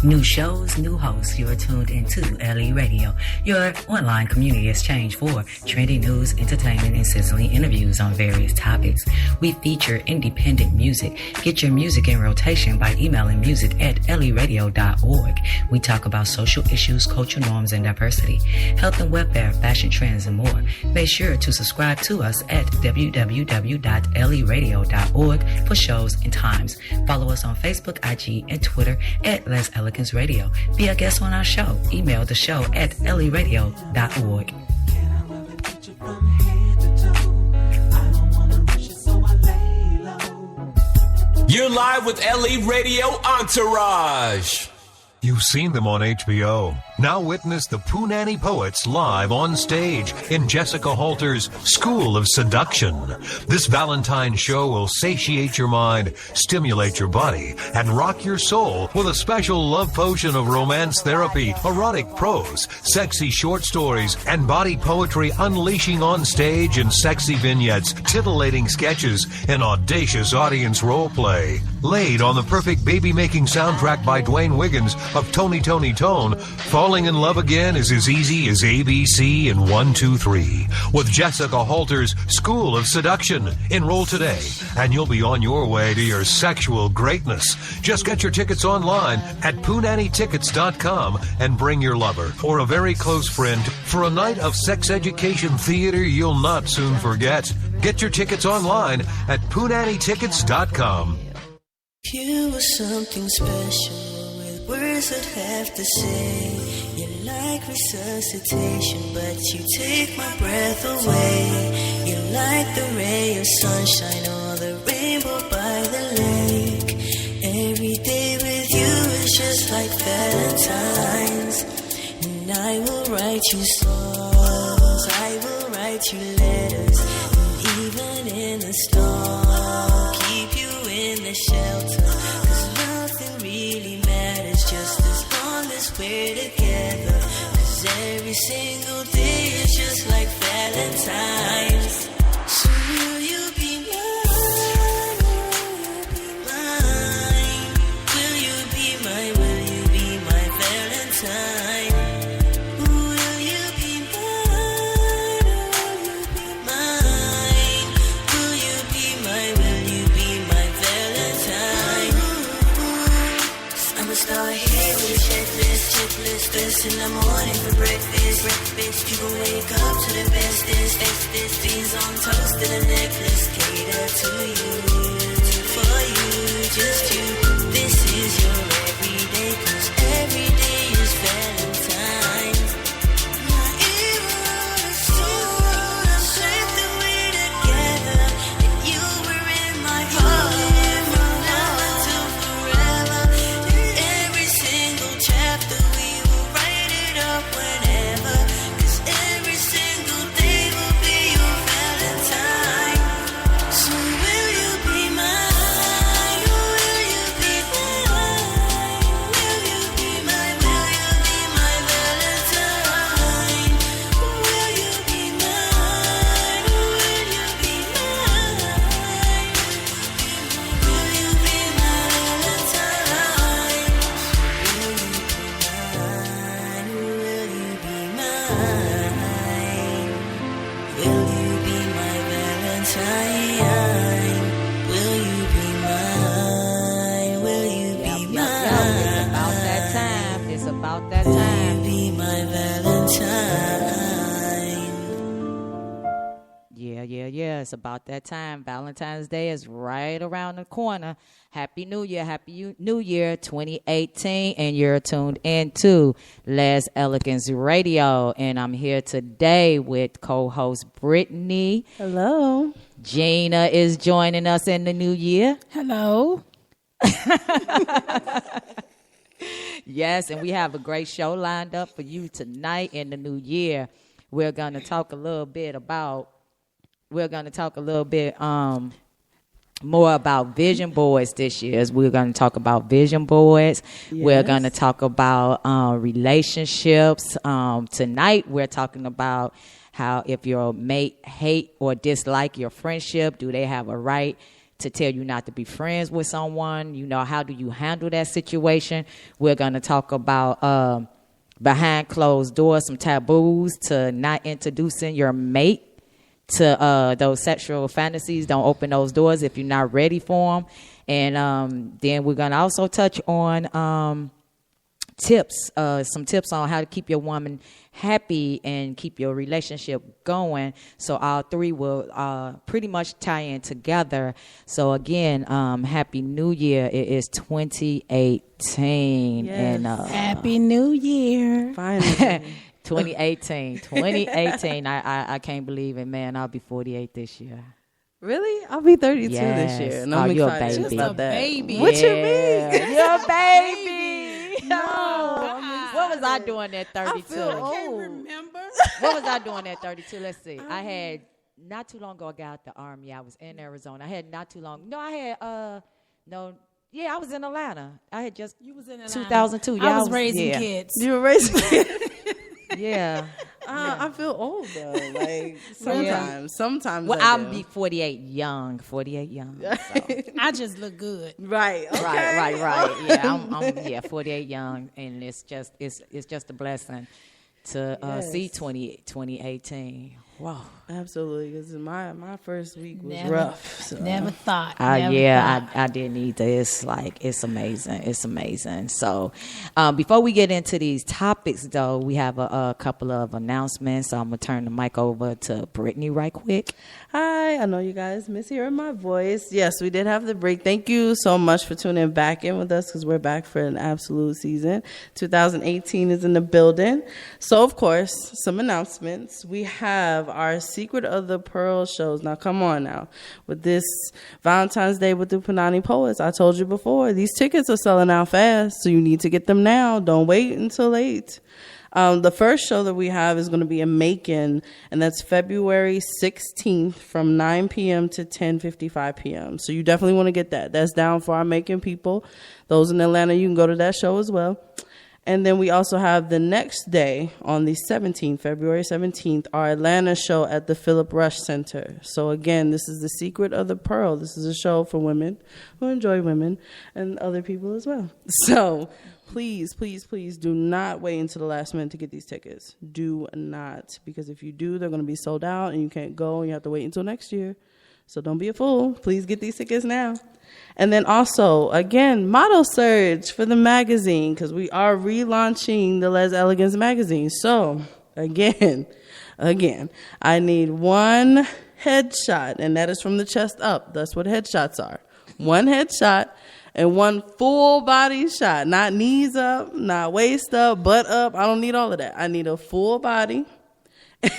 New shows, new hosts. You're tuned into LE Radio, your online community exchange for trending news, entertainment, and sizzling interviews on various topics. We feature independent music. Get your music in rotation by emailing music@leradio.org. We talk about social issues, cultural norms, and diversity, health and welfare, fashion trends, and more. Make sure to subscribe to us at www.leradio.org for shows and times. Follow us on Facebook, IG, and Twitter at Les Elegance Radio. Be a guest on our show. Email the show at leradio.org. You're live with LE Radio Entourage. You've seen them on HBO. Now witness the Poonanny Poets live on stage in Jessica Halter's School of Seduction. This Valentine show will satiate your mind, stimulate your body, and rock your soul with a special love potion of romance therapy, erotic prose, sexy short stories, and body poetry unleashing on stage in sexy vignettes, titillating sketches, and audacious audience role play. Laid on the perfect baby-making soundtrack by Dwayne Wiggins of Tony Tony Tone, falling in love again is as easy as ABC in 1, 2, 3. With Jessica Halter's School of Seduction. Enroll today, and you'll be on your way to your sexual greatness. Just get your tickets online at poonannytickets.com and bring your lover or a very close friend for a night of sex education theater you'll not soon forget. Get your tickets online at poonannytickets.com. You were something special with words I'd have to say. You're like resuscitation, but you take my breath away. You're like the ray of sunshine or the rainbow by the lake. Every day with you is just like Valentine's. And I will write you songs, I will write you letters, and even in the storm, keep you in the shelter. Cause nothing really matters just as long as we're together. Cause every single day is just like Valentine's. So will you be mine? Will you be mine? Will you be my Valentine? Will you be mine? Will you be mine? Will you be my Valentine? I'm a star here with a checklist. This in the morning for breakfast. You gon' wake up to the best. This beans on toast and a necklace. Cater to you, for you, just you. This is your everyday, cause every day is Valentine's. Not even on a stone, I said that we're together, and you were in my heart from now until forever. And every single chapter we will write it up whenever, cause every single day will be your Valentine. So will you be mine? Will you be mine? Will you be mine? Will you be my Valentine? Will you be mine? Will you be mine? Will you be my Valentine? Will you be mine? Will you be my Valentine? Will you be mine? Will you be mine? It's about that time. It's about that time. Will you be my Valentine? Yeah. It's about that time. Valentine's Day is right around the corner. Happy New Year. Happy New Year 2018. And you're tuned into Les Elegance Radio. And I'm here today with co-host Brittany. Hello. Gina is joining us in the new year. Hello. Yes, and we have a great show lined up for you tonight in the new year. We're going to talk a little bit more about vision boards this year. We're going to talk about vision boards. Yes. We're going to talk about relationships. Tonight, we're talking about how if your mate hate or dislike your friendship, do they have a right to tell you not to be friends with someone. You know, how do you handle that situation? We're going to talk about behind closed doors, some taboos to not introducing your mate to those sexual fantasies. Don't open those doors if you're not ready for them. And then we're going to also touch on tips, some tips on how to keep your woman happy and keep your relationship going. So all three will pretty much tie in together. So again, Happy New Year. It is 2018. Yes. And Happy New Year. Finally. 2018. I can't believe it, man. I'll be 48 this year. Really? I'll be 32 Yes. this year. And Oh, I'm you're a excited baby. about Just a that. baby. What you Yeah. mean? You're a baby. No, What was I doing at 32? I can't remember. What was I doing at 32? Let's see. I had not too long ago. I got out the army. I was in Arizona. I had not too long. No, I had no. Yeah, I was in Atlanta. I had just You was in Atlanta. 2002. Yeah, I was raising yeah. kids. You were raising Yeah. I feel old though. Like sometimes. Well, I I'll do. be 48 young. 48 young. So. I just look good. Right. Okay. Right. Yeah, I'm 48 young, and it's just a blessing to see 2018. Wow. Absolutely, because my first week was Never- rough. So. Never thought. I never thought. didn't either. It's amazing. It's amazing. So, before we get into these topics, though, we have a couple of announcements. So I'm gonna turn the mic over to Brittany right quick. Hi, I know you guys miss hearing my voice. Yes, we did have the break. Thank you so much for tuning back in with us because we're back for an absolute season. 2018 is in the building. So, of course, some announcements. We have our Secret of the Pearl shows. Now, come on now. With this Valentine's Day with the Punani Poets, I told you before, these tickets are selling out fast, so you need to get them now. Don't wait until late. The first show that we have is going to be in Macon, and that's February 16th from 9 p.m. to 10:55 p.m. So you definitely want to get that. That's down for our Macon people. Those in Atlanta, you can go to that show as well. And then we also have the next day on the 17th, February 17th, our Atlanta show at the Philip Rush Center. So again, this is the Secret of the Pearl. This is a show for women who enjoy women and other people as well. So please, please, please do not wait until the last minute to get these tickets. Do not, because if you do, they're going to be sold out and you can't go and you have to wait until next year. So don't be a fool. Please get these tickets now. And then also, again, model search for the magazine because we are relaunching the Les Elegance magazine. So, again, I need one headshot, and that is from the chest up. That's what headshots are. One headshot and one full body shot. Not knees up, not waist up, butt up. I don't need all of that. I need a full body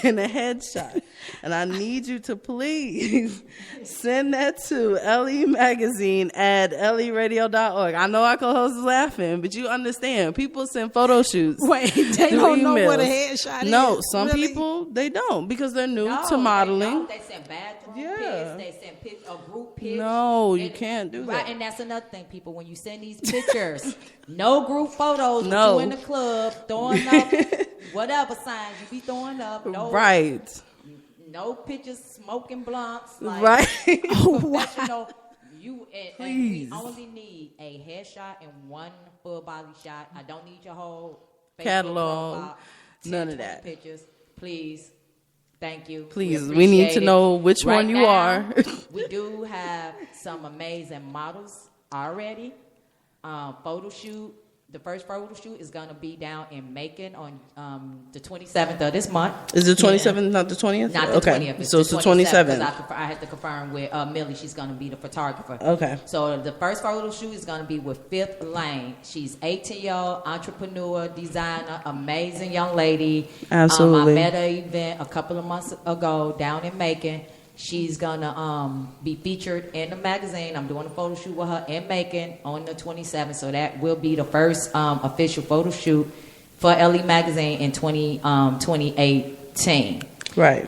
and a headshot. And I need you to please send that to LE Magazine at leradio.org. I know our co-host is laughing, but you understand. People send photo shoots. Wait, they through don't know emails. what a headshot is. No, some Really? people, they don't because they're new to modeling. They send bathroom Yeah. pics. They send group pics. No, you can't do Right, that. and that's another thing, people. When you send these pictures, no group photos. No. With you in the club throwing up whatever signs you be throwing up. No, Right. No pictures smoking blunts. Like, Right. professional. And we Please. only need a headshot and one full body shot. I don't need your whole Facebook Catalog. profile, 10, None of 20 that. Pictures, please. Thank you. Please, we need to appreciate know it. which Right one you now, are. We do have some amazing models already. Photo shoot. The first photo shoot is going to be down in Macon on the 27th of this month. Is it 27th, not the 20th? Not the okay. 20th. So it's the 27th. Because I had to confirm with Millie. She's going to be the photographer. Okay. So the first photo shoot is going to be with Fifth Lane. She's 18-year-old entrepreneur, designer, amazing young lady. Absolutely. I met her event a couple of months ago down in Macon. She's going to be featured in the magazine. I'm doing a photo shoot with her in Macon on the 27th. So that will be the first official photo shoot for LE Magazine in 2018. Right.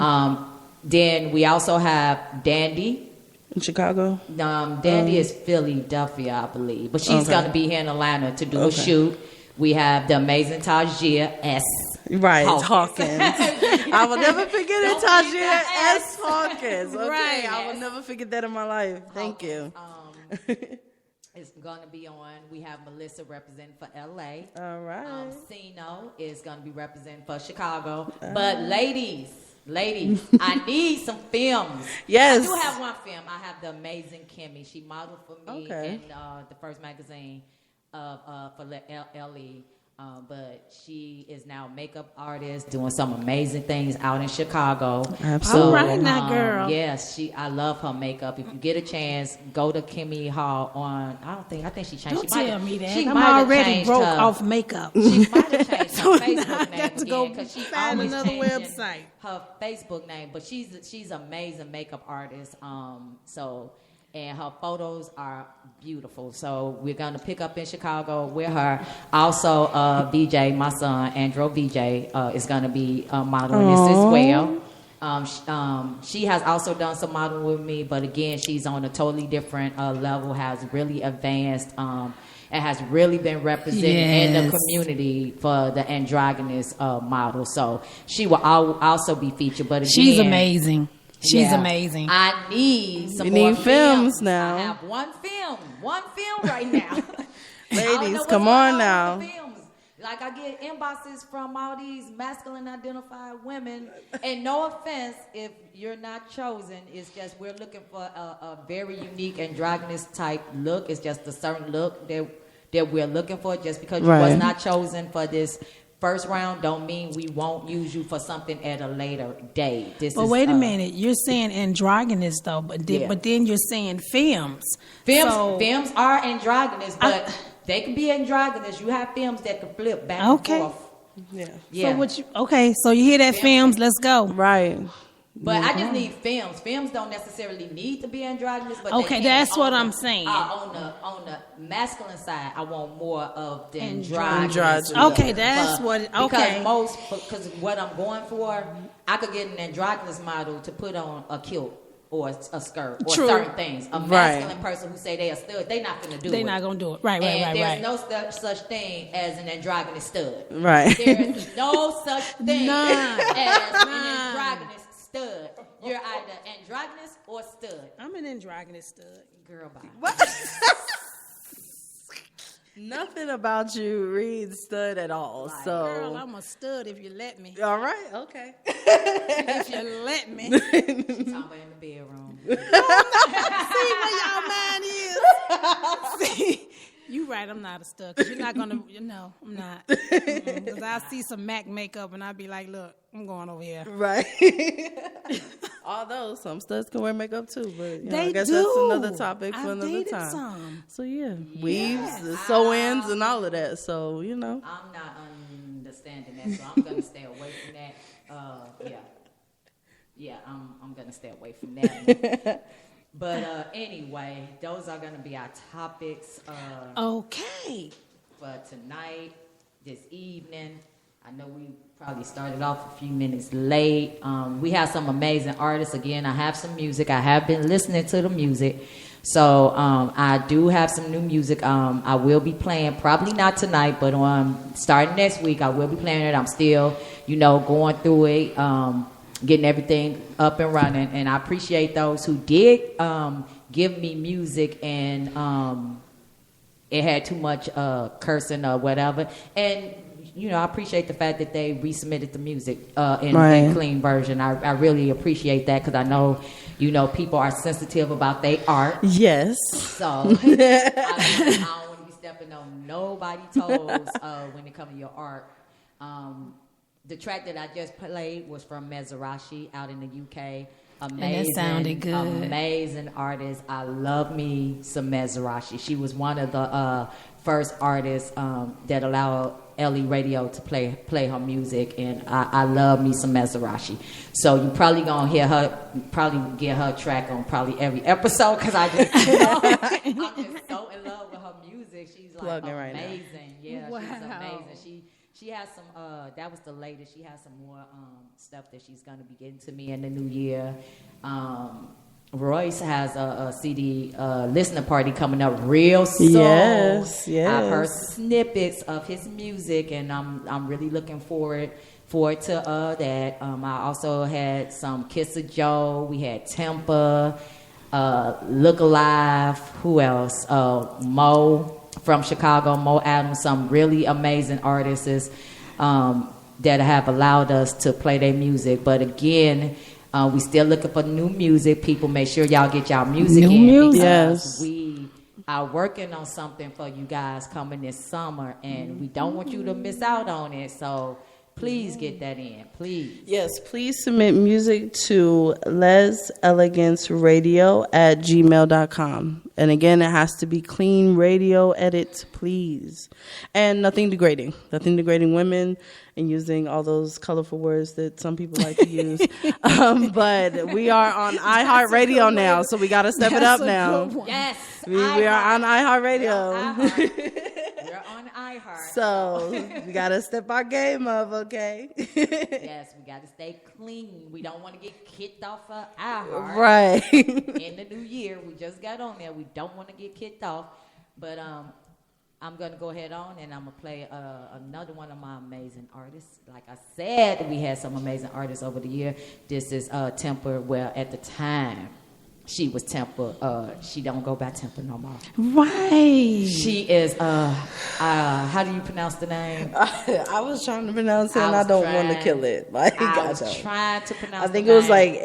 Then we also have Dandy. In Chicago? Dandy is Philadelphia, I believe. But she's Okay. going to be here in Atlanta to do a Okay. shoot. We have the amazing Tajia S. Right. Hawkins. Hawkins. I will never forget it, Don't forget Tajia that S. Hawkins. Okay, Right. I will never forget that in my life. Thank you. It's going to be on. We have Melissa representing for LA. All right. Sino is going to be representing for Chicago. But ladies, I need some films. Yes. I do have one film. I have the amazing Kimmy. She modeled for me in the first magazine for LE. But she is now a makeup artist doing some amazing things out in Chicago. Absolutely. All right now, girl. Yes, I love her makeup. If you get a chance, go to Kimmy Hall on. I think she changed. Don't tell me that. She I'm might have already changed broke her- off makeup. She might have changed So her now Facebook I name got to go again because she find always another changing website. her Facebook name. But she's amazing makeup artist. And her photos are beautiful. So we're gonna pick up in Chicago with her. Also, VJ, my son Andrew VJ, is gonna be modeling this as well. She has also done some modeling with me, but again, she's on a totally different level. Has really advanced. And has really been represented in the community for the androgynous model. So she will also be featured. But again, She's amazing. She's yeah, amazing. I need some We more need films now. I have one film right now. I don't know Ladies, what's come going on with now. the films. Like I get inboxes from all these masculine identified women, and no offense if you're not chosen, it's just we're looking for a very unique androgynous type look. It's just a certain look that we're looking for. Just because you was not chosen for this first round don't mean we won't use you for something at a later date. But wait a minute, you're saying androgynous though, but then you're saying films. Films are androgynous, but they can be androgynous. You have films that can flip back and forth. Yeah. So you hear that films? Let's go. Right. But I just need films. Films don't necessarily need to be androgynous. But Okay, that's what I'm saying. On the masculine side, I want more of the androgynous. Okay, that's what. Okay. Because what I'm going for, I could get an androgynous model to put on a kilt or a skirt or certain things. A masculine person who say they are stud, they're not going to do it. They're not going to do it. Right. There's no such thing as an androgynous stud. Right. There's no such thing as an androgynous stud. You're either androgynous or stud. I'm an androgynous stud. Girl, bye. What? Nothing about you reads stud at all. Right. So, Girl, I'm a stud if you let me. all right, okay. If you let me. She's talking about in the bedroom. See where y'all mind is. See, you right. I'm not a stud. 'Cause you're not gonna. No, I'm not. Because I see some MAC makeup and I'll be like, look, I'm going over here. Right. Although some studs can wear makeup too, but you know, They I guess do. that's another topic for I've another dated time. some. So weaves, the sew-ins, and all of that. So I'm not understanding that, so I'm gonna stay away from that. I'm gonna stay away from that. But anyway, those are gonna be our topics. Okay. For tonight, this evening. I know we probably started off a few minutes late. We have some amazing artists. Again, I have some music. I have been listening to the music. So I do have some new music. I will be playing, probably not tonight, but starting next week, I will be playing it. I'm still, going through it, getting everything up and running. And I appreciate those who did give me music and it had too much cursing or whatever. And I appreciate the fact that they resubmitted the music in clean version. I really appreciate that because I know, people are sensitive about their art. yes. So I don't want to be stepping on nobody's toes when it comes to your art. The track that I just played was from Mezarashi out in the UK. Amazing, and that sounded good. Amazing artist. I love me some Mezarashi. She was one of the first artists that allowed LE Radio to play her music, and I love me some Mezarashi. So you probably gonna hear her, probably get her track on probably every episode because I'm just so in love with her music. She's like Plugging amazing. right Yeah, Wow. she's amazing. She has some. That was the latest. She has some more stuff that she's gonna be getting to me in the new year. Royce has a CD listening party coming up real soon. Yes. I've heard snippets of his music, and I'm really looking forward forward to that. I also had some Kiss of Joe. We had Tempa, Look Alive. Who else? Mo from Chicago, Mo Adams. Some really amazing artists that have allowed us to play their music. But again, we still looking for new music. People, make sure y'all get y'all music New in. music. Because Yes. we are working on something for you guys coming this summer, and we don't want you to miss out on it. So please get that in, please. Yes, please submit music to leseleganceradio@gmail.com. And again, it has to be clean radio edits, please. And nothing degrading women and using all those colorful words that some people like to use. But we are on iHeartRadio now, so we got to step it up now. Yes. We are on iHeartRadio. We're on iHeart. So we got to step our game up, okay? Yes, we got to stay clean. We don't want to get kicked off of iHeart. Right. In the new year, we just got on there. We don't want to get kicked off. But I'm going to go ahead on, and I'm going to play another one of my amazing artists. Like I said, we had some amazing artists over the year. This is Tempa. Well, at the time, she was Tempa. She don't go by Tempa no more. Right. She is, how do you pronounce the name? I was trying to pronounce it, and I don't want to kill it. Like, I was trying to pronounce I think the it was name. like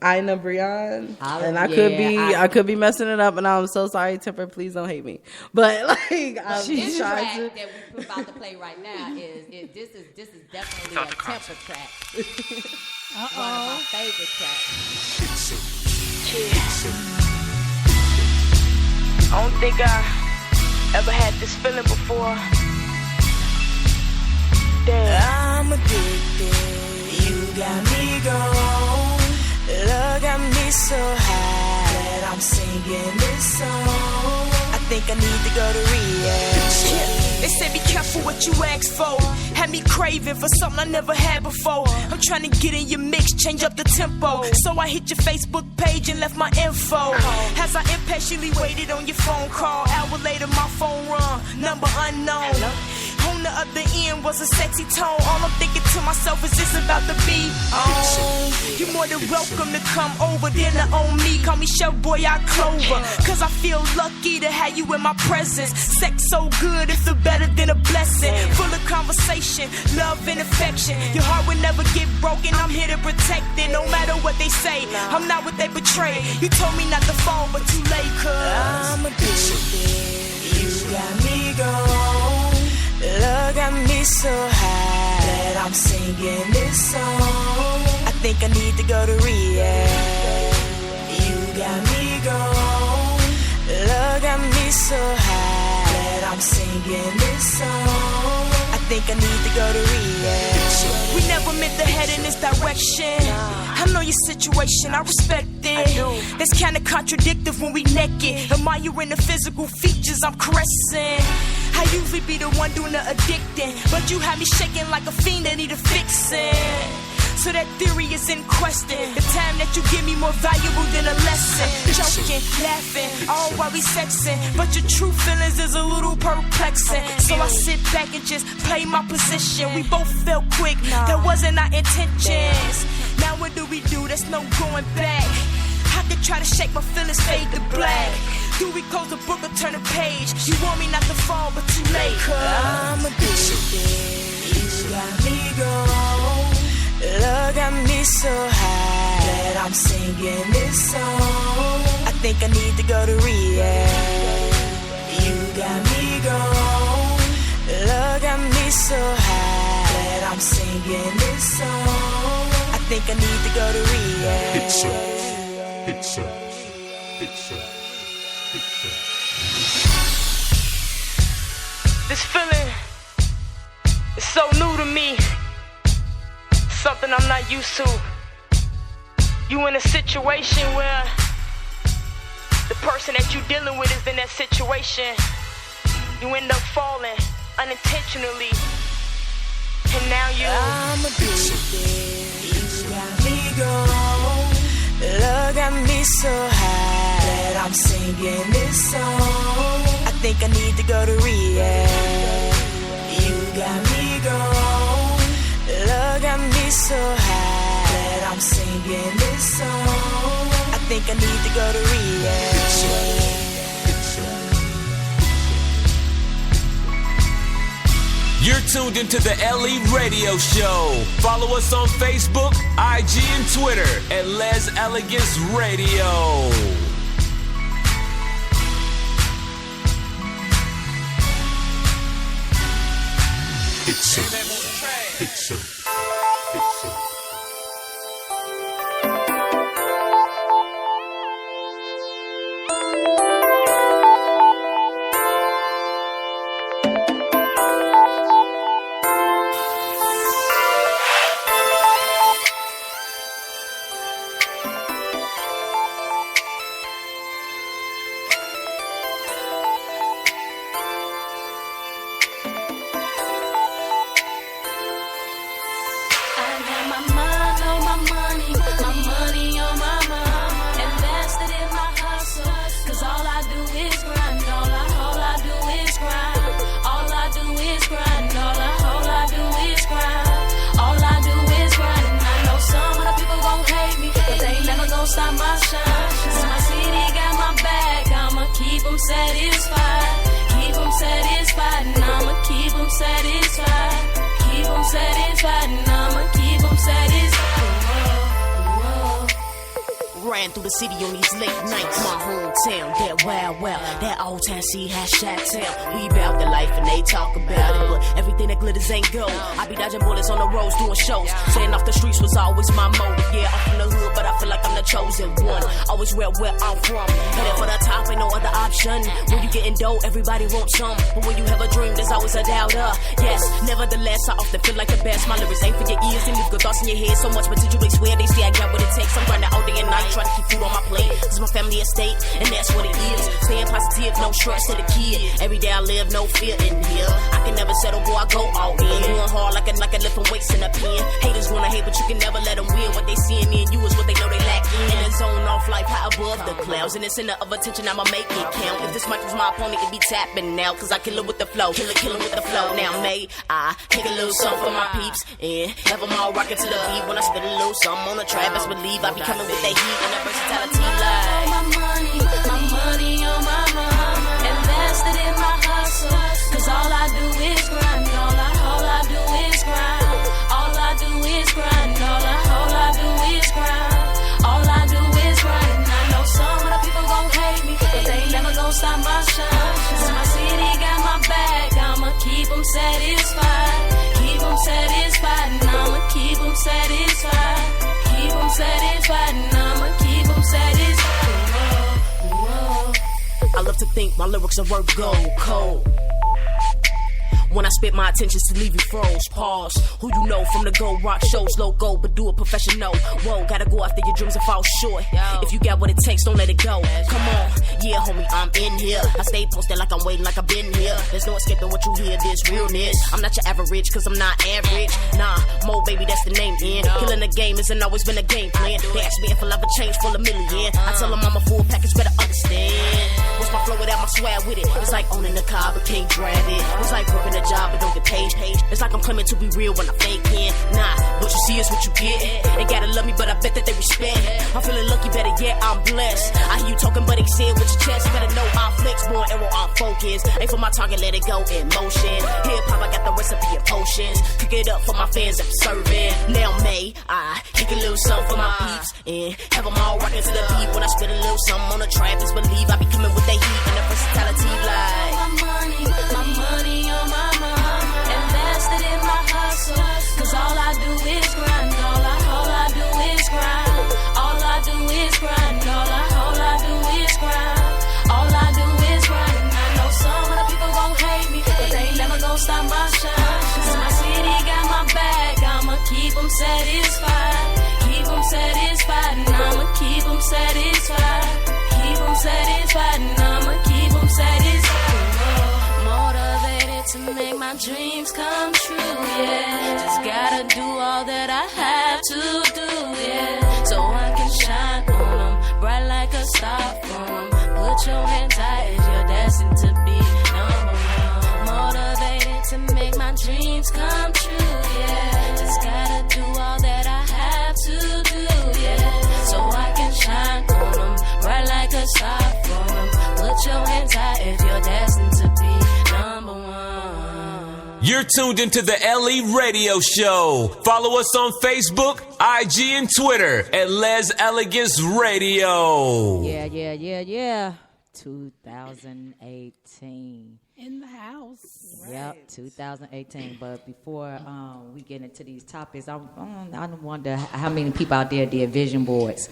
Ina Brian, and I could be messing it up, and I'm so sorry, Temper. Please don't hate me. But like, I'm This track trying to. that we're about to play right now is this is definitely a Temper track. One of my favorite tracks. I don't think I ever had this feeling before. Damn. I'm addicted. You got me gone. Love got me so high that I'm singing this song. I think I need to go to rehab. They said be careful what you ask for. Had me craving for something I never had before. I'm trying to get in your mix, change up the tempo. So I hit your Facebook page and left my info. As I impatiently waited on your phone call. Hour later my phone rung, number unknown. On the other end was a sexy tone. All I'm thinking to myself is this about to be on. You're more than welcome to come over, dinner on me. Call me Chef Boy, I Clover. Cause I feel lucky to have you in my presence. Sex so good, it feel better than a blessing. Full of conversation, love and affection. Your heart will never get broken, I'm here to protect it. No matter what they say, I'm not what they betray. You told me not to fall, but too late, cause I'm addicted. You got me gone. Love got me so high that I'm singing this song. I think I need to go to rehab. You got me gone. Love got me so high that I'm singing this song. I think I need to go to rehab. We never meant to head in this direction. I know your situation, I respect it. That's kinda contradictory when we naked. Admiring the physical features I'm caressing. I usually be the one doing the addicting, but you have me shaking like a fiend that need a fixing. So that theory is in question. The time that you give me more valuable than a lesson. Joking, laughing, all while we sexing. But your true feelings is a little perplexing. So I sit back and just play my position. We both felt quick, that wasn't our intentions. Now what do we do? There's no going back. I could try to shake my feelings, fade to black. Do we close the book or turn a page? You want me not to fall, but too late, cause I'm addicted. You got me gone. Love got me so high that I'm singing this song. I think I need to go to rehab. You got me gone. Love got me so high that I'm singing this song. I think I need to go to rehab. This feeling is so new to me. Something I'm not used to. You in a situation where the person that you dealing with is in that situation. You end up falling unintentionally, and now I'm addicted. You got me gone. Love got me so high that I'm singing this song. I think I need to go to rehab. You got me gone. Love so high that I'm singing this song. I think I need to go to rehab. You're tuned into the LE Radio Show. Follow us on Facebook, IG, and Twitter at Les Elegance Radio. Ran through the city on these late nights. My hometown, that wild, that old town she has shot town. We bout the life and they talk about it, but everything that glitters ain't gold. I be dodging bullets on the roads doing shows. Staying off the streets was always my motive. Yeah, I'm from the hood, but I feel like I'm the chosen one. Always where I'm from. Headed for the top, ain't no other option. When you getting dough, everybody wants some. But when you have a dream, there's always a doubter. Yes, nevertheless, I often feel like the best. My lyrics ain't for your ears and leave good thoughts in your head. So much potential, they swear they see I got what it takes. I'm grinding all day and night, trying to keep food on my plate. This is my family estate, and that's what it is. Staying positive, no stress to the kid. Every day I live, no fear in here. I can never settle, boy, I go all in. Going hard like a lifting weights in a pen. Haters wanna hate, but you can never let them win. What they seeing in you is what they know they lack in. In the zone off life, high above the clouds. In the center of attention, I'ma make it count. If this mic was my opponent, it'd be tapping now. Cause I kill it with the flow, kill it with the flow. Now, may I take a little something for my peeps and have them all rocking to the beat. When I spit a little something on the track, best believe I be coming with that heat and that versatility like my money on my mama, invested in my hustle. Cause all I do is grind, all I do is grind, all I do is grind, all I do is grind, all I do is grind. And I know some of the people gon' hate me, but they never gon' stop my shine. Cause my city got my back, I'ma keep them satisfied, keep them satisfied, and I'ma keep them satisfied, keep them satisfied, and I'ma keep them satisfied. I love to think my lyrics are worth gold, cold. When I spit my attentions to leave you froze, pause. Who you know from the Gold Rock shows, logo, but do it professional. Whoa, gotta go after your dreams and fall short. If you got what it takes, don't let it go. Come on, yeah, homie, I'm in here. I stay posted like I'm waiting, like I've been here. There's no escaping what you hear, this realness. I'm not your average, cause I'm not average. Nah, Mo, baby, that's the name, in. Killing the game hasn't always been a game plan. They ask me if I'll ever change for a million. I tell them I'm a full package, better understand. What's my flow without my swag with it? It's like owning a car, but can't drive it. It's like working a job, but don't get paid. It's like I'm claiming to be real when I fake in. Nah, what you see is what you get. They gotta love me, but I bet that they respect. I'm feeling lucky, better yet, I'm blessed. I hear you talking, but they say it with your chest. Better know I'm flex, born arrow, I'm focused. Ain't for my target, let it go in motion. Hip hop, I got the recipe of potions. Cook it up for my fans, I'm serving. Now, May, I kick a little something for my peeps and have them all rocking to the beat. When I spit a little something on the track, just believe I be coming with the heat and the versatility like my money on my mama, invested in my hustle. Cause all I do is grind, all I do is grind, all I do is grind, all I do is grind, all I do is grind. And I know some of the people gon' hate me, but they never gon' stop my shine. Cause my city got my back, I'ma keep them satisfied, keep them satisfied, and I'ma keep them satisfied, keep them satisfied, and I'ma keep them satisfied. Motivated to make my dreams come true, yeah. Just gotta do all that I have to do, yeah. So I can shine on them, bright like a star from them. Put your hand tight, you're destined to be number one. Motivated to make my dreams come true, yeah. Just gotta do all that You're tuned into the LE Radio Show. Follow us on Facebook, IG, and Twitter at Les Elegance Radio. Yeah. 2018. In the house. Yep, 2018. But before we get into these topics, I wonder how many people out there did vision boards.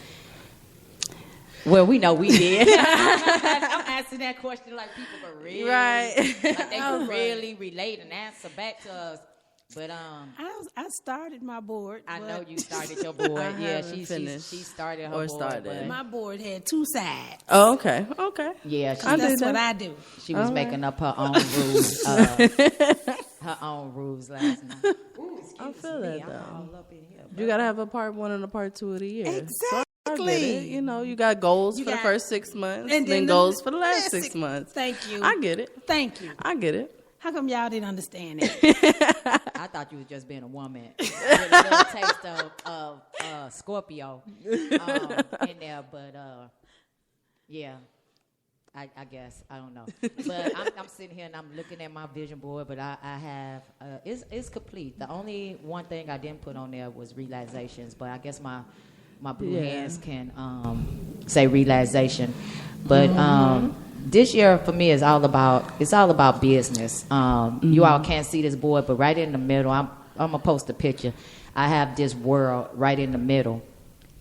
Well, we know we did. I'm asking that question like people could really, Right. like they could really relate and answer back to us. But I started my board. I know you started your board. Yeah, she started her Or board. started. But My board had 2 sides. Oh, okay. yeah, That's what I do. she was making up her own rules. Her own rules last night. Ooh, excuse I feel me. that, I'm though. all up in here. You got to have a part 1 and a part 2 of the year. Exactly. So I get it. You know, you got goals for the first 6 months and then goals for the last 6 months. Thank you. I get it. Thank you. I get it. How come y'all didn't understand that? I thought you was just being a woman with a little taste of Scorpio in there, but yeah, I guess I don't know. But I'm sitting here and I'm looking at my vision board, but I have it's complete. The only one thing I didn't put on there was realizations, but I guess my blue hands can say realization, but this year for me is all about business. You all can't see this board, but right in the middle, I'm gonna post a picture. I have this world right in the middle,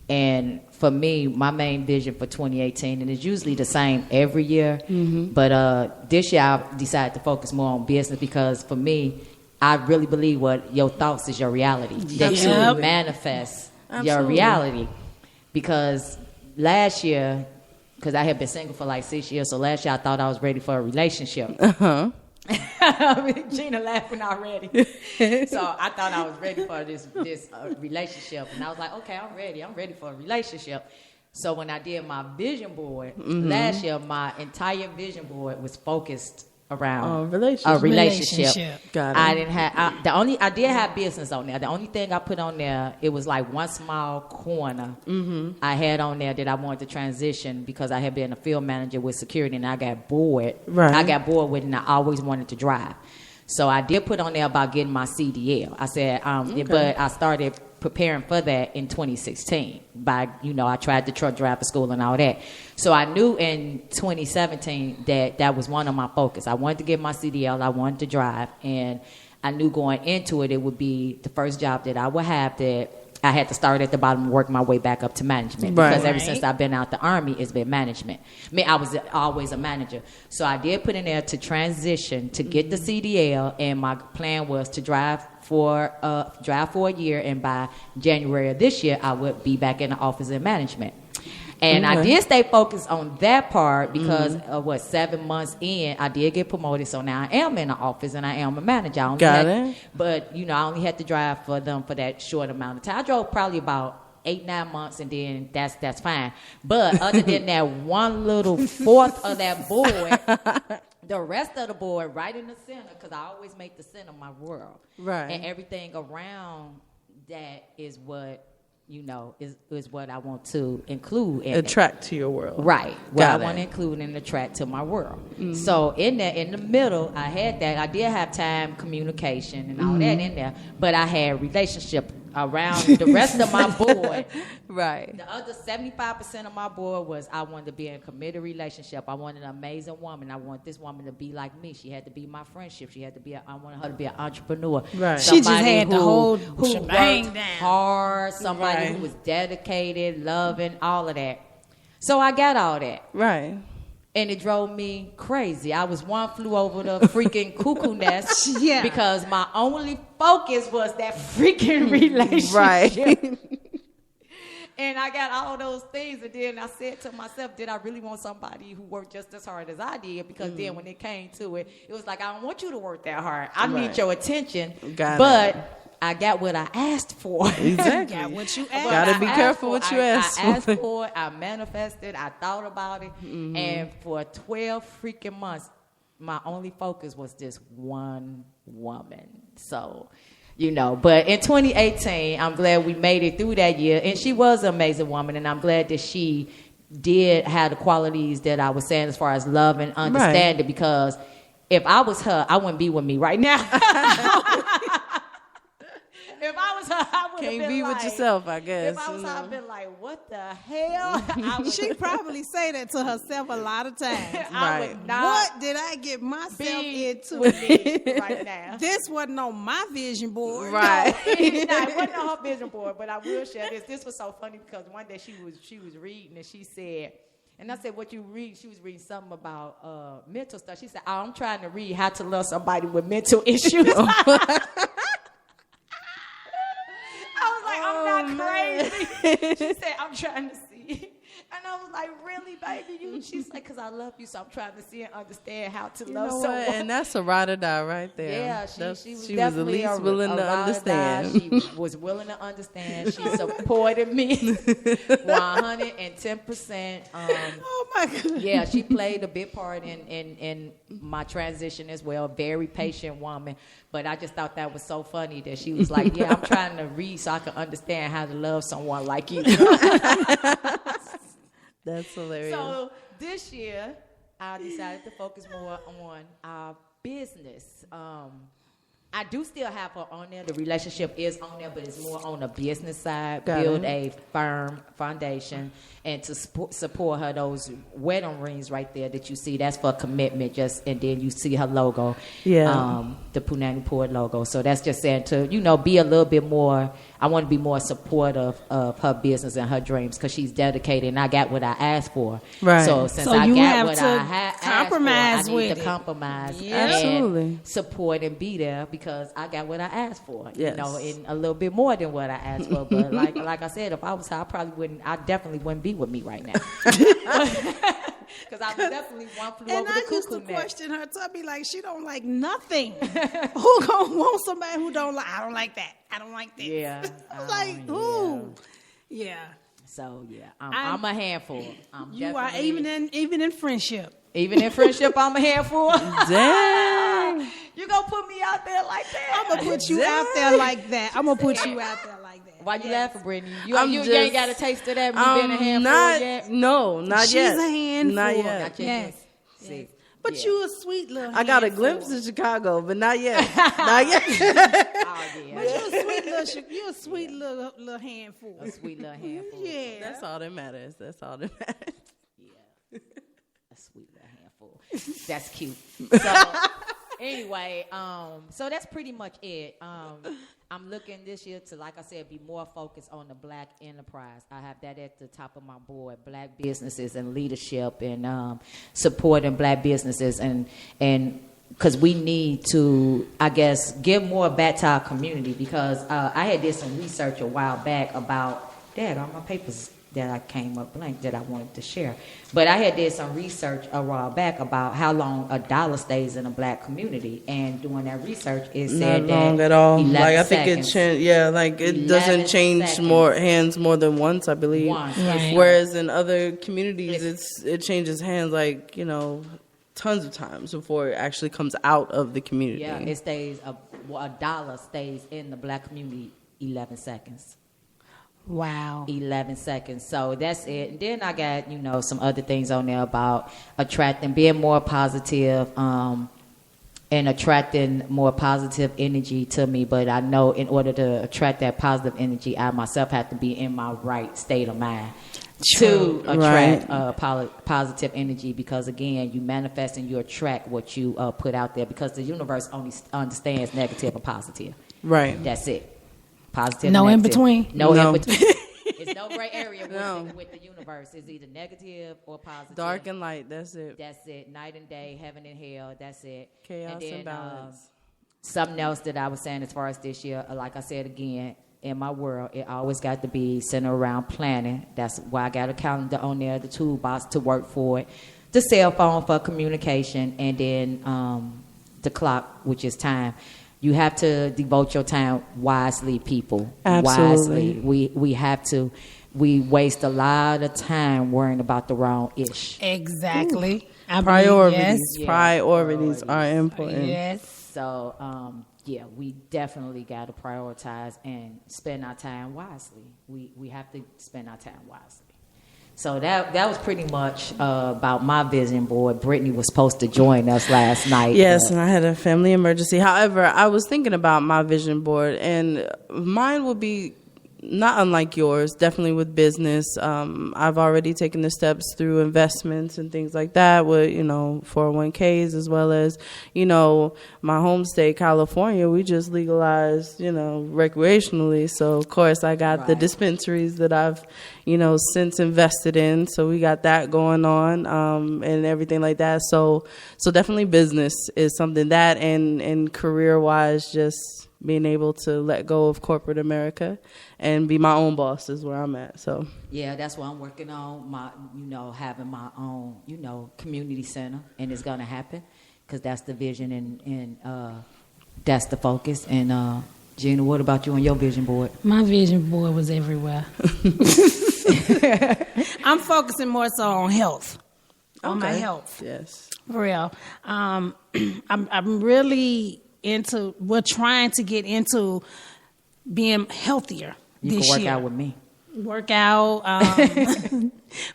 and for me, my main vision for 2018, and it's usually the same every year, but this year I decided to focus more on business because for me, I really believe what your thoughts is your reality. That you manifest your reality, because last year. Because I had been single for like 6 years, so last year I thought I was ready for a relationship. Gina laughing already. So I thought I was ready for this relationship, and I was like, okay, I'm ready for a relationship. So when I did my vision board last year, my entire vision board was focused around a relationship. Got it. I didn't have I did have business on there. The only thing I put on there, it was like one small corner I had on there that I wanted to transition because I had been a field manager with security and I got bored. Right. I got bored with it and I always wanted to drive. So I did put on there about getting my CDL. I said, but I started preparing for that in 2016 by, I tried the truck driver school and all that. So I knew in 2017 that was one of my focus. I wanted to get my CDL. I wanted to drive. And I knew going into it would be the first job that I would have that I had to start at the bottom and work my way back up to management. Right. Because ever since I've been out the Army, it's been management. I mean, I was always a manager. So I did put in there to transition, to get the CDL, and my plan was to drive for a year, and by January of this year, I would be back in the office in management. And I did stay focused on that part because 7 months in, I did get promoted. So now I am in the office and I am a manager. Got it. But, I only had to drive for them for that short amount of time. I drove probably about 8-9 months, and then that's fine. But other than that one little fourth of that board, the rest of the board right in the center, because I always make the center my world. Right. And everything around that is what, is what I want to include. Attract to your world. Right. What I want to include and attract to my world. So in the middle, I had that. I did have time, communication, and all that in there. But I had relationship around the rest of my board. Right. The other 75% of my board was I wanted to be in a committed relationship. I wanted an amazing woman. I want this woman to be like me. She had to be my friendship. I wanted her to be an entrepreneur. Right. She just had the whole who shebang worked down. hard, somebody who was dedicated, loving, all of that. So I got all that. Right. And it drove me crazy. I was one flew over the freaking cuckoo nest because my only focus was that freaking relationship. Right. And I got all those things, and then I said to myself, did I really want somebody who worked just as hard as I did? Because then when it came to it, it was like, I don't want you to work that hard. I need your attention. I got what I asked for. Exactly. Got what you asked. Gotta be careful what you ask for. I asked for it. I manifested. I thought about it. And for 12 freaking months, my only focus was this one woman. So, but in 2018, I'm glad we made it through that year. And she was an amazing woman. And I'm glad that she did have the qualities that I was saying as far as love and understanding, because if I was her, I wouldn't be with me right now. If I was her, I would have been Can't be like, with yourself, I guess. If I was her, I'd been like, what the hell? She probably say that to herself a lot of times. I would not What did I get myself be into? with me right now. This wasn't on my vision board. Right. It wasn't on her vision board, but I will share this. This was so funny because one day she was reading and she said, and I said, what you read? She was reading something about mental stuff. She said, I'm trying to read how to love somebody with mental issues. I'm not crazy. She said, I'm trying to see. And I was like, really, baby? She's like, because I love you, so I'm trying to see and understand how to love someone. And that's a ride or die right there. Yeah, she was at definitely least willing to understand. She was willing to understand. She supported me 110%. Oh, my God. Yeah, she played a big part in my transition as well. Very patient woman. But I just thought that was so funny that she was like, yeah, I'm trying to read so I can understand how to love someone like you. That's hilarious. So this year, I decided to focus more on our business. I do still have her on there. The relationship is on there, but it's more on the business side. Build a firm foundation and to support her. Those wedding rings right there that you see, that's for commitment. And then you see her logo, the Punani Poet logo. So that's just saying to be a little bit more. I want to be more supportive of her business and her dreams because she's dedicated, and I got what I asked for. Right. So since I you got have what to I asked for, compromise I need with to it. compromise Absolutely. and support and be there because I got what I asked for. Yes. And a little bit more than what I asked for. But like I said, if I was her, I definitely wouldn't be with me right now. Because I was definitely one flew And over I the used cuckoo to nest. question her. So I'd be like, she don't like nothing. Who gonna want somebody who don't like? I don't like that. I don't like this. Yeah. I was like, who? Yeah. So yeah, I'm a handful. You are even in friendship. Even in friendship, I'm a handful. Dang. You gonna put me out there like that? I'm gonna put you out there like that. I'm gonna put you out there like that. Why you laughing, Brittany? You just- ain't got a taste of that. You been a handful yet? No, not She's yet. a handful. Not yet. Not yet. Yes. See, But yeah. you a sweet little. I got a handful. glimpse of Chicago, but not yet. Not yet. Oh yeah, You a sweet little handful. a sweet little handful. Yeah. That's all that matters. Yeah. A sweet little handful. That's cute. So anyway, so that's pretty much it. I'm looking this year to, like I said, be more focused on the Black enterprise. I have that at the top of my board: Black businesses and leadership, and supporting Black businesses, and because we need to, I guess, give more back to our community. Because I had did some research a while back about all my papers that I came up blank that I wanted to share. But I had did some research a while back about how long a dollar stays in a Black community, and doing that research, it said Not long that at all. 11 Like I think seconds. it doesn't change seconds. more than once, I believe. Once. Right. Whereas in other communities, it changes hands tons of times before it actually comes out of the community. Yeah, it stays a dollar stays in the Black community 11 seconds. Wow. 11 seconds. So that's it. And then I got, some other things on there about being more positive, and attracting more positive energy to me. But I know in order to attract that positive energy, I myself have to be in my right state of mind to attract positive energy. Because again, you manifest and you attract what you put out there, because the universe only understands negative and positive. Right. That's it. Positive. No in negative. between? No No. in between. It's no gray area with the universe. It's either negative or positive. Dark and light, that's it. That's it. Night and day, heaven and hell. That's it. Chaos and balance. Something else that I was saying as far as this year, like I said again, in my world, it always got to be centered around planning. That's why I got a calendar on there, the toolbox to work for it, the cell phone for communication, and then the clock, which is time. You have to devote your time wisely, people. Absolutely. Wisely. We have to. We waste a lot of time worrying about the wrong ish. Exactly. Priorities. Yes. Priorities are important. Yes. So, we definitely got to prioritize and spend our time wisely. We have to spend our time wisely. So that was pretty much about my vision board. Brittany was supposed to join us last night. Yes, and I had a family emergency. However, I was thinking about my vision board, and mine will be not unlike yours, definitely with business. I've already taken the steps through investments and things like that with, 401ks, as well as, my home state, California, we just legalized, recreationally. So, of course, I got the dispensaries that I've, since invested in. So we got that going on and everything like that. So definitely business is something that and career-wise, just being able to let go of corporate America and be my own boss is where I'm at. So yeah, that's what I'm working on. Having my own, community center, and it's gonna happen because that's the vision and that's the focus. And Gina, what about you on your vision board? My vision board was everywhere. I'm focusing more so on health, on my health. Yes, for real. I'm really trying to get into being healthier you this can work year. out with me. Work out.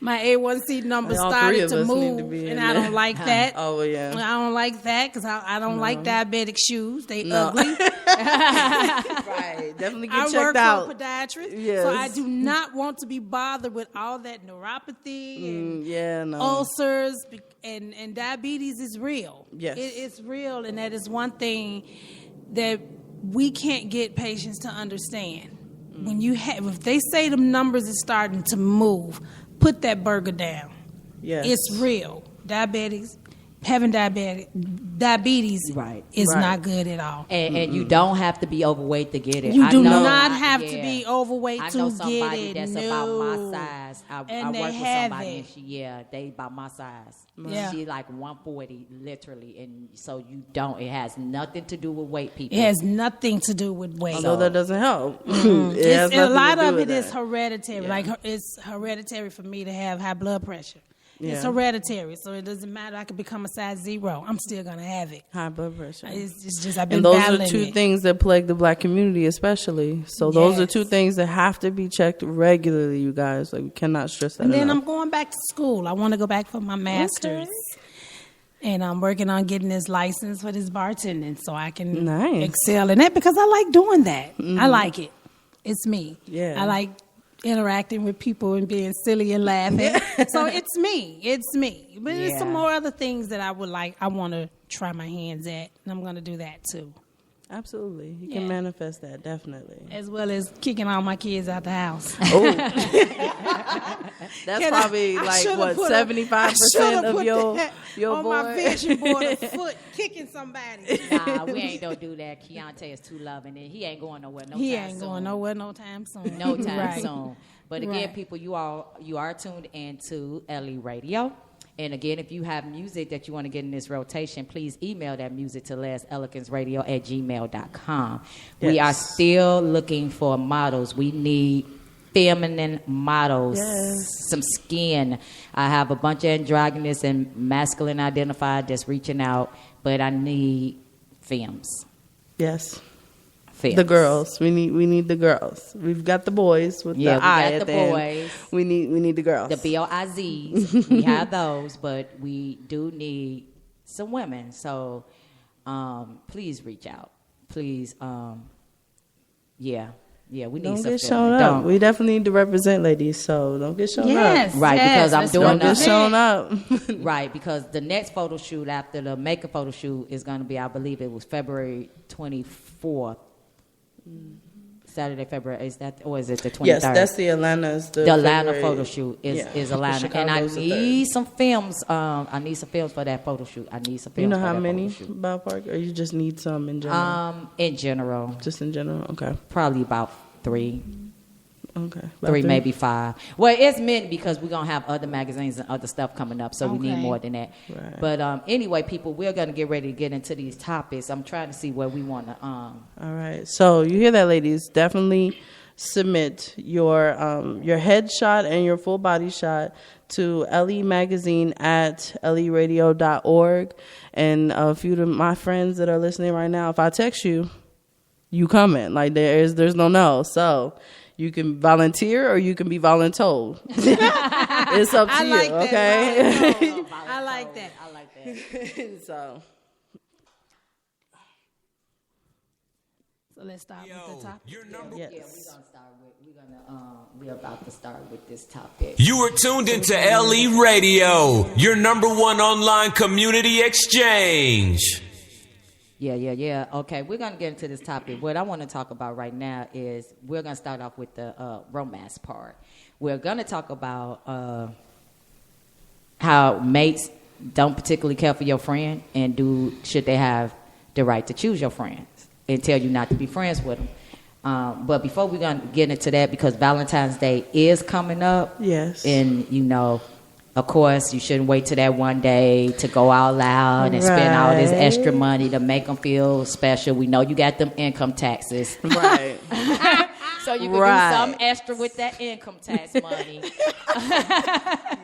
My A1C number started to move, and I don't like that. Oh, yeah. I don't like that because I don't like diabetic shoes. They ugly. Right. Definitely get checked out. I work for a podiatrist, yes. so I do not want to be bothered with all that neuropathy and ulcers, and diabetes is real. Yes. It's real, and that is one thing that we can't get patients to understand. When if they say the numbers is starting to move, put that burger down. Yes. It's real. Having diabetes is not good at all. And you don't have to be overweight to get it. You do not have to be overweight to get it. I know somebody that's about my size. I And work they with have somebody, it. and they about my size. Yeah. She like 140, literally, and so you don't. It has nothing to do with weight, people. It has nothing to do with weight. Although that doesn't help. And a lot of it is that. hereditary. Yeah. Like it's hereditary for me to have high blood pressure. Yeah. It's hereditary, so it doesn't matter. I could become a size 0. I'm still gonna have it. High blood pressure. It's just I've been and those battling are two it. things that plague the black community, especially. So those are Yes. two things that have to be checked regularly, you guys. Like we cannot stress that And then enough. I'm going back to school. I want to go back for my master's. And I'm working on getting this license for this bartending so I can excel in it because I like doing that. Mm-hmm. I like it. It's me. Yeah. I like interacting with people and being silly and laughing. So it's me. It's me. But there's some more other things that I want to try my hands at. And I'm going to do that too. Absolutely. You can manifest that, definitely. As well as kicking all my kids out the house. Oh. That's probably like, what, 75% of your on board? my vision board, a foot kicking somebody. Nah, we ain't gonna do that. Keontae is too loving, and he ain't going nowhere no time soon. He ain't going nowhere no time soon. No time Right. soon. But again, people, you are tuned into LE Radio. And again, if you have music that you want to get in this rotation, please email that music to leseleganceradio@gmail.com. Yes. We are still looking for models. We need feminine models, some skin. I have a bunch of androgynous and masculine identified that's reaching out, but I need femmes. Yes. Femmes. The girls. We need the girls. We've got the boys with the I we got at the the end. boys. We need the girls. The BOIZs, we have those, but we do need some women. So please reach out. Please, we need don't some get feminine. shown up. Don't. We definitely need to represent ladies, so don't get shown up. Right, because I'm doing Don't get shown up. Right, because the next photo shoot after the makeup photo shoot is going to be, I believe it was February 24th. Saturday, February, is that, or is it the 23rd? Yes, that's the Atlanta's. The Atlanta photo shoot is Atlanta, and I Chicago's the need some films. I need some films for that photo shoot. I need some films. You know for how that many photo shoot. ballpark, or you just need some in general? In general, Just in general. Okay. probably about 3. Okay. About 3, maybe 5. Well, it's meant because we're going to have other magazines and other stuff coming up, so we need more than that. Right. But anyway, people, we're going to get ready to get into these topics. I'm trying to see where we want to... All right. So you hear that, ladies. Definitely submit your headshot and your full body shot to LE Magazine at leradio.org. And a few of my friends that are listening right now, if I text you, you comment. Like there's no. So You can volunteer or you can be voluntold. It's up to you, okay? I like that. So let's start with the topic. Your number. Yeah, we're about to start with this topic. You are tuned into LE Radio, your number one online community exchange. Yeah. Okay, we're going to get into this topic. What I want to talk about right now is we're going to start off with the romance part. We're going to talk about how mates don't particularly care for your friend and should they have the right to choose your friends and tell you not to be friends with them. But before we're going to get into that, because Valentine's Day is coming up. Yes. And, of course, you shouldn't wait till that one day to go out loud and spend all this extra money to make them feel special. We know you got them income taxes. Right. So you can do something extra with that income tax money.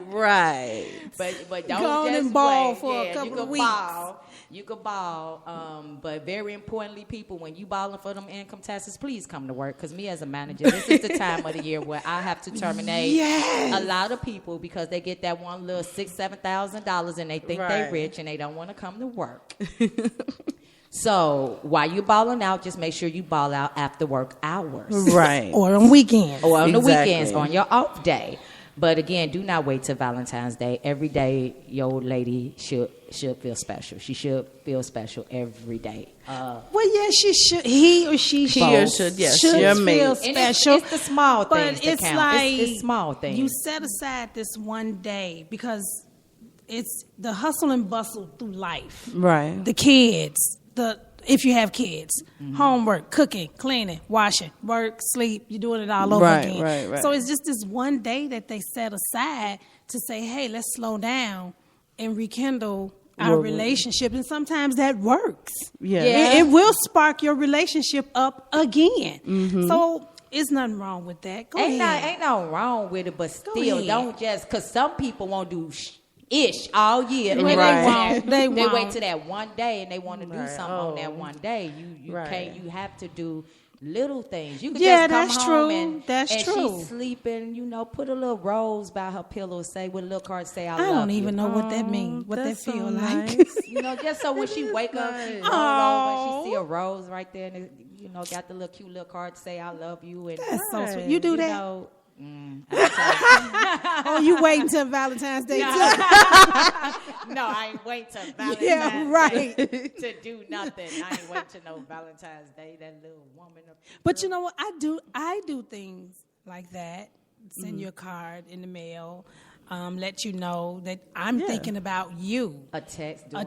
Right. But don't Go on just and ball wait. for a couple of weeks. You can ball. But very importantly, people, when you balling for them income taxes, please come to work. Because me as a manager, this is the time of the year where I have to terminate a lot of people because they get that one little $6,000-$7,000 and they think they rich and they don't want to come to work. So while you balling out, just make sure you ball out after work hours. Right. Or on weekends. Or on the weekends, on your off day. But again, do not wait till Valentine's Day. Every day, your old lady should feel special. She should feel special every day. Well, yeah, she should. He or she should. Should feel special. It's the small things but it's that count. like It's small things. You set aside this one day because it's the hustle and bustle through life. Right. The kids, if you have kids, homework, cooking, cleaning, washing, work, sleep, you're doing it all over again. Right. So it's just this one day that they set aside to say, hey, let's slow down and rekindle our relationship. And sometimes that works. Yeah. It will spark your relationship up again. Mm-hmm. So it's nothing wrong with that. Go ahead. Ain't no wrong with it, but still, ahead. don't just, because some people won't do ish all year. And Right. They won't. wait till that one day and they want to do something on that one day. You can't. You have to do little things. You can just come that's home true. and That's true. she's sleeping. Put a little rose by her pillow. Say with a little card. Say I I love you. don't even know what that means. What that that's feel so like. nice. Just so when she wake up, she roll over, she see a rose right there, and got the little cute little card to say I love you. And That's so sweet. You do that? Oh, you wait until Valentine's Day too? No, I ain't wait till Valentine's Day to do nothing. I ain't wait till no Valentine's Day. That little woman up there. But you know what? I do things like that. Send you a card in the mail. Let you know that I'm thinking about you. A text. I'll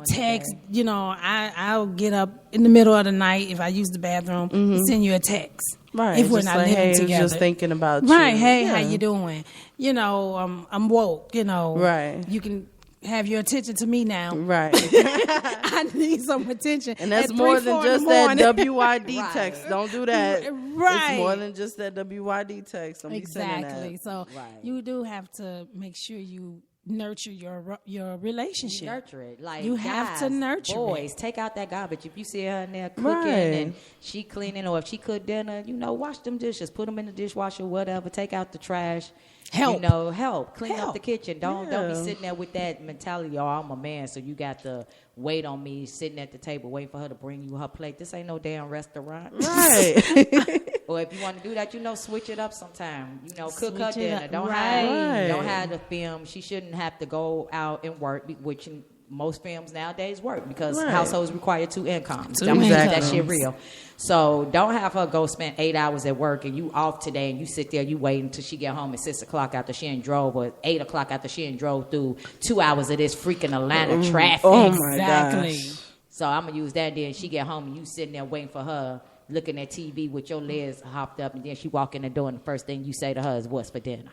get up in the middle of the night if I use the bathroom and send you a text. Right. If we're just not like, living hey, together. Just thinking about you. Right. Hey, how you doing? I'm woke. Right. You can have your attention to me now. Right. I need some attention. And that's at more 3, than 4 just in the that morning. WYD text. Don't do that. Right. It's more than just that WYD text. Don't be sending Exactly. that. So you do have to make sure you nurture your relationship. Nurture it. Like you have to nurture boys, it. take out that garbage. If you see her in there cooking and she cleaning, or if she cooked dinner, wash them dishes, put them in the dishwasher, whatever. Take out the trash. Help. Help. Clean up the kitchen. Don't be sitting there with that mentality, I'm a man, so you got to wait on me sitting at the table waiting for her to bring you her plate. This ain't no damn restaurant. Right. Or if you want to do that, switch it up sometime. Cook Switch her it dinner. up. Don't have the film. She shouldn't have to go out and work, which most films nowadays work because households require 2 incomes. That shit real. So don't have her go spend 8 hours at work and you off today and you sit there, you wait until she get home at 6 o'clock after she ain't drove, or 8 o'clock after she ain't drove through 2 hours of this freaking Atlanta traffic. Oh my gosh. So I'm gonna use that. Then she get home and you sitting there waiting for her, looking at TV with your legs hopped up, and then she walk in the door and the first thing you say to her is, "What's for dinner?"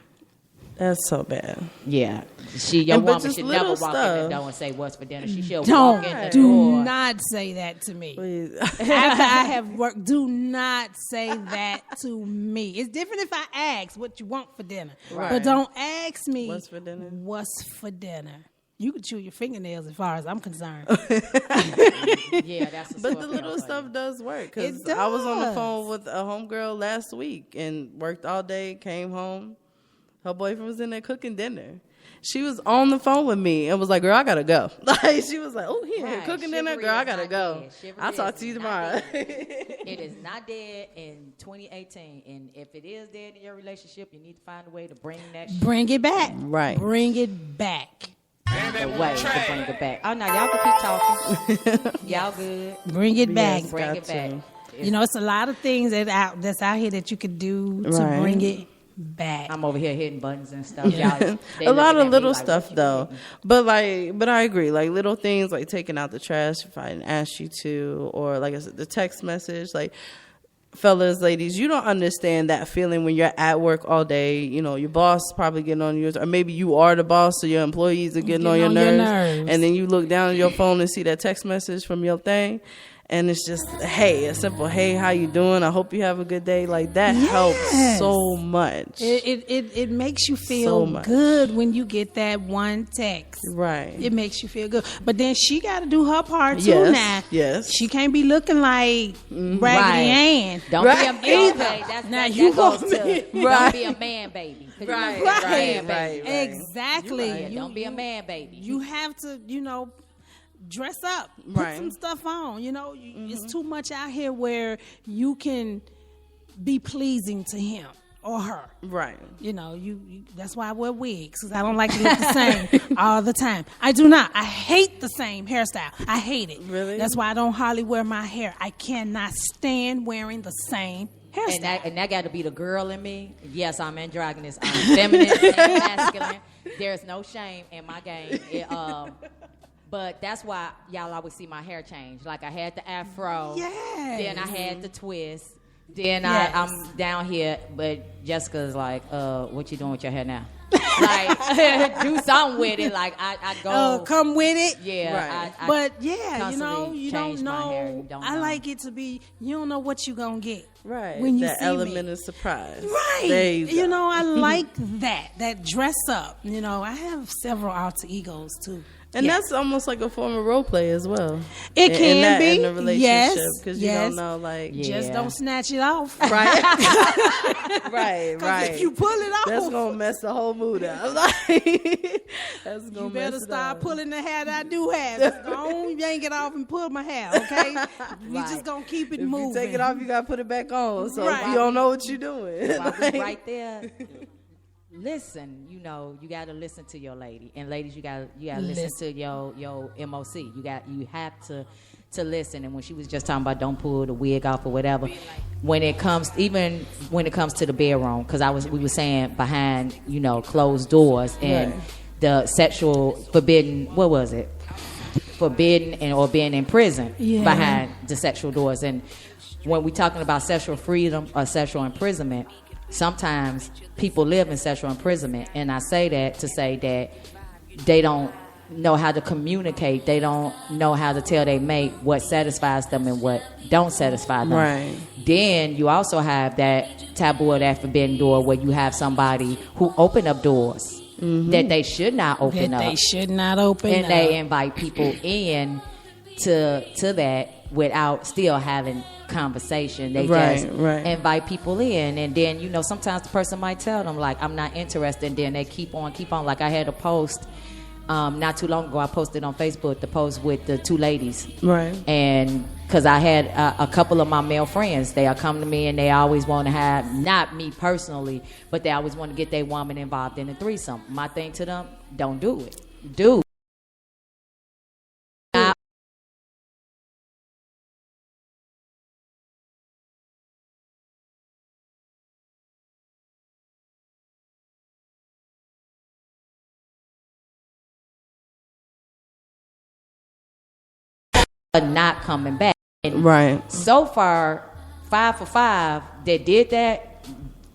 That's so bad. Yeah, your But woman should never walk in the door and say, "What's for dinner?" She should walk in the Do door. not say that to me. Please. After I have worked, do not say that to me. It's different if I ask what you want for dinner, but don't ask me What's for dinner? What's for dinner? You could chew your fingernails as far as I'm concerned. Yeah, that's. But the little stuff does work. Because I was on the phone with a homegirl last week and worked all day, came home. Her boyfriend was in there cooking dinner. She was on the phone with me and was like, girl, I got to go. Like, she was like, oh, he in here cooking dinner? Girl, I got to go. I'll talk to you tomorrow. It is not dead in 2018. And if it is dead in your relationship, you need to find a way to bring that shit. Bring it back. Right. Bring it back. The way to bring it back. Oh, no, y'all can keep talking. Y'all good. Bring it back. Bring it back. You know, it's a lot of things that's out here that you could do to bring it back. I'm over here hitting buttons and stuff. Y'all, a lot of little stuff though, but I agree. Like little things like taking out the trash if I didn't ask you to, or like I said, the text message. Like, fellas, ladies, you don't understand that feeling when you're at work all day. You know, your boss probably getting on yours, or maybe you are the boss, so your employees are getting on your nerves. And then you look down at your phone and see that text message from your thing. And it's just, hey, a simple, hey, how you doing? I hope you have a good day. Like, that helps so much. It makes you feel good when you get that one text. Right. It makes you feel good. But then she got to do her part, too, now. Yes. She can't be looking like Raggedy Ann. Don't be a man, baby. Don't be a man, baby. Exactly. Don't be a man, baby. You have to, dress up, put some stuff on. It's too much out here where you can be pleasing to him or her. Right. You that's why I wear wigs, because I don't like to look the same all the time. I do not. I hate the same hairstyle. I hate it. Really? That's why I don't hardly wear my hair. I cannot stand wearing the same hairstyle. And that got to be the girl in me. Yes, I'm androgynous. I'm feminine and masculine. There's no shame in my game. But that's why y'all always see my hair change. Like, I had the afro. Yes. Then I had the twist. Then I'm down here. But Jessica's like, what you doing with your hair now? Like, do something with it. Like, I go. Come with it. Yeah. Right. But, you don't know. Hair. I like it to be, you don't know what you're going to get. Right. When you that see element me. of surprise. Right. There you go. I like that dress up. I have several alter egos, too. And that's almost like a form of role play as well. It can be in a relationship, because you don't know, like, just don't snatch it off, right? right. If you pull it off, that's gonna mess the whole mood up. Like, that's gonna you better mess start it pulling the hair that I do have. Just don't yank it off and pull my hair, okay? We just gonna keep it moving. If you take it off, you gotta put it back on. So you don't know what you're doing. Right there. Listen, you got to listen to your lady, and ladies, you got to listen to your MOC. You have to listen. And when she was just talking about don't pull the wig off or whatever, when it comes to the bedroom, because we were saying behind closed doors and the sexual forbidden, what was it? Forbidden or being in prison behind the sexual doors. And when we're talking about sexual freedom or sexual imprisonment, sometimes people live in sexual imprisonment, and I say that to say that they don't know how to communicate. They don't know how to tell their mate what satisfies them and what don't satisfy them. Right. Then you also have that taboo or that forbidden door where you have somebody who open up doors that they should not open up. They should not open and up. They invite people in to that without still having conversation. They just invite people in, and then sometimes the person might tell them like, I'm not interested, and then they keep on. Like, I had a post not too long ago. I posted on Facebook the post with the two ladies, and because I had a couple of my male friends, they come to me and they always want to have, not me personally, but they always want to get their woman involved in a threesome. My thing to them: don't do it. Not coming back. And so far, 5 for 5 that did that,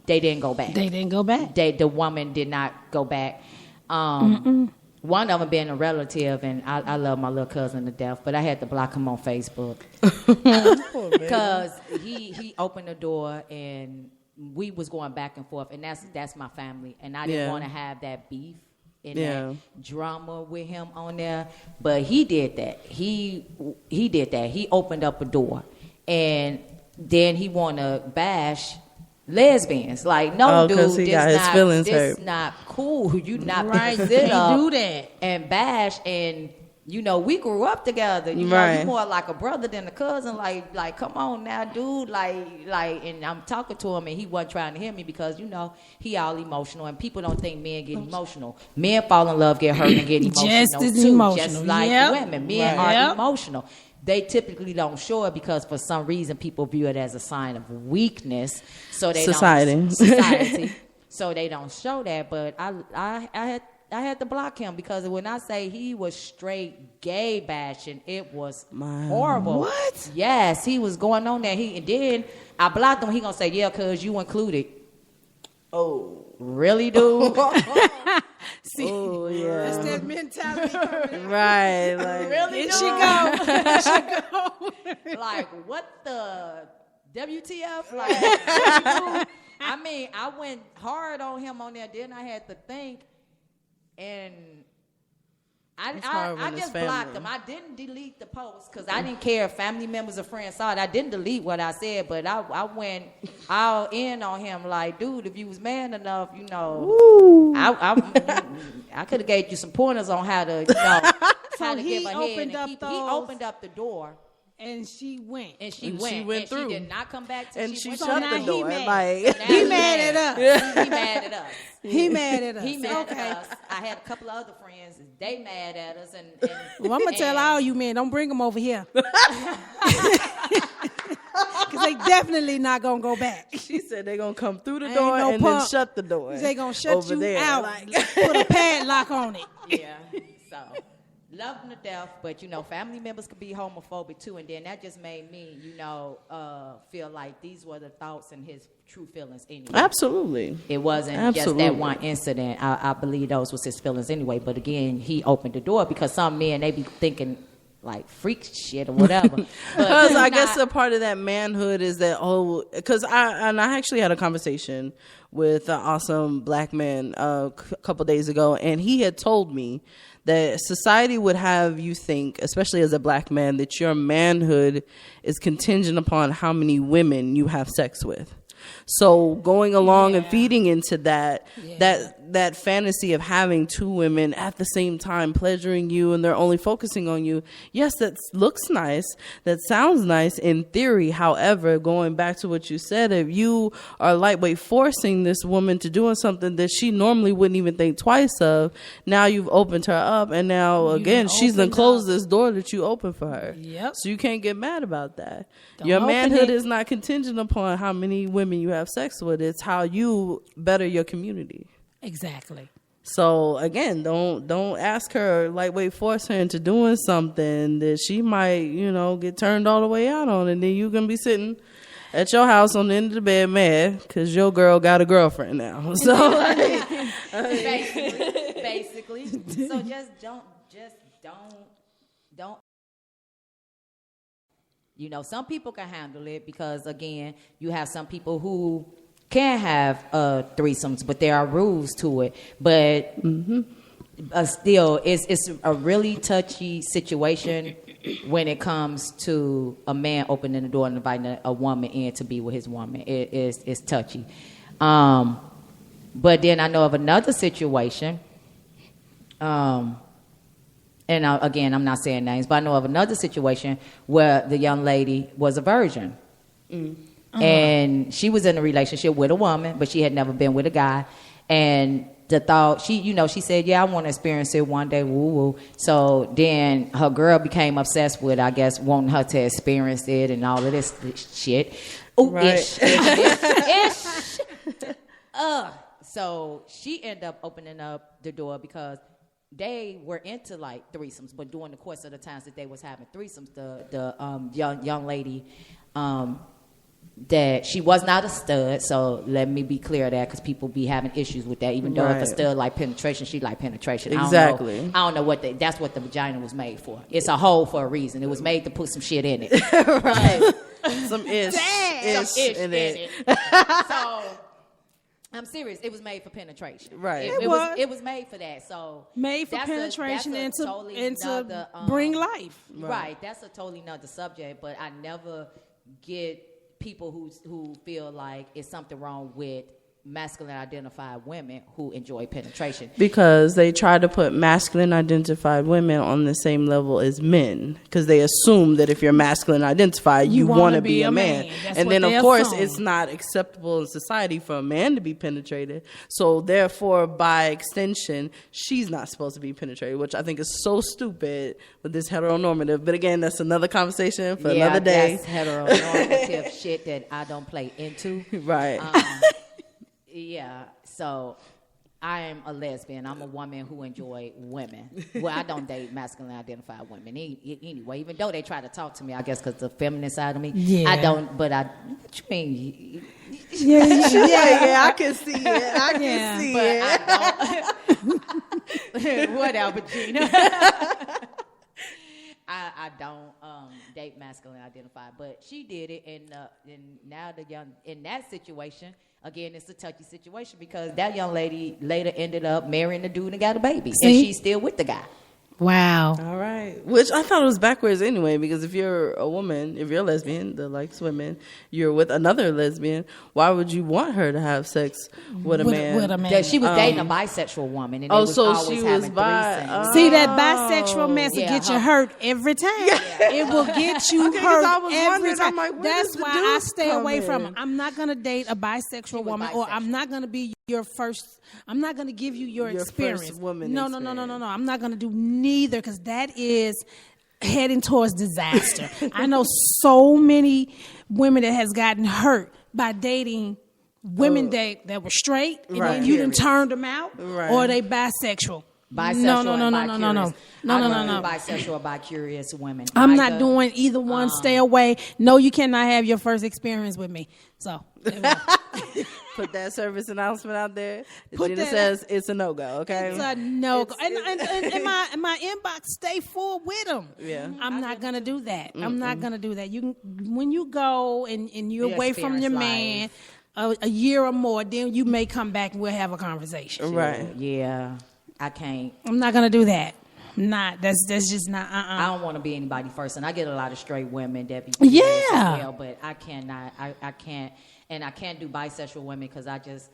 they didn't go back. The woman did not go back. One of them being a relative, and I love my little cousin to death, but I had to block him on Facebook because he opened the door and we was going back and forth, and that's my family, and I didn't want to have that beef and that drama with him on there. But he did that. He did that. He opened up a door, and then he want to bash lesbians. Like, no, dude, he got his feelings this hurt. Not cool. You not Right, sit can't up do that. and bash. And you know, we grew up together. You know, you more like a brother than a cousin. Like, come on now, dude. Like, and I'm talking to him, and he wasn't trying to hear me because, you know, he all emotional, and people don't think men get emotional. Men fall in love, get hurt, and get emotional Just as too. emotional. Just like Yep. women, men are emotional. They typically don't show it because for some reason people view it as a sign of weakness. So they society. So they don't show that. But I had to block him because when I say he was straight gay bashing, it was horrible. What? Yes, he was going on there. And then I blocked him. He gonna say, yeah, cause you included. Oh, really, dude? See, yeah. that's that mentality coming out. Right. Like, Really, Here dude? she go. Here she go. Like, what the WTF? Like, I mean, I went hard on him on there. Then I had to think, and I just blocked him. I didn't delete the post because I didn't care if family members or friends saw it. I didn't delete what I said, but I went all in on him. Like, dude, if you was man enough, you know, I could have gave you some pointers on how to, you know, how to give a head. He opened up the door. And she went. And she went through. She did not come back till and she went. shut the door. He mad at us. He mad at us. He mad at us. He mad at us. I had a couple of other friends. They mad at us. And well, I'm going to tell all you men, don't bring them over here. Because they definitely not going to go back. She said they're going to come through the door and then shut the door. They going to shut over you there. out. Like, put a padlock on it. Yeah. So, love them to death. But, you know, family members could be homophobic, too. And then that just made me, you know, feel like these were the thoughts and his true feelings anyway. Absolutely. It wasn't just that one incident. I believe those was his feelings anyway. But, again, he opened the door because some men, they be thinking, like, freak shit or whatever. Because I guess a part of that manhood is that, because I actually had a conversation with an awesome black man a couple days ago, and he had told me that society would have you think, especially as a black man, that your manhood is contingent upon how many women you have sex with. So going along and feeding into that fantasy of having two women at the same time pleasuring you and they're only focusing on you. Yes, that looks nice. That sounds nice in theory. However, going back to what you said, if you are lightweight forcing this woman to doing something that she normally wouldn't even think twice of, now you've opened her up, and now again she's done closed this door that you opened for her. Yep. So you can't get mad about that. Your manhood is not contingent upon how many women you have sex with. It's how you better your community. Exactly. So again, don't ask her, lightweight force her into doing something that she might, you know, get turned all the way out on, and then you gonna be sitting at your house on the end of the bed mad because your girl got a girlfriend now. So basically. So just don't. You know, some people can handle it because, again, you have some people who can have threesomes, but there are rules to it. But still, it's a really touchy situation when it comes to a man opening the door and inviting a woman in to be with his woman. It's touchy. But then I know of another situation. And again, I'm not saying names, but I know of another situation where the young lady was a virgin. And she was in a relationship with a woman, but she had never been with a guy. And the thought, she said, yeah, I want to experience it one day, woo-woo. So then her girl became obsessed with, I guess, wanting her to experience it and all of this shit. Ooh, right. ish. So she ended up opening up the door because they were into like threesomes, but during the course of the times that they was having threesomes, the young lady, that she was not a stud. So let me be clear of that, because people be having issues with that. Even though if a stud like penetration, she like penetration. Exactly. I don't know that's what the vagina was made for. It's a hole for a reason. It was made to put some shit in it. Right. Some ish in it. So I'm serious. It was made for penetration. Right. It was made for that. So made for penetration and to bring life. Right. That's a totally another subject. But I never get people who feel like it's something wrong with masculine identified women who enjoy penetration, because they try to put masculine identified women on the same level as men, because they assume that if you're masculine identified you want to be a man. And then of course it's not acceptable in society for a man to be penetrated, so therefore by extension she's not supposed to be penetrated, which I think is so stupid with this heteronormative. But again, that's another conversation for another day. That's heteronormative shit that I don't play into. Right. Yeah, so I am a lesbian. I'm a woman who enjoy women. Well, I don't date masculine identified women anyway, even though they try to talk to me, I guess, because the feminine side of me. Yeah. I don't, but what you mean? Yeah, I can see it. I can see it. Whatever, Gina. I don't date masculine identified, but she did it, and now the young in that situation. Again, it's a touchy situation because that young lady later ended up marrying the dude and got a baby. See? And she's still with the guy. Wow. All right. Which I thought it was backwards anyway, because if you're a woman, if you're a lesbian that likes women, you're with another lesbian, why would you want her to have sex with a man? Yeah, she was dating a bisexual woman. And so she was bi. See, that bisexual mess will get you hurt every time. Yeah. It will get you hurt every time. Like, that's why I stay away from it. I'm not going to date a bisexual woman, or I'm not going to be your first. I'm not going to give you your experience. First woman No. I'm not going to do neither, because that is heading towards disaster. I know so many women that has gotten hurt by dating women that were straight, and then you done turned them out, or they bisexual. Bisexual No. Bisexual or bi-curious women. I'm not doing either one. Stay away. No, you cannot have your first experience with me. So put that service announcement out there. Gina says it's a no-go, okay? It's a no-go. And my inbox stay full with them. Yeah. I'm not going to do that. I'm not going to do that. You can, when you go and you're away from your man a year or more, then you may come back and we'll have a conversation. Right. Yeah. I can't. I'm not going to do that. Not. That's just not. I don't want to be anybody first, and I get a lot of straight women that be as well, but I cannot. I can't, and I can't do bisexual women because I just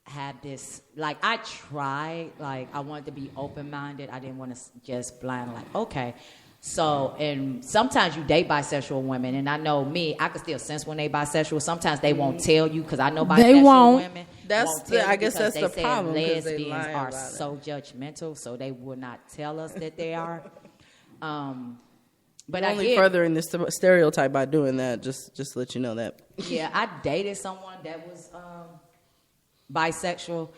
have this. Like I tried. Like I wanted to be open minded. I didn't want to just blind. Like okay. So, and sometimes you date bisexual women, and I know me, I can still sense when they bisexual. Sometimes they won't tell you because I know bisexual women. I guess that's the problem. Lesbians are so judgmental, so they will not tell us that they are. But only furthering this stereotype by doing that. Just to let you know that. Yeah, I dated someone that was bisexual,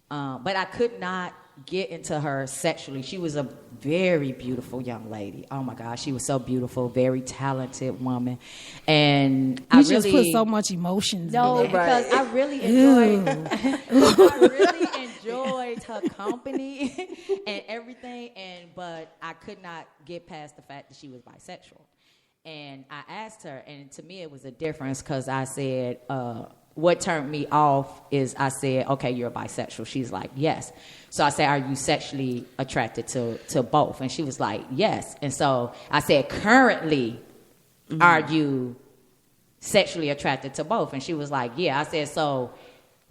but I could not get into her sexually. She was a very beautiful young lady. Oh my gosh, she was so beautiful, very talented woman, and I just put so much emotions. No, because I really enjoyed. I really enjoyed her company and everything, but I could not get past the fact that she was bisexual. And I asked her, and to me it was a difference because I said, what turned me off is I said, okay, you're bisexual. She's like, yes. So I said, are you sexually attracted to both? And she was like, yes. And so I said, currently, are you sexually attracted to both? And she was like, yeah. I said, so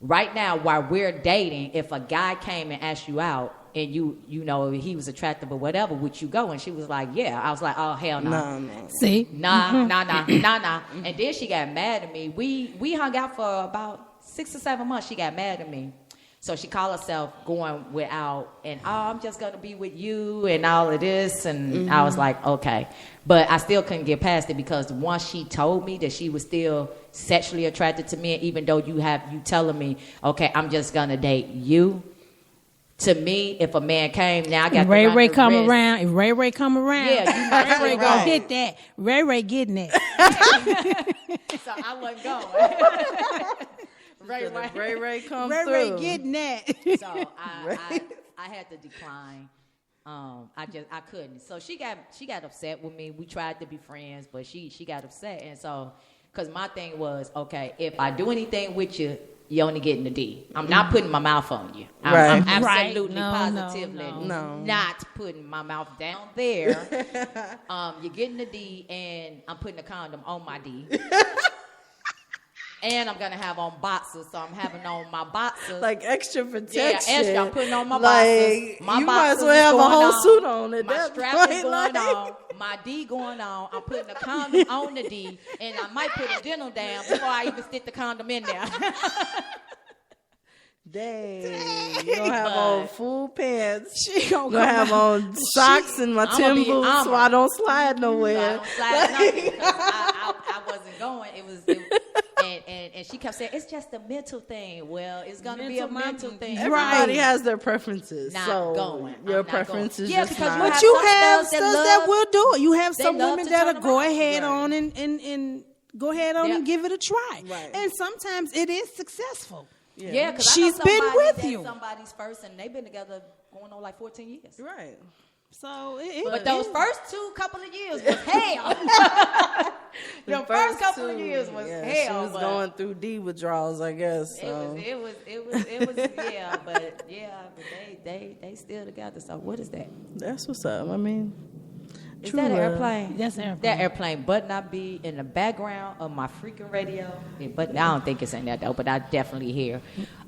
right now while we're dating, if a guy came and asked you out and you know he was attractive or whatever, would you go? And she was like, yeah. I was like, oh, hell no. No. See? Nah. And then she got mad at me. We hung out for about 6 or 7 months. She got mad at me. So she called herself going without, and I'm just going to be with you and all of this. And I was like, okay. But I still couldn't get past it because once she told me that she was still sexually attracted to me, even though you telling me, okay, I'm just going to date you. To me, if a man came, now I got Ray come around. If Ray come around, yeah, Ray gonna hit that. Ray getting it. So I wasn't going. Ray come Ray through. Ray getting that. So I had to decline. I couldn't. So she got upset with me. We tried to be friends, but she got upset, and so because my thing was, okay, if I do anything with you, you're only getting the D. I'm not putting my mouth on you. Right. I'm absolutely Right. positively No. not putting my mouth down there. You're getting the D, and I'm putting a condom on my D. And I'm gonna have on boxers, so I'm having on my boxers. Like extra protection. Yeah, extra. I'm putting on my Like, boxers. My you might boxers as well have is a whole going suit on at My that strap point, is going like- on. My D going on. I'm putting a condom on the D, and I might put a dental down before I even stick the condom in there. Dang. You gonna have on full pants. She gonna Gonna have on socks and my I'ma Tim be boots I'ma. so I don't slide I nowhere. don't slide nothing because I wasn't going. It was and she kept saying it's just a mental thing. Well, it's gonna be a mental thing. Everybody has their preferences. Not so going. I'm your not preferences going. Yeah, just because not. But you some have stuff stuff that that love- will do it. You have they some love women to that'll turn go around. ahead Right. on and go ahead on Yeah. and give it a try. Right. And sometimes it is successful. Yeah, because She's been with you. Somebody's first, and they've been together going on like 14 years. Right. So But those first couple of years was hell. The first couple of years was hell. She was but going through D withdrawals, I guess. So. It was yeah, but they still together. So what is that? That's what's up. I mean, Is true that an love. airplane? That's an airplane. That airplane but not be in the background of my freaking radio. But I don't think it's in there though. But I definitely hear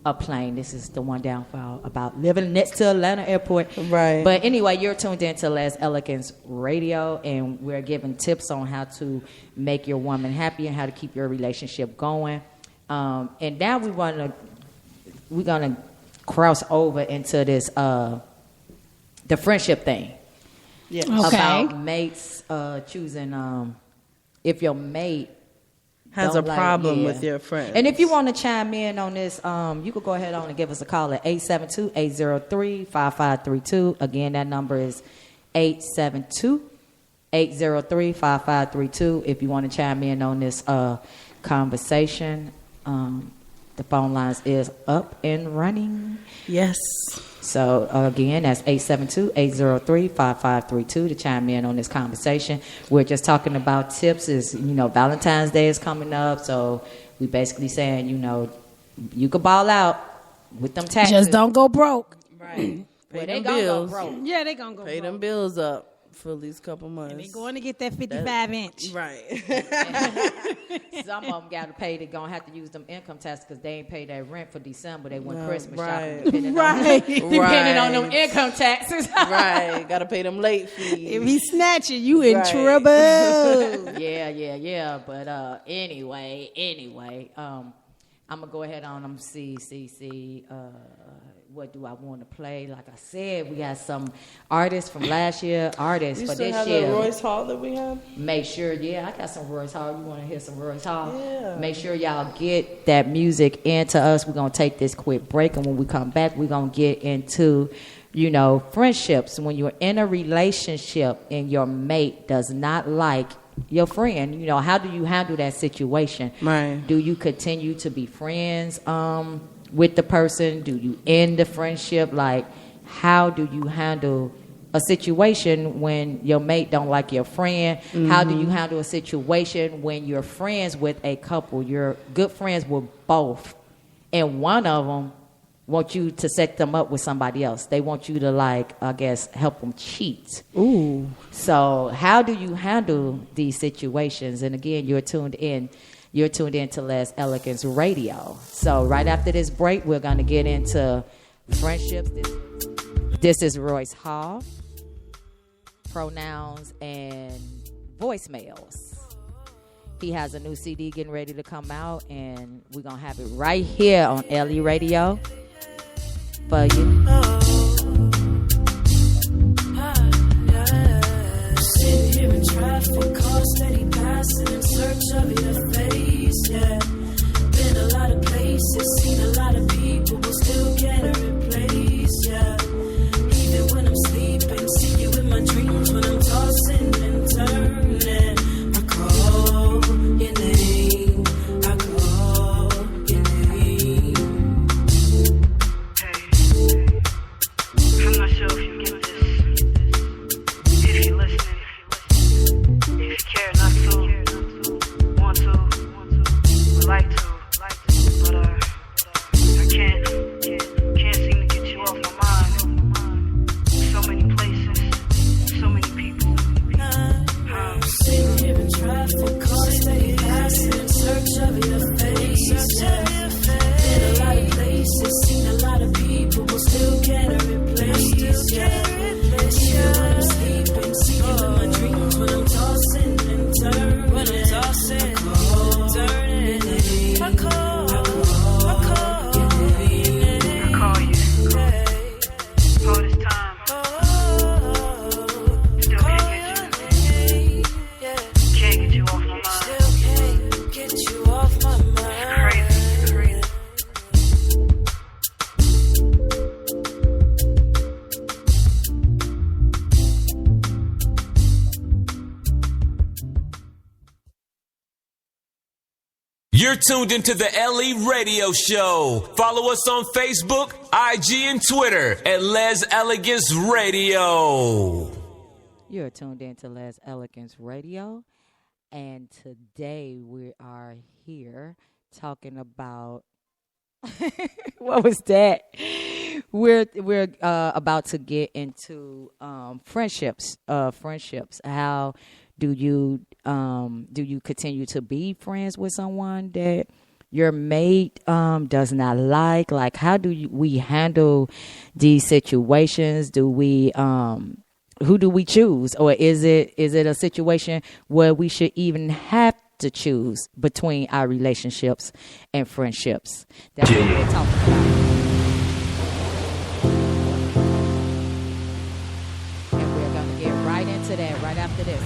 a plane. This is the one downfall about living next to Atlanta Airport. Right. But anyway, you're tuned in to Les Elegance Radio, and we're giving tips on how to make your woman happy and how to keep your relationship going. And now we're gonna cross over into this the friendship thing. Yes. Okay. About mates choosing if your mate Has a don't like- problem yeah. with your friends. And if you want to chime in on this, you could go ahead on and give us a call at 872-803-5532. Again, that number is 872-803-5532. If you want to chime in on this conversation, the phone lines is up and running. Yes. So, again, that's 872-803-5532 to chime in on this conversation. We're just talking about tips. Valentine's Day is coming up, so we basically saying, you could ball out with them taxes. Just don't go broke. Right. Pay They them gonna go bills. broke. Yeah, they gonna go Pay broke. them bills up for at least a couple months. And they going to get that 55-inch. Right. Some of them got to pay. They're going to have to use them income taxes because they ain't paid that rent for December. They went No, Christmas right. shopping. Right. Depending on them Right. income taxes. Right. Got to pay them late If fees. he snatching, you in Right. trouble. Yeah. But anyway, I'm gonna go ahead on them. See. What do I want to play? Like I said, we got some artists from last year, artists You for still this have year. the Royce Hall that we have? Make sure, I got some Royce Hall. You want to hear some Royce Hall? Yeah. Make sure y'all get that music into us. We're going to take this quick break, and when we come back, we're going to get into, friendships. When you're in a relationship and your mate does not like your friend, how do you handle that situation? Right. Do you continue to be friends with the person? Do you end the friendship? Like, how do you handle a situation when your mate don't like your friend? Mm-hmm. How do you handle a situation when you're friends with a couple? You're good friends with both, and one of them want you to set them up with somebody else. They want you to, help them cheat. Ooh. So how do you handle these situations? And again, you're tuned in to Les Elegance Radio. So right after this break, we're going to get into friendships. This is Royce Hall, pronouns and voicemails. He has a new CD getting ready to come out, and we're going to have it right here on LE Radio for you. Sitting here in traffic, cars steady passing in search of your face, yeah. Been a lot of places, seen a lot of people, but still can't replace, yeah. Even when I'm sleeping, see you in my dreams when I'm tossing and turning. I call your name, I call your name. I'm not sure if you get this. If you're listening, if you care enough to want to You're tuned into the LE Radio Show. Follow us on Facebook, IG, and Twitter at Les Elegance Radio. You're tuned into Les Elegance Radio, and today we are here talking about what was that? We're about to get into friendships. How do you continue to be friends with someone that your mate does not like? Like, how do we handle these situations? Do we who do we choose, or is it a situation where we should even have to choose between our relationships and friendships? That's what we're talking about. And we're going to get right into that right after this.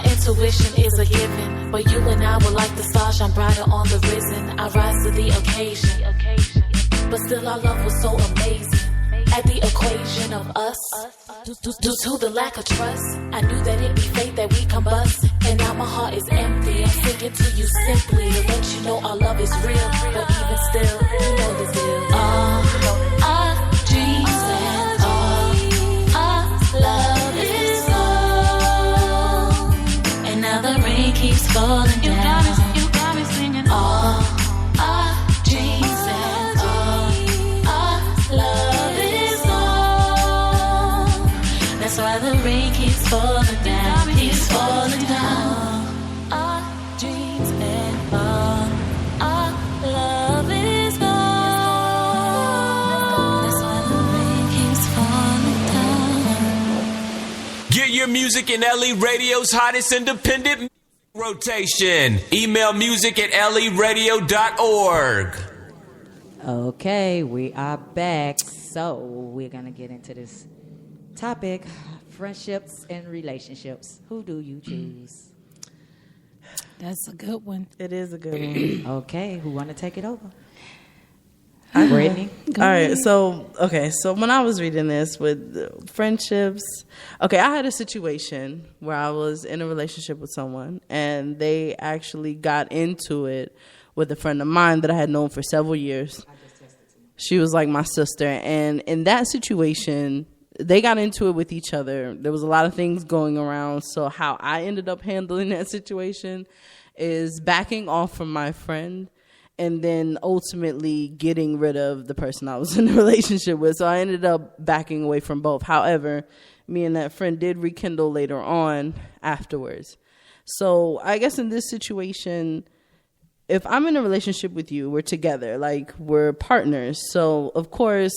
Intuition is a given, but you and I were like the stars shine brighter on the risen. I rise to the occasion, but still our love was so amazing. At the equation of us, due to the lack of trust, I knew that it'd be fate that we combust. And now my heart is empty. I'm singing to you simply to let you know our love is real. But even still, you know the deal. Our dreams and our love is gone. And now the rain keeps falling down. You got me singing. All our dreams and all our love is gone. That's why the rain keeps falling down. Keeps falling down. Our dreams and all our love is gone. That's why the rain keeps falling down. Get your music in LE Radio's hottest independent rotation. Email music at leradio.org. Okay, we are back. So we're going to get into this topic, friendships and relationships. Who do you choose? That's a good one. It is a good one. Okay, who want to take it over? Brittany? All right, so when I was reading this with friendships, I had a situation where I was in a relationship with someone, and they actually got into it with a friend of mine that I had known for several years. She was like my sister, and in that situation, they got into it with each other. There was a lot of things going around, so how I ended up handling that situation is backing off from my friend and then ultimately getting rid of the person I was in a relationship with. So I ended up backing away from both. However, me and that friend did rekindle later on afterwards. So I guess in this situation, if I'm in a relationship with you, we're together, like we're partners. So of course,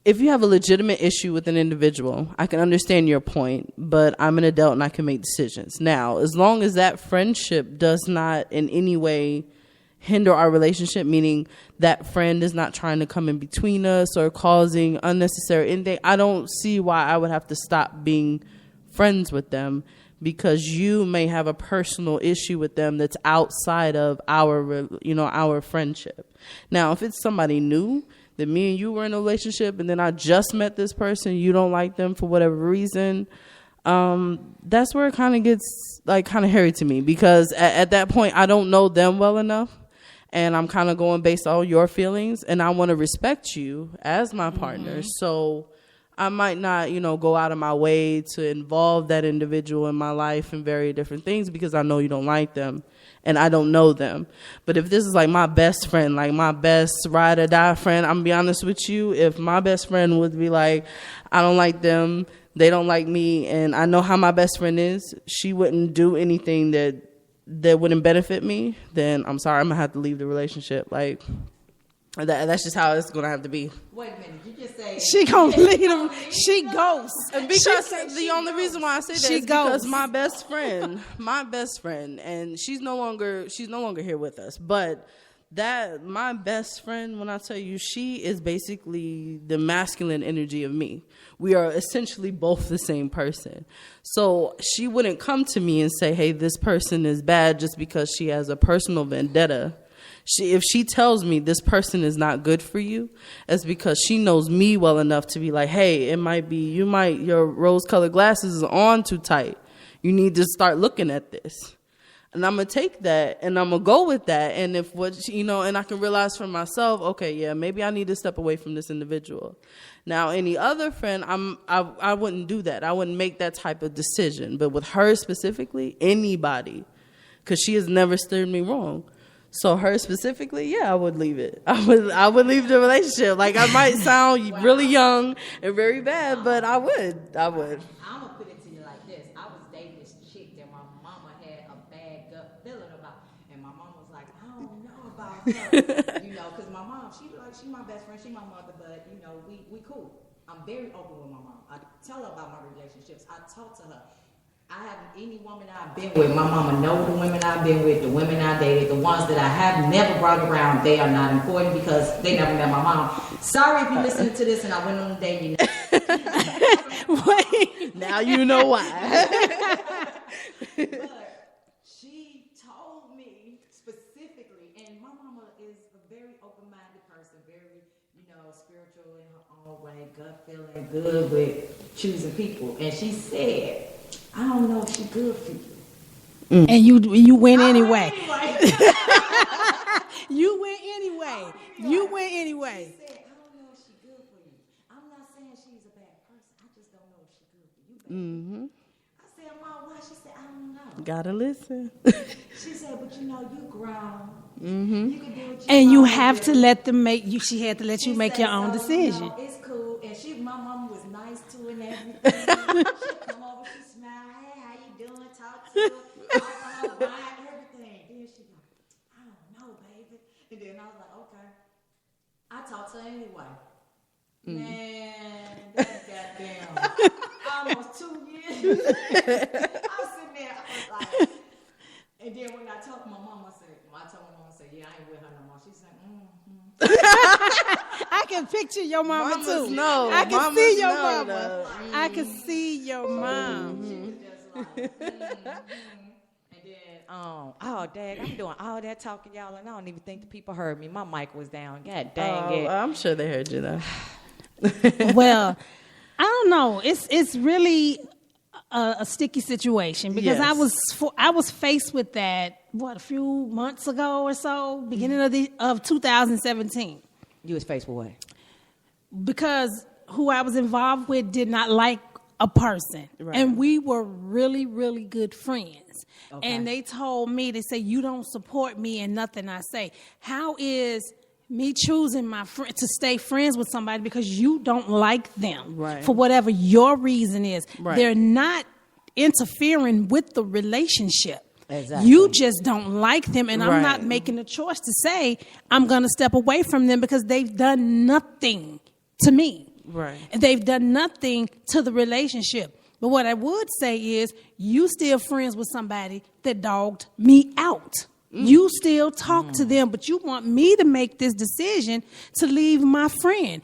if you have a legitimate issue with an individual, I can understand your point, but I'm an adult and I can make decisions. Now, as long as that friendship does not in any way hinder our relationship, meaning that friend is not trying to come in between us or causing unnecessary anything, I don't see why I would have to stop being friends with them because you may have a personal issue with them that's outside of our friendship. Now, if it's somebody new, that me and you were in a relationship and then I just met this person, you don't like them for whatever reason, that's where it kind of gets kind of hairy to me, because at that point I don't know them well enough and I'm kind of going based on your feelings, and I want to respect you as my partner. So I might not, go out of my way to involve that individual in my life in very different things because I know you don't like them and I don't know them. But if this is like my best friend, like my best ride or die friend, I'm gonna be honest with you, if my best friend would be like, I don't like them, they don't like me, and I know how my best friend is, she wouldn't do anything that wouldn't benefit me, then I'm sorry, I'm gonna have to leave the relationship. Like, that's just how it's gonna have to be. Wait a minute, you just say she gonna leave him. She ghosts. Because the only reason why I say that is because my best friend, and she's no longer here with us. But that my best friend, when I tell you, she is basically the masculine energy of me. We are essentially both the same person. So she wouldn't come to me and say, "Hey, this person is bad," just because she has a personal vendetta. If she tells me this person is not good for you, it's because she knows me well enough to be like, hey, it might be, your rose-colored glasses is on too tight. You need to start looking at this. And I'm going to take that and I'm going to go with that. And if and I can realize for myself, okay, yeah, maybe I need to step away from this individual. Now, any other friend, I wouldn't do that. I wouldn't make that type of decision. But with her specifically, anybody, because she has never steered me wrong. So her specifically, yeah, I would leave it. I would leave the relationship. Like, I might sound really young and very bad, but I would. I'm going to put it to you like this. I was dating this chick that my mama had a bad gut feeling about. And my mom was like, I don't know about her. Because my mom, she my best friend, she my mother, but, we cool. I'm very open with my mom. I tell her about my relationships. I talk to her. I haven't, any woman I've been with, my mama know the women I've been with, the women I dated, the ones that I have never brought around, they are not important because they never met my mom. Sorry if you're listening to this and I went on a date. Wait. Now you know why. But she told me specifically, and my mama is a very open-minded person, very, spiritual in her own way, gut feeling, good with choosing people. And she said, I don't know if she's good for you. And you went anyway. You went anyway. You went anyway. She said, I don't know if she's good for you. I'm not saying she's a bad person. I just don't know if she's good for you. I said, Mom, why? She said, I don't know. Gotta listen. She said, but you grown. You can do what and you have to let them make you. She had to let you make your own decision. It's cool. And my mom was nice to and everything. She'd come over, she smile, hey, how you doing? Talk to her, buy everything. Then she like, I don't know, baby. And then I was like, okay. I talked to her anyway. Man, that goddamn almost 2 years. I was sitting there, I was like, and then when I told my mom, I told my mom, I said, yeah, I ain't with her no more. She said, I can picture your mama Mamas too. know. I can Mamas see your know, mama. I can see your mom. She was just like, and then, dang, I'm doing all that talking, y'all, and I don't even think the people heard me. My mic was down. God dang it. I'm sure they heard you though. Well, I don't know. It's really a sticky situation because I was faced with that a few months ago or so, beginning of 2017. You was faced with what? Because who I was involved with did not like a person, and we were really, really good friends. Okay. And they told me, they say, you don't support me in nothing I say. How is me choosing my friend to stay friends with somebody because you don't like them for whatever your reason is? They're not interfering with the relationship. Exactly. You just don't like them, and I'm not making a choice to say I'm going to step away from them because they've done nothing to me. Right. And they've done nothing to the relationship. But what I would say is you still friends with somebody that dogged me out. You still talk to them, but you want me to make this decision to leave my friend.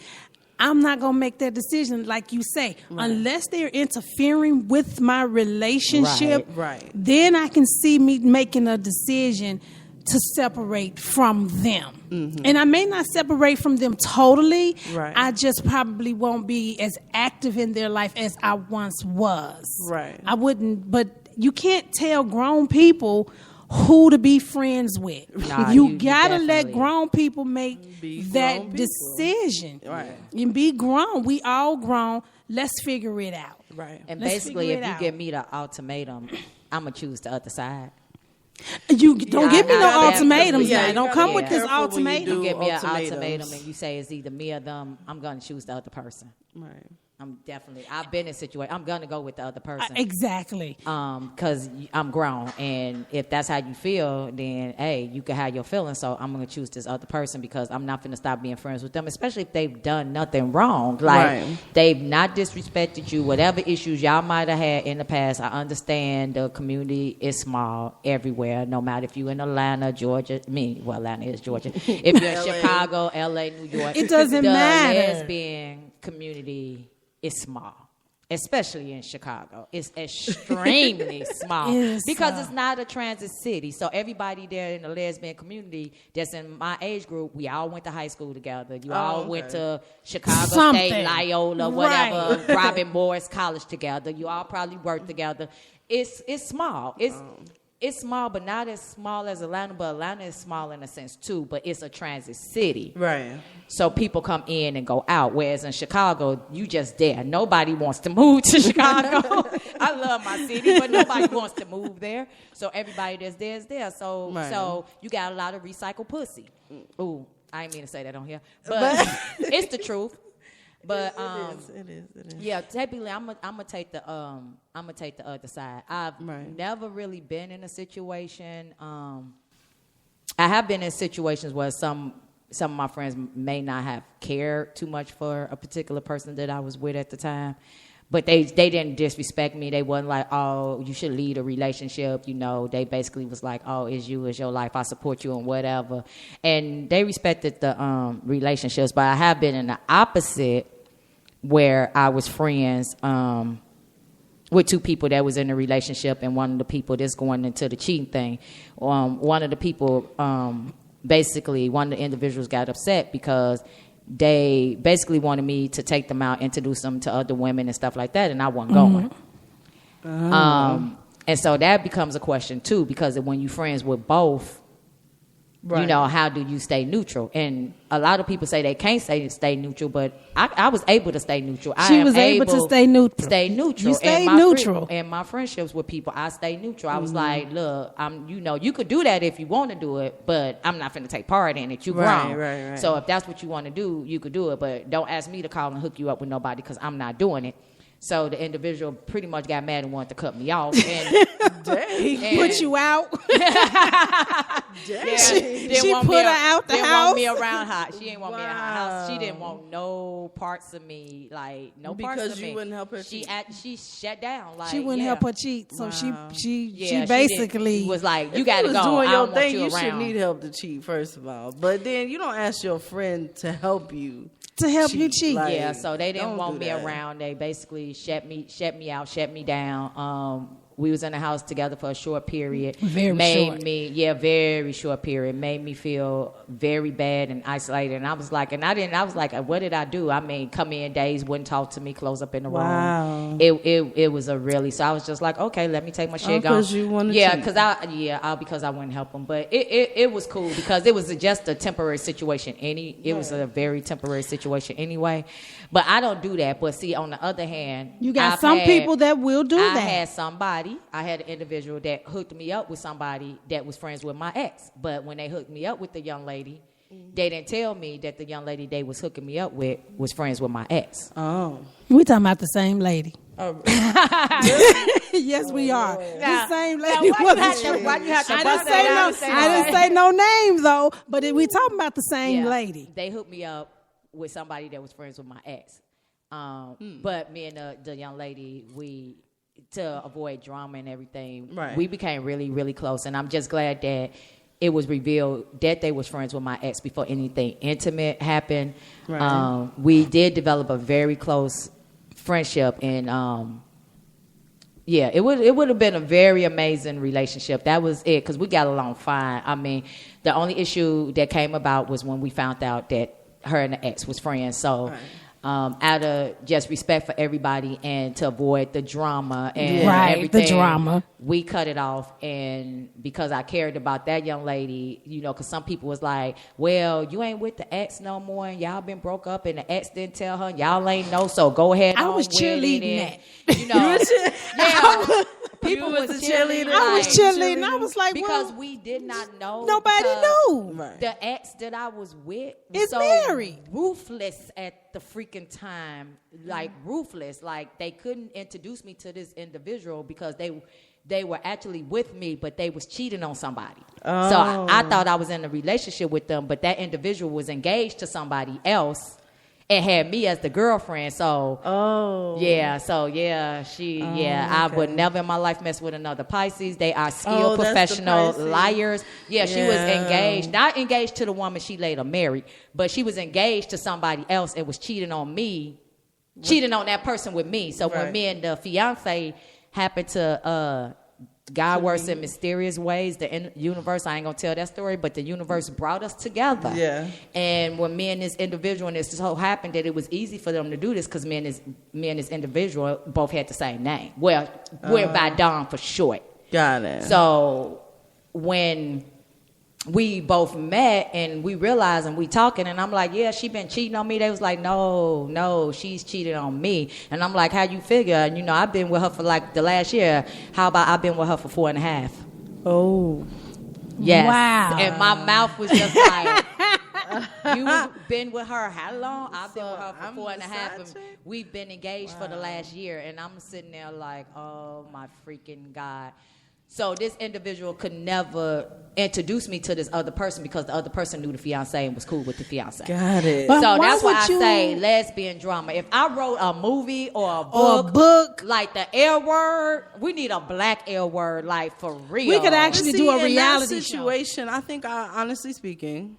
I'm not going to make that decision like you say. Unless they're interfering with my relationship, then I can see me making a decision to separate from them. And I may not separate from them totally. I just probably won't be as active in their life as I once was. I wouldn't, but you can't tell grown people who to be friends with. You gotta let grown people make that decision. And be grown. We all grown. Let's figure it out. And basically, if you give me the ultimatum, I'm gonna choose the other side. You don't give me no ultimatums now. Don't come with this ultimatum. You give me an ultimatum and you say it's either me or them, I'm going to choose the other person. I've been in a situation, I'm going to go with the other person. Exactly. Because I'm grown. And if that's how you feel, then, hey, you can have your feelings. So I'm going to choose this other person because I'm not going to stop being friends with them, especially if they've done nothing wrong. Like, they've not disrespected you. Whatever issues y'all might have had in the past, I understand the community is small everywhere, no matter if you're in Atlanta, Georgia. Atlanta is Georgia. If you're in Chicago, L.A., New York. It doesn't matter. The lesbian community is small, especially in Chicago. It's extremely small because it's not a transit city. So everybody there in the lesbian community that's in my age group, we all went to high school together. You all went to Chicago State, Loyola, whatever, Robin Morris College together. You all probably worked together. It's small. It's small, but not as small as Atlanta, but Atlanta is small in a sense too, but it's a transit city. So people come in and go out, whereas in Chicago, you just there. Nobody wants to move to Chicago. I love my city, but nobody wants to move there. So everybody that's there is there. So you got a lot of recycled pussy. Ooh, I didn't mean to say that on here, but it's the truth. But it is. Yeah, typically I'm gonna take the other side. I've never really been in a situation. I have been in situations where some of my friends may not have cared too much for a particular person that I was with at the time. But they didn't disrespect me. They wasn't like, oh, you should lead a relationship. You know, they basically was like, oh, it's your life. I support you and whatever. And they respected the relationships. But I have been in the opposite where I was friends with two people that was in a relationship. And one of the people that's going into the cheating thing, one of the people, basically, one of the individuals got upset because they basically wanted me to take them out, introduce them to other women and stuff like that, and I wasn't going. And so that becomes a question, too, because when you're friends with both, you know, how do you stay neutral? And a lot of people say they can't stay neutral, but I was able to stay neutral. She was able to stay neutral. You stayed neutral. And my friendships with people, I stayed neutral. I was like, look, you could do that if you want to do it, but I'm not going to take part in it. You're grown. Right. So if that's what you want to do, you could do it, but don't ask me to call and hook you up with nobody because I'm not doing it. So the individual pretty much got mad and wanted to cut me off. And put you out. She put her out the house. Didn't want me around her. She didn't want me at her house. She didn't want no parts of me, like no parts of me. Because you wouldn't help her cheat. She shut down. Like, she wouldn't help her cheat. So she basically was like, you got to go. Doing I your don't thing, want you should around. need help to cheat, first of all. But then you don't ask your friend to help you. You cheat. Like, yeah, so they didn't want me around. They basically shut me out, shut me down. We was in the house together for a short period. Very short period. Made me feel very bad and isolated. And I was like, what did I do? I mean, come in days, wouldn't talk to me, close up in the room. It was a really, so I was just like, okay, let me take my shit, go. Because you wanted to. Because I wouldn't help them. But it was cool because it was just a temporary situation. It was a very temporary situation anyway. But I don't do that. But see, on the other hand, you got some people that will do that. I had an individual that hooked me up with somebody that was friends with my ex. But when they hooked me up with the young lady, they didn't tell me that the young lady they was hooking me up with was friends with my ex. Oh. We talking about the same lady. Oh. Yes, we are. Now, the same lady. Why you have to bust that out? I didn't say no names, though, but we talking about the same lady. They hooked me up with somebody that was friends with my ex. But me and the young lady, we, to avoid drama and everything, Right. we became really, really close. And I'm just glad that it was revealed that they was friends with my ex before anything intimate happened. Right. We did develop a very close friendship, and it would have been a very amazing relationship. That was it, because we got along fine. I mean, the only issue that came about was when we found out that her and the ex was friends. So out of just respect for everybody and to avoid the drama and everything, the drama, we cut it off. And because I cared about that young lady, you know, because some people was like, well, you ain't with the ex no more, and y'all been broke up, and the ex didn't tell her, y'all ain't know, so go ahead. I was cheerleading that. You know, people was cheerleading. I was cheerleading. I was like, because we did not know. Nobody knew. The ex that I was with is so married. Ruthless at the freaking time, like ruthless. Like they couldn't introduce me to this individual because they were actually with me, but they was cheating on somebody. Oh. So I thought I was in a relationship with them, but that individual was engaged to somebody else and had me as the girlfriend. So I would never in my life mess with another Pisces. They are skilled professional liars. She was engaged, not engaged to the woman she later married, but she was engaged to somebody else and was cheating on me, cheating on that person with me. So when me and the fiance happened to God works in mysterious ways. The universe, I ain't going to tell that story, but the universe brought us together. Yeah. And when me and this individual, and it so happened that it was easy for them to do this because me and this individual both had the same name. Well, went by Don for short. Got it. So when we both met and we realized and we talking, and I'm like, yeah, she been cheating on me. They was like, no, she's cheated on me. And I'm like, how you figure? And you know, I've been with her for like the last year. How about I've been with her for 4.5? Oh. Yes. Wow. And my mouth was just like, you've been with her how long? I've been with her for 4.5. And we've been engaged for the last year. And I'm sitting there like, oh my freaking God. So this individual could never introduce me to this other person because the other person knew the fiance and was cool with the fiance. Got it. But so that's why I say lesbian drama. If I wrote a movie or a book like the L Word, we need a black L Word, like for real. We could actually do a reality in that situation, I think, honestly speaking,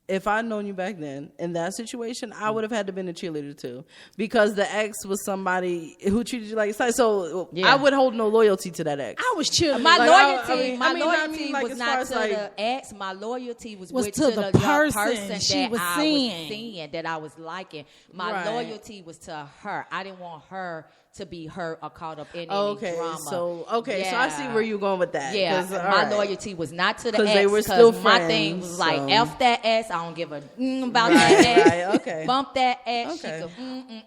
if I'd known you back then, in that situation, I would have had to been a cheerleader too. Because the ex was somebody who treated you like a son. So I would hold no loyalty to that ex. I was cheerleading. My loyalty was not to the ex. My loyalty was to the person she that was I seeing. was seeing, that I was liking. My loyalty was to her. I didn't want her to be hurt or caught up in any drama. So I see where you're going with that. Yeah, my loyalty was not to the ex. They were still friends, my thing was like, F that ex. I don't give a about that ex. Okay. Bump that ex. She could,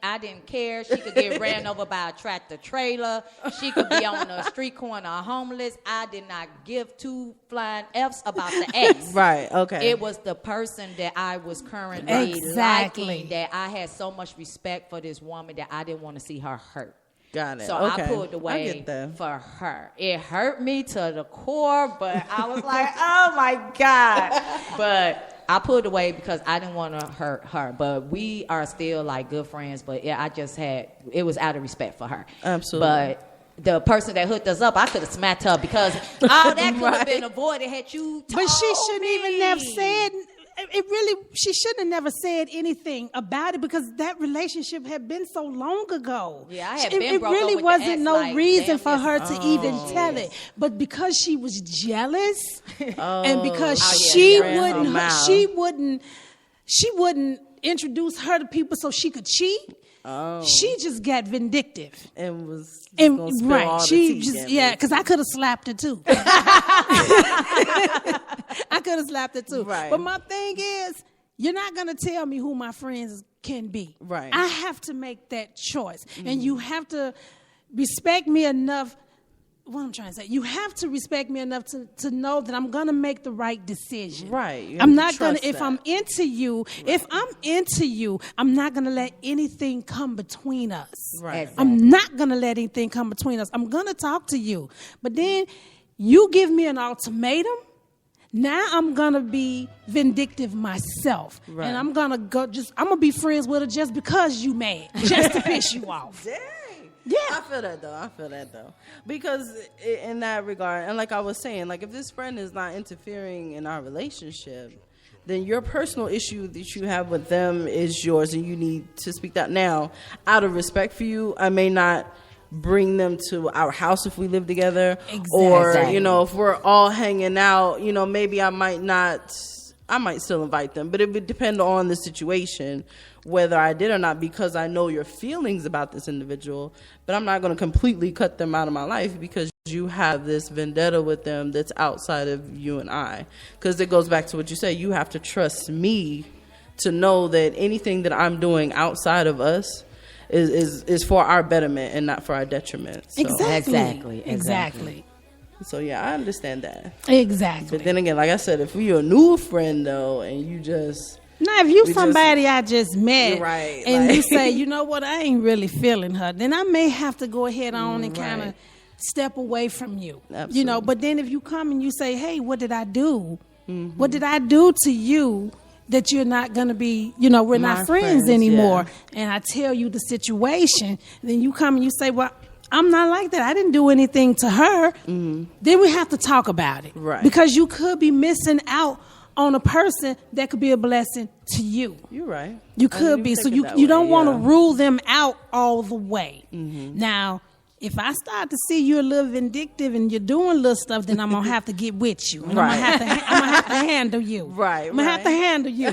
I didn't care. She could get ran over by a tractor trailer. She could be on a street corner homeless. I did not give two flying F's about the ex. Right, okay. It was the person that I was currently liking, that I had so much respect for this woman that I didn't want to see her hurt. Got it. So I pulled away for her. It hurt me to the core, but I was like, oh my God. But I pulled away because I didn't want to hurt her. But we are still like good friends. But yeah, it was out of respect for her. Absolutely. But the person that hooked us up, I could have smacked her because all that could have been avoided had you told But she shouldn't me. even have said. She shouldn't have never said anything about it because that relationship had been so long ago. Yeah, I had been broke It really up with wasn't the ex, no like, reason for her to even yes. tell it. But because she was jealous, and because she wouldn't introduce her to people so she could cheat. She just got vindictive and was because I could have slapped her too. I could have slapped her too. Right. But my thing is, you're not gonna tell me who my friends can be. Right. I have to make that choice, and you have to respect me enough. What I'm trying to say, you have to respect me enough to know that I'm gonna make the right decision. Right. I'm not gonna. If I'm into you, I'm not gonna let anything come between us. Right. Exactly. I'm not gonna let anything come between us. I'm gonna talk to you, but then you give me an ultimatum. Now I'm gonna be vindictive myself, Right. and I'm gonna be friends with her just because you mad, just to piss you off. Dang. Yeah. I feel that though. Because in that regard, and like I was saying, like if this friend is not interfering in our relationship, then your personal issue that you have with them is yours, and you need to speak that. Now, out of respect for you, I may not bring them to our house if we live together. Exactly. Or, if we're all hanging out, maybe I might still invite them. But it would depend on the situation, whether I did or not, because I know your feelings about this individual. But I'm not going to completely cut them out of my life because you have this vendetta with them that's outside of you and I. Because it goes back to what you say. You have to trust me to know that anything that I'm doing outside of us is for our betterment and not for our detriment. So. Exactly. So yeah, I understand that. Exactly. But then again, like I said, if you're a new friend though, and you just if you somebody I just met, you're right, and you say, you know what, I ain't really feeling her, then I may have to go ahead on and kind of step away from you. Absolutely. But then if you come and you say, hey, what did I do? Mm-hmm. What did I do to you that you're not going to be, we're not friends anymore, and I tell you the situation, then you come and you say, well, I'm not like that. I didn't do anything to her. Mm-hmm. Then we have to talk about it. Right. Because you could be missing out on a person that could be a blessing to you. You're right. You could be. So you don't want to rule them out all the way. Mm-hmm. Now, if I start to see you're a little vindictive and you're doing little stuff, then I'm going to have to get with you. And right. I'm going to have to handle you. Right. I'm going to have to handle you.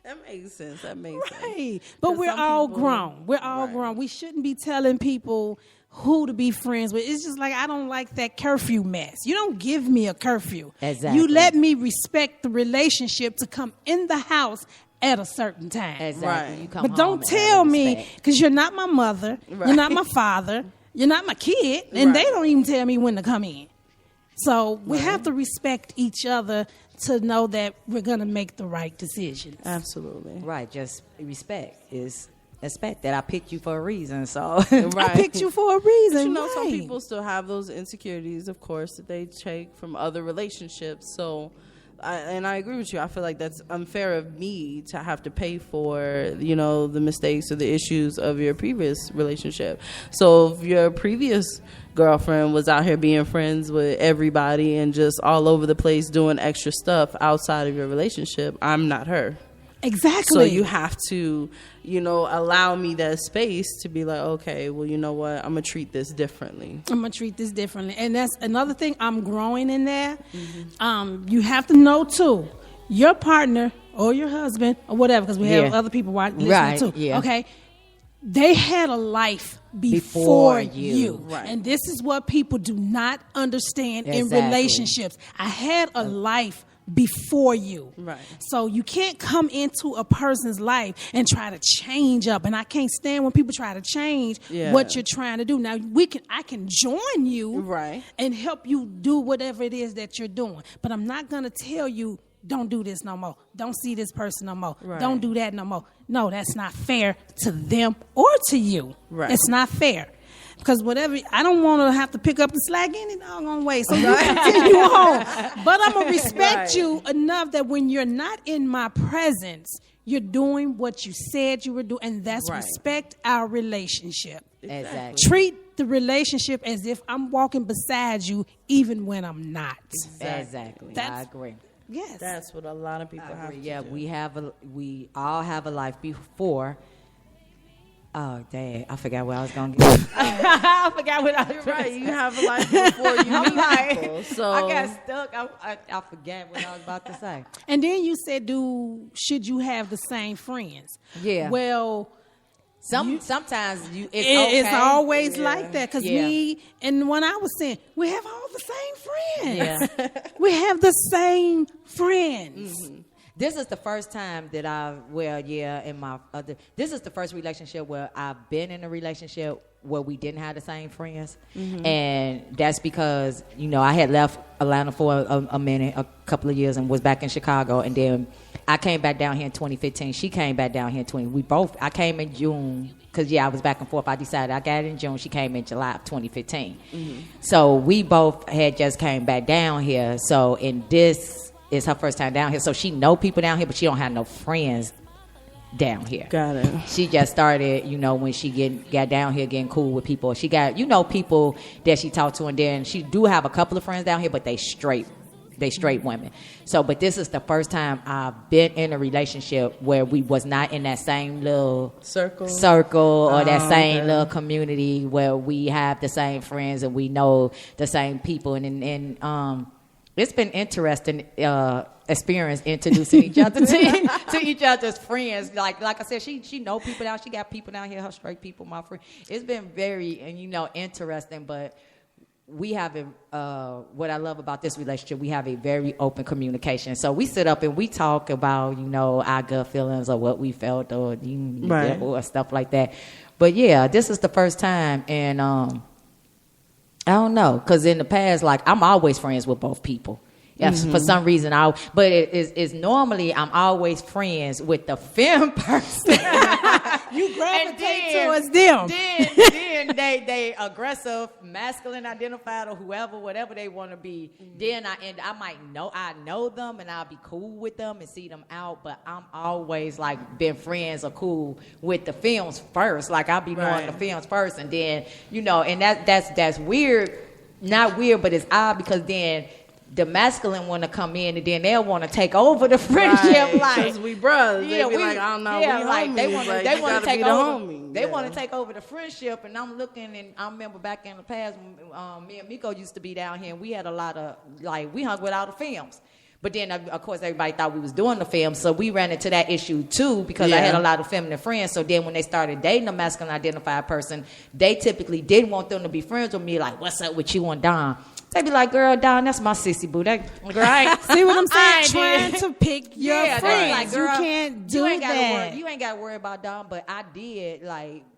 That makes sense. Right. But we're all grown. We're all grown. We shouldn't be telling people who to be friends with. It's just like, I don't like that curfew mess. You don't give me a curfew. Exactly. You let me respect the relationship to come in the house at a certain time. Exactly. Right. You come But home don't tell me, respect. because you're not my mother, you're not my father, you're not my kid, and they don't even tell me when to come in. So we have to respect each other to know that we're going to make the right decisions. Absolutely. Right. Just respect is expect that I picked you for a reason. So I picked you for a reason. But some people still have those insecurities, of course, that they take from other relationships. So, I agree with you. I feel like that's unfair of me to have to pay for, the mistakes or the issues of your previous relationship. So if your previous girlfriend was out here being friends with everybody and just all over the place doing extra stuff outside of your relationship, I'm not her. Exactly. So you have to, allow me that space to be like, okay, well, you know what? I'm going to treat this differently. And that's another thing. I'm growing in there. Mm-hmm. You have to know, too, your partner or your husband or whatever, because we have other people listening, too. Yeah. Okay? They had a life before you. Right. And this is what people do not understand in relationships. I had a life before you. Right. So you can't come into a person's life and try to change up. And I can't stand when people try to change what you're trying to do. Now I can join you and help you do whatever it is that you're doing. But I'm not gonna tell you, don't do this no more. Don't see this person no more. Right. Don't do that no more. No, that's not fair to them or to you. Right. It's not fair. Because I don't want to have to pick up the slack any doggone way. So you continue on. But I'm going to respect you enough that when you're not in my presence, you're doing what you said you were doing. And that's respect our relationship. Exactly. Treat the relationship as if I'm walking beside you, even when I'm not. Exactly. I agree. Yes. That's what a lot of people have to do. We all have a life before. Oh, dang. I forgot where I was going to get. I forgot what I was Right. You have a life before you meet people. So I got stuck. I forgot what I was about to say. And then you said, should you have the same friends? Yeah. Well, sometimes it's always like that. Because me and when I was saying, we have all the same friends. Yeah. We have the same friends. Mm-hmm. This is the first time that this is the first relationship where I've been in a relationship where we didn't have the same friends. Mm-hmm. And that's because, I had left Atlanta for a minute, a couple of years, and was back in Chicago. And then I came back down here in 2015. She came back down here in 20. I came in June because I was back and forth. I decided I got it in June. She came in July of 2015. Mm-hmm. So we both had just came back down here. So this is her first time down here. So she know people down here, but she don't have no friends down here. Got it. She just started, when she got down here getting cool with people. She got, people that she talked to, and then she do have a couple of friends down here, but they straight women. So, but this is the first time I've been in a relationship where we was not in that same little circle or that same little community where we have the same friends and we know the same people. And it's been interesting experience introducing each other to each other's friends. Like I said, she know people down. She got people down here, her straight people, my friend. It's been very interesting, but we have what I love about this relationship, we have a very open communication. So we sit up and we talk about, our gut feelings or what we felt or stuff like that. But yeah, this is the first time, and I don't know, because in the past, I'm always friends with both people. Yes, for some reason, but it's normally I'm always friends with the femme person. You gravitate towards them. Then they aggressive, masculine identified, or whatever they want to be. Then I know them and I'll be cool with them and see them out. But I'm always been friends or cool with the films first. I'll be knowing the films first, and then and that's weird. Not weird, but it's odd because then the masculine want to come in and then they'll want to take over the friendship. Because we brothers. They be like, I don't know, we homies. They want to take over. The they want to take over the friendship, and I'm looking, and I remember back in the past, me and Miko used to be down here, and we had a lot of, we hung with all the films. But then, of course, everybody thought we was doing the film, so we ran into that issue, too, because I had a lot of feminine friends. So then when they started dating a masculine-identified person, they typically didn't want them to be friends with me, what's up with you and Don? They be like, girl, Don, that's my sissy boo. That girl, see what I'm saying? Trying to pick your friends. Like, girl, you can't do that. You ain't got to worry about Don, but I did,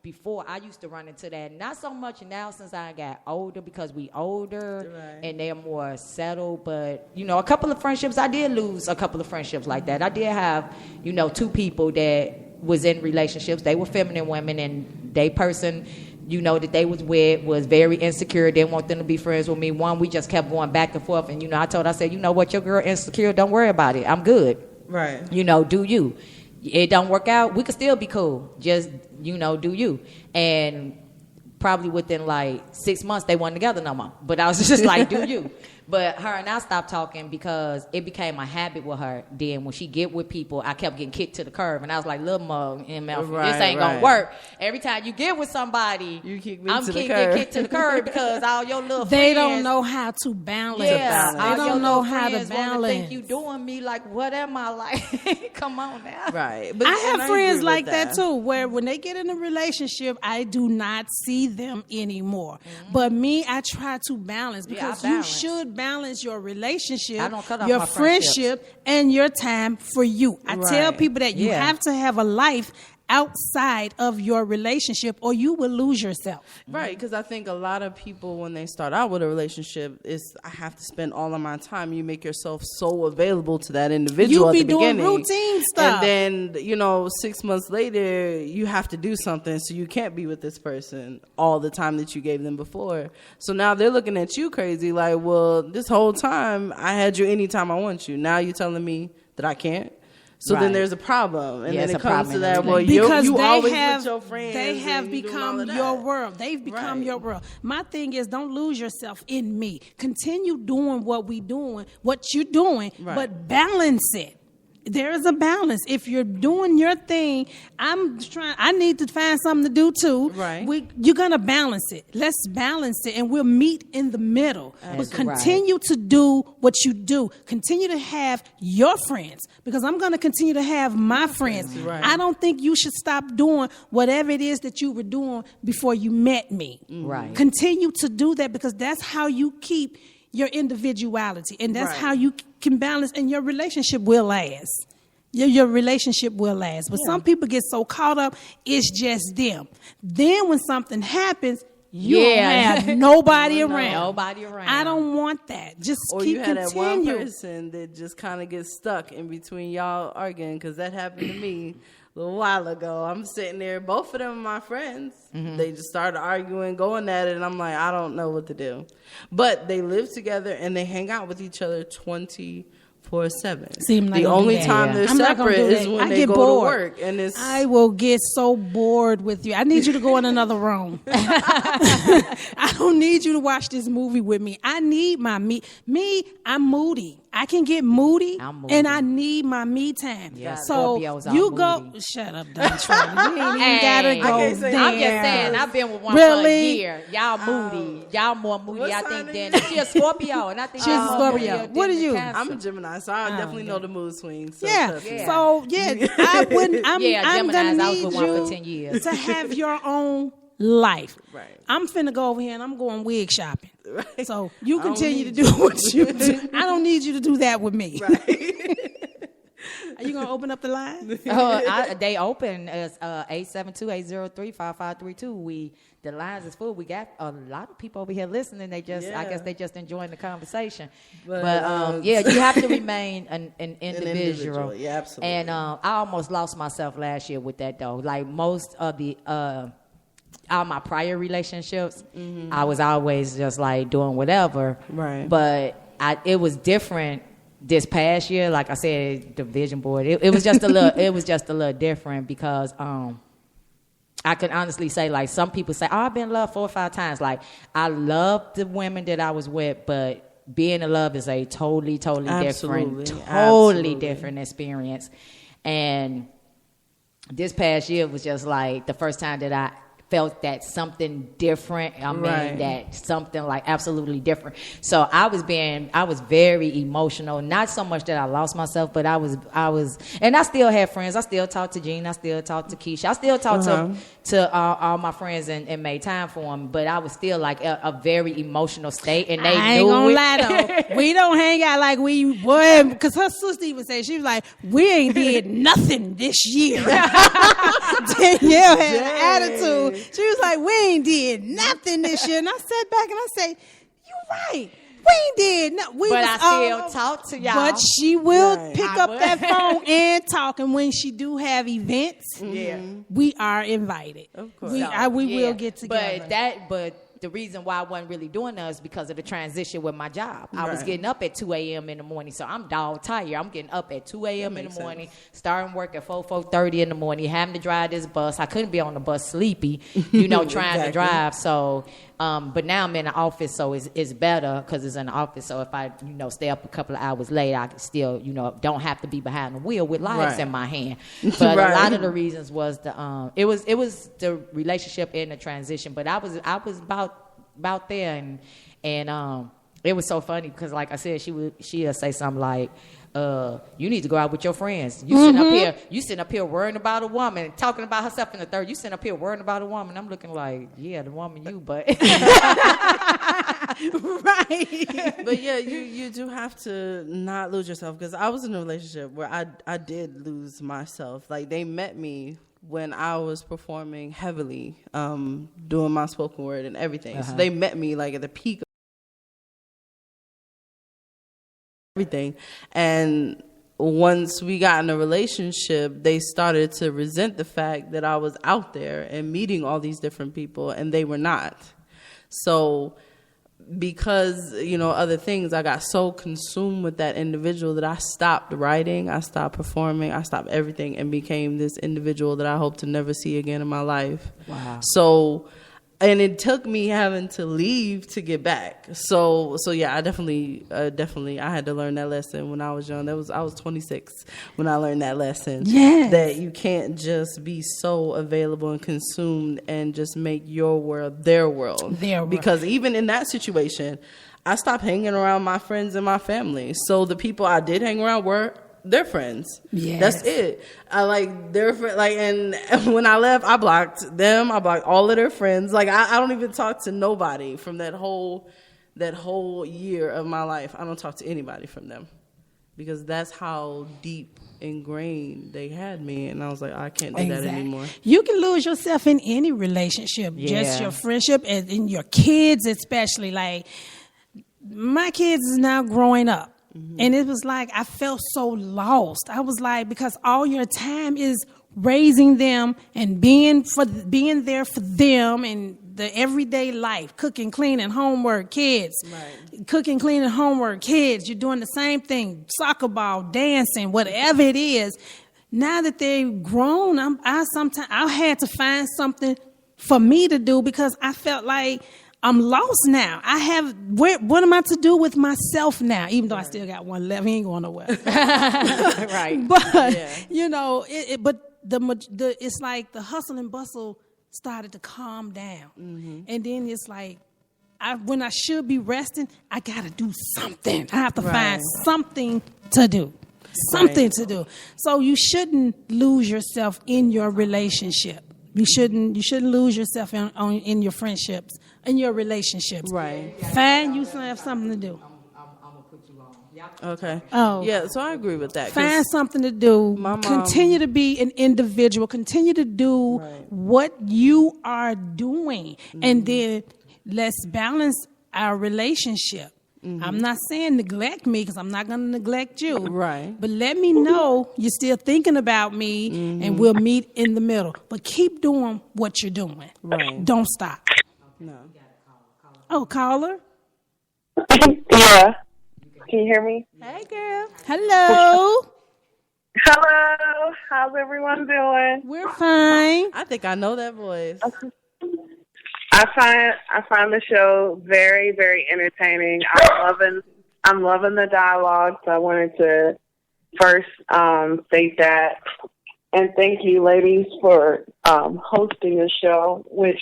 before, I used to run into that. Not so much now since I got older, because we older and they're more settled. But, a couple of friendships, I did lose a couple of friendships like that. I did have, 2 people that was in relationships. They were feminine women, and they person that they was with was very insecure, didn't want them to be friends with me. One, we just kept going back and forth, and I said, you know what, your girl insecure, don't worry about it, I'm good. Right. Do you. It don't work out, we could still be cool. Just, do you. And probably within 6 months, they weren't together no more. But I was just do you. But her and I stopped talking because it became a habit with her. Then when she get with people, I kept getting kicked to the curb. And I was like, little mug, this ain't going to work. Every time you get with somebody, I'm getting kicked to the curb because all your little they friends. Don't know how to balance. Yeah, they don't know how to balance. Think you doing me what am I like? Come on now. Right. But I have friends like that too, where when they get in a relationship, I do not see them anymore. Mm-hmm. But me, I try to balance because you should balance your relationship, your friendship, and your time for you. I tell people that you have to have a life outside of your relationship or you will lose yourself. Right, because I think a lot of people, when they start out with a relationship, I have to spend all of my time. You make yourself so available to that individual at the beginning. You be doing routine stuff. And then, 6 months later, you have to do something, so you can't be with this person all the time that you gave them before. So now they're looking at you crazy like, well, this whole time, I had you anytime I want you. Now you're telling me that I can't? So then there's a problem, and then it comes to that. Well, you always with your friends. They have become your world. They've become your world. My thing is, don't lose yourself in me. Continue doing what you're doing, but balance it. There is a balance. If you're doing your thing, I need to find something to do too. Right. You're going to balance it. Let's balance it, and we'll meet in the middle. But continue to do what you do. Continue to have your friends, because I'm going to continue to have my friends. Right. I don't think you should stop doing whatever it is that you were doing before you met me. Right. Continue to do that, because that's how you keep your individuality, and that's how you can balance, and your relationship will last. Your relationship will last. But some people get so caught up, it's just them. Then when something happens, You don't have nobody No. around. Nobody around. I don't want that. Just Or keep you had that one continuing. person that just kind of gets stuck in between y'all arguing, because that happened to me a little while ago. I'm sitting there, both of them are my friends. They just started arguing, going at it, and I'm like, I don't know what to do. But they live together and they hang out with each other 24/7. See, I'm not the gonna only do that. time they're I'm not gonna separate do is that. when I they get go bored. to work, and it's I will get so bored with you. I need you to go in another room. I don't need you to watch this movie with me. I need my me. I'm moody. I can get moody, I'm moody. and I need my me time. Yeah, so Scorpios are you go. moody. Shut up, Don Shirley. You ain't even gotta Hey, go can't say- there. I'm just saying, I've been with one Really? for a year. Y'all moody. Y'all more moody, What I sign think, are than she a Scorpio. And I think She's a y'all more Scorpio. moody What than are you? Cancer. I'm a Gemini, so I definitely know the mood swings. So Yeah. trust me. Yeah. So I wouldn't. I'm Geminis, gonna I was need with one for you 10 years. to have your own life. Right. I'm finna go over here and I'm going wig shopping. Right. So you I don't continue to need do what you do. I don't need you to do that with me. Are you gonna open up the line? They open as 872-803-5532. The lines is full. We got a lot of people over here listening. They just, I guess, they just enjoying the conversation. But yeah, you have to remain an individual. Yeah, absolutely. And I almost lost myself last year with that though. Like most of the all my prior relationships, I was always just like doing whatever. Right. But it was different this past year. Like I said, the vision board, it was just a little it was just a little different because I could honestly say, like, some people say, oh, I've been in love 4 or 5 times. Like, I love the women that I was with, but being in love is a totally different experience. And this past year was just like the first time that I felt that something different. I mean, that something like absolutely different. So I was very emotional. Not so much that I lost myself, but I was, and I still had friends. I still talk to Jean. I still talk to Keisha. I still talk to all my friends and made time for them. But I was still like a very emotional state, and they I ain't knew gonna it. lie though, we don't hang out like we would, because her sister even said, she was like, we ain't did nothing this year. Danielle had an attitude. She was like, we ain't did nothing this year. And I sat back and I said, you right. We ain't did nothing. But I still talk to y'all. But she will pick I up would. that phone and talk. And when she do have events, we are invited. Of course. We will get together. But the reason why I wasn't really doing that is because of the transition with my job. I was getting up at 2 a.m. in the morning, so I'm dog tired. I'm getting up at 2 a.m. in the morning, starting work at 4:30 in the morning, having to drive this bus. I couldn't be on the bus sleepy, trying to drive. So, but now I'm in the office, so it's better because it's in the office. So if I, stay up a couple of hours late, I can still, don't have to be behind the wheel with lives in my hand. But a lot of the reasons was it was the relationship and the transition. But I was about there, and it was so funny because, like I said, she'll say something like, you need to go out with your friends. You sitting up here worrying about a woman, talking about herself in the third. You sitting up here worrying about a woman. I'm looking like, yeah, the woman you, but right. But yeah, you do have to not lose yourself, because I was in a relationship where I did lose myself. Like, they met me when I was performing heavily, doing my spoken word and everything. So they met me like at the peak of everything. And once we got in a relationship, they started to resent the fact that I was out there and meeting all these different people, and they were not. So because, other things, I got so consumed with that individual that I stopped writing, I stopped performing, I stopped everything, and became this individual that I hope to never see again in my life. Wow. So, and it took me having to leave to get back. So yeah, I definitely, I had to learn that lesson when I was young. I was 26 when I learned that lesson. Yes. That you can't just be so available and consumed and just make your world their world. Because even in that situation, I stopped hanging around my friends and my family. So the people I did hang around were their friends. Yes. That's it. I like their friend, and when I left, I blocked them. I blocked all of their friends. Like, I don't even talk to nobody from that whole year of my life. I don't talk to anybody from them. because that's how deep ingrained they had me, and I was like, I can't do that anymore. You can lose yourself in any relationship, just your friendship, and in your kids especially. Like, my kids is now growing up. And it was like, I felt so lost. I was like, because all your time is raising them and being there for them and the everyday life, cooking, cleaning, homework, kids, cooking, cleaning, homework, kids. You're doing the same thing, soccer ball, dancing, whatever it is. Now that they've grown, I had to find something for me to do because I felt like I'm lost now. What am I to do with myself now? Even though I still got one left, he ain't going nowhere. Right. But you know, it's like the hustle and bustle started to calm down, and then it's like, when I should be resting, I gotta do something. I have to find something to do. Something to do. So you shouldn't lose yourself in your relationship. You shouldn't lose yourself in your friendships, in your relationships. Right. Find you have something to do. I'm gonna put you on. Yep. Okay. Oh. Yeah, so I agree with that. Find something to do. My mom, continue to be an individual. Continue to do what you are doing. And then let's balance our relationship. I'm not saying neglect me because I'm not going to neglect you. Right. But let me know you're still thinking about me and we'll meet in the middle. But keep doing what you're doing. Right. Don't stop. No. Oh, caller? Yeah. Can you hear me? Hey, girl. Hello. Hello. How's everyone doing? We're fine. I think I know that voice. I find the show very, very entertaining. I'm loving the dialogue. So I wanted to first state that, and thank you, ladies, for hosting a show, which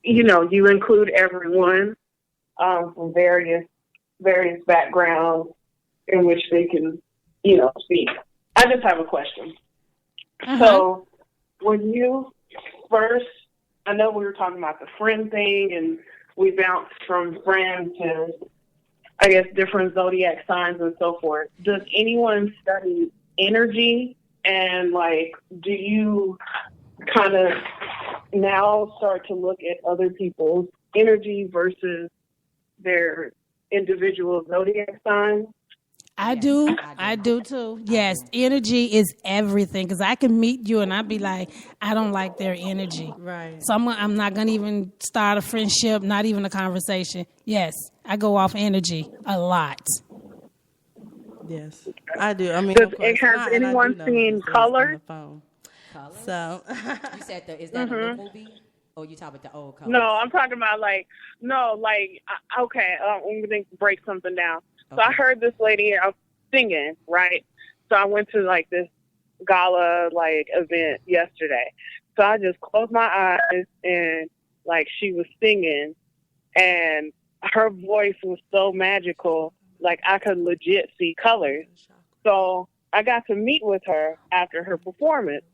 you include everyone from various backgrounds in which they can speak. I just have a question. So when you first, I know we were talking about the friend thing, and we bounced from friends to, I guess, different zodiac signs and so forth. Does anyone study energy? And, do you kind of now start to look at other people's energy versus their individual zodiac signs? I do too. Yes, energy is everything. Because I can meet you and I'd be like, I don't like their energy. Right. So I'm not going to even start a friendship, not even a conversation. Yes, I go off energy a lot. Yes, I do. I mean, has anyone seen Color? So you said is that a new movie? Or you talking about the old Color? No, I'm talking about okay. I'm going to break something down. So I heard this lady singing, right? So I went to this gala event yesterday. So I just closed my eyes and she was singing, and her voice was so magical, I could legit see colors. So I got to meet with her after her performance,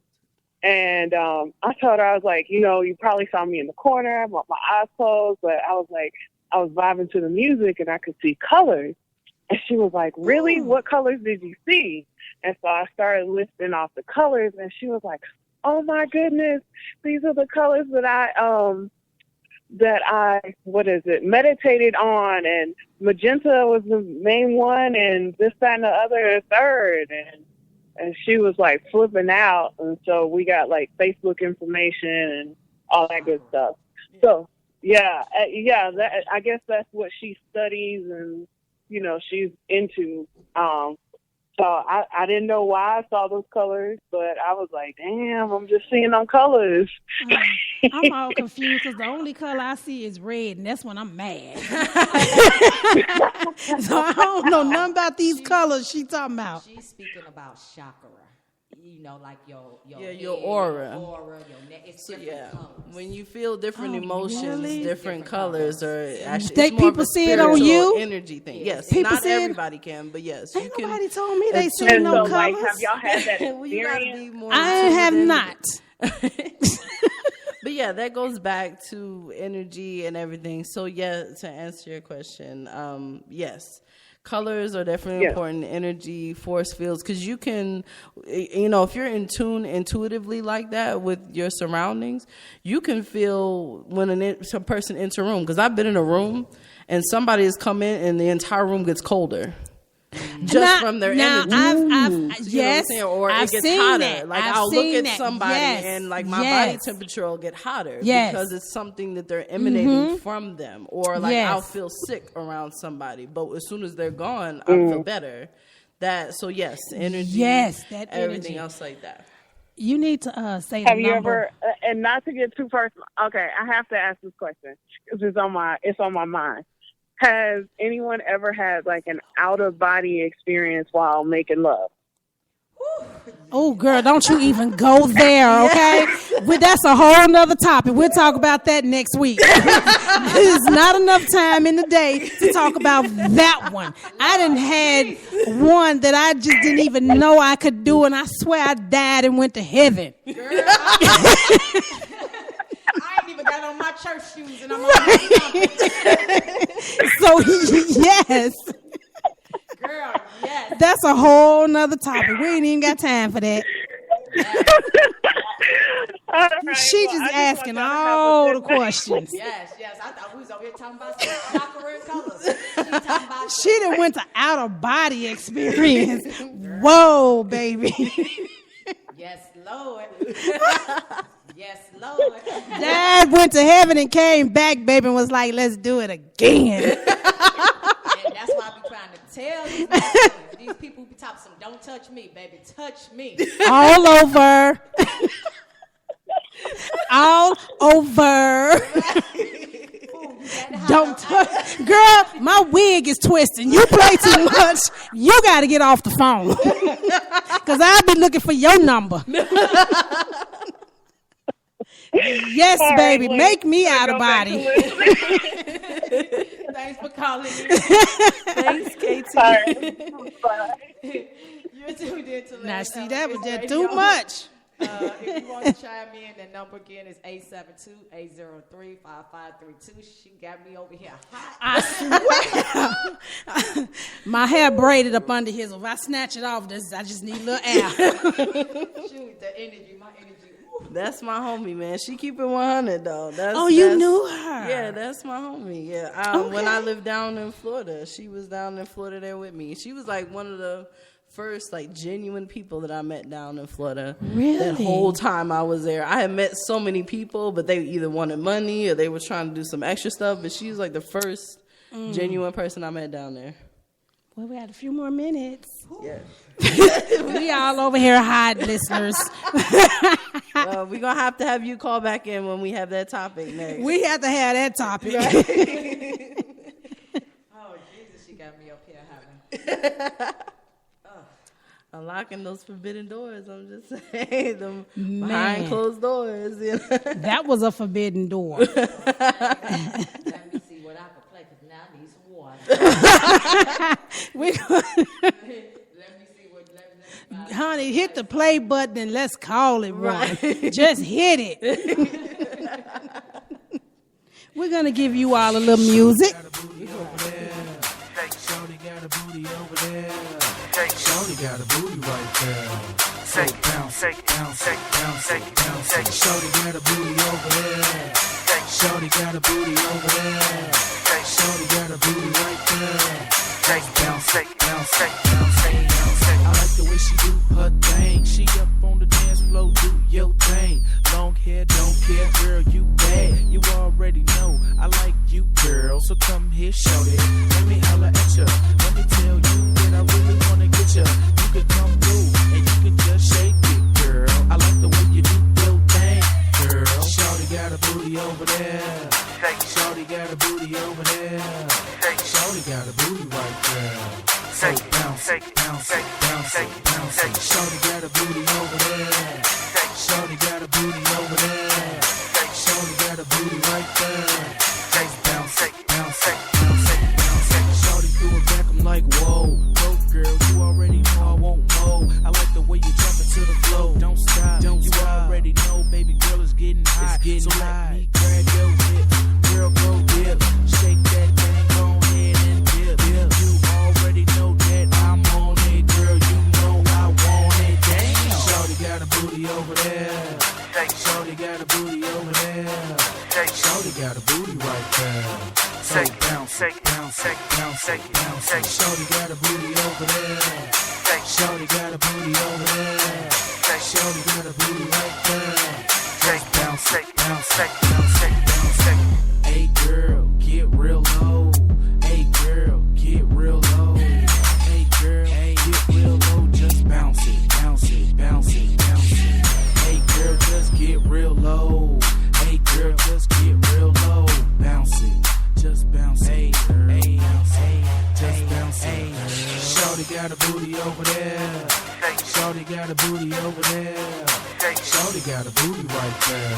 and I told her, I was like, you probably saw me in the corner, I had my eyes closed, but I was vibing to the music and I could see colors. And she was like, really? What colors did you see? And so I started listing off the colors, and she was like, oh my goodness, these are the colors that I meditated on, and magenta was the main one, and this, that, and the other, third. And she was flipping out. And so we got Facebook information and all that good stuff. So I guess that's what she studies and, she's into. So I didn't know why I saw those colors, but I was like, damn, I'm just seeing them colors. I'm all confused because the only color I see is red, and that's when I'm mad. So I don't know nothing about these colors she talking about. She's speaking about chakra. your aura. It's different colors. When you feel different emotions, different colors, or actually, they it's more people of a see it on spiritual you. Energy thing. Yes, People not see it. everybody can, but yes, Ain't you can. nobody told me they see no so, colors. have y'all had that Well, you gotta be experience? more I in tune have with not. But yeah, that goes back to energy and everything. So yeah, to answer your question, yes. Colors are definitely important. Energy, force fields, because you can, if you're in tune intuitively like that with your surroundings, you can feel when some person enters a room. Because I've been in a room and somebody has come in and the entire room gets colder. Just from their energy. Or it gets hotter. That. Like I'll look at somebody and like my body temperature will get hotter because it's something that they're emanating from them. Or like I'll feel sick around somebody, but as soon as they're gone, I feel better. Energy. Yes, that everything energy. Else like that. You need to say have the you number. ever, and not to get too personal. Okay, I have to ask this question because it's on my mind. Has anyone ever had like an out-of-body experience while making love? Oh, girl, don't you even go there, okay? That's a whole nother topic. We'll talk about that next week. There's not enough time in the day to talk about that one. I done had one that I just didn't even know I could do, and I swear I died and went to heaven. Girl, I ain't even got on my church shoes and I'm on So, yes. Girl, yes. That's a whole nother topic. We ain't even got time for that. Right, She just asking all the questions. Yes. I thought we was over here talking about some chakra and colors. She talking about She done went to out of body experience. Whoa, baby. Yes, Lord. Yes, Lord. Dad went to heaven and came back, baby, and was like, let's do it again. And that's why I be trying to tell these people who be talking some, don't touch me, baby, touch me. All over. All over. Don't touch. Girl, my wig is twisting. You play too much. You got to get off the phone. Because I've been looking for your number. Yes, baby. Make me out of body. Thanks for calling me. Thanks, KT. You're tuned in to Now, see, that was just too much. If you want to chime in, the number again is 872-803-5532. She got me over here hot. I swear. My hair braided up under his. If I snatch it off, I just need a little air. Shoot, the energy, my energy. That's my homie, man. She keep it 100 though. You knew her? Yeah, that's my homie. Yeah, when I lived down in Florida, she was down in Florida there with me. She was like one of the first like genuine people that I met down in Florida. Really? That whole time I was there, I had met so many people, but they either wanted money or they were trying to do some extra stuff. But she was like the first genuine person I met down there. Well, we had a few more minutes. Yeah. We all over here hide, listeners. We're going to have you call back in when we have that topic next. We have to have that topic. Oh, Jesus, she got me up here having. Unlocking those forbidden doors, I'm just saying. Them behind closed doors. You know? That was a forbidden door. Let me see what I can play, because now I need some water. Let me see what. Honey, hit the play button and let's call it one. Just hit it. We're going to give you all a little music. Shorty got a booty over there. Shorty got a booty right there. So bounce, bounce, bounce, bounce. Shorty got a booty over there. Shorty got a booty over there. Shorty got a booty right there. Bounce, bounce, bounce. I like the way she do her thing. She up on the dance floor, do your thing. Long hair, don't care, girl, you bad. You already know I like you, girl. So come here, shorty. Let me holler at ya. Let me tell you that I really wanna get ya. You can come through and you can just shake it, girl. I like the way you do your thing, girl. Shorty got a booty over there. Shorty got a booty over there. Shorty got a booty right there. So bounce, bounce, bounce, bounce. Shorty got a booty over there. Shorty got a booty over there. Shorty got a booty right there. Bounce, bounce, bounce, bounce. Shorty threw it back, I'm like, whoa. Go girl, you already know I won't know. I like the way you jump into the flow. Don't stop, you already know, baby girl, it's getting hot. So let me grab your hip, girl, go dip. Shake that thing, go ahead and dip. You already right there. So bounce it, bounce it, bounce it, bounce it. Shorty got a booty over there. Shorty got a booty over there. Shorty got a booty right there. Just bounce it, bounce it, bounce it, bounce it. Hey girl, get real low. Hey girl, get real low. Hey girl, get real low. Just bounce it, bounce it, bounce it, bounce it. Hey girl, just get real low. Hey girl, just get real low. Bounce it, just bounce it. Hey, just bounce it. Shorty got a booty over there. Shorty got a booty over there. Shorty got a booty right there.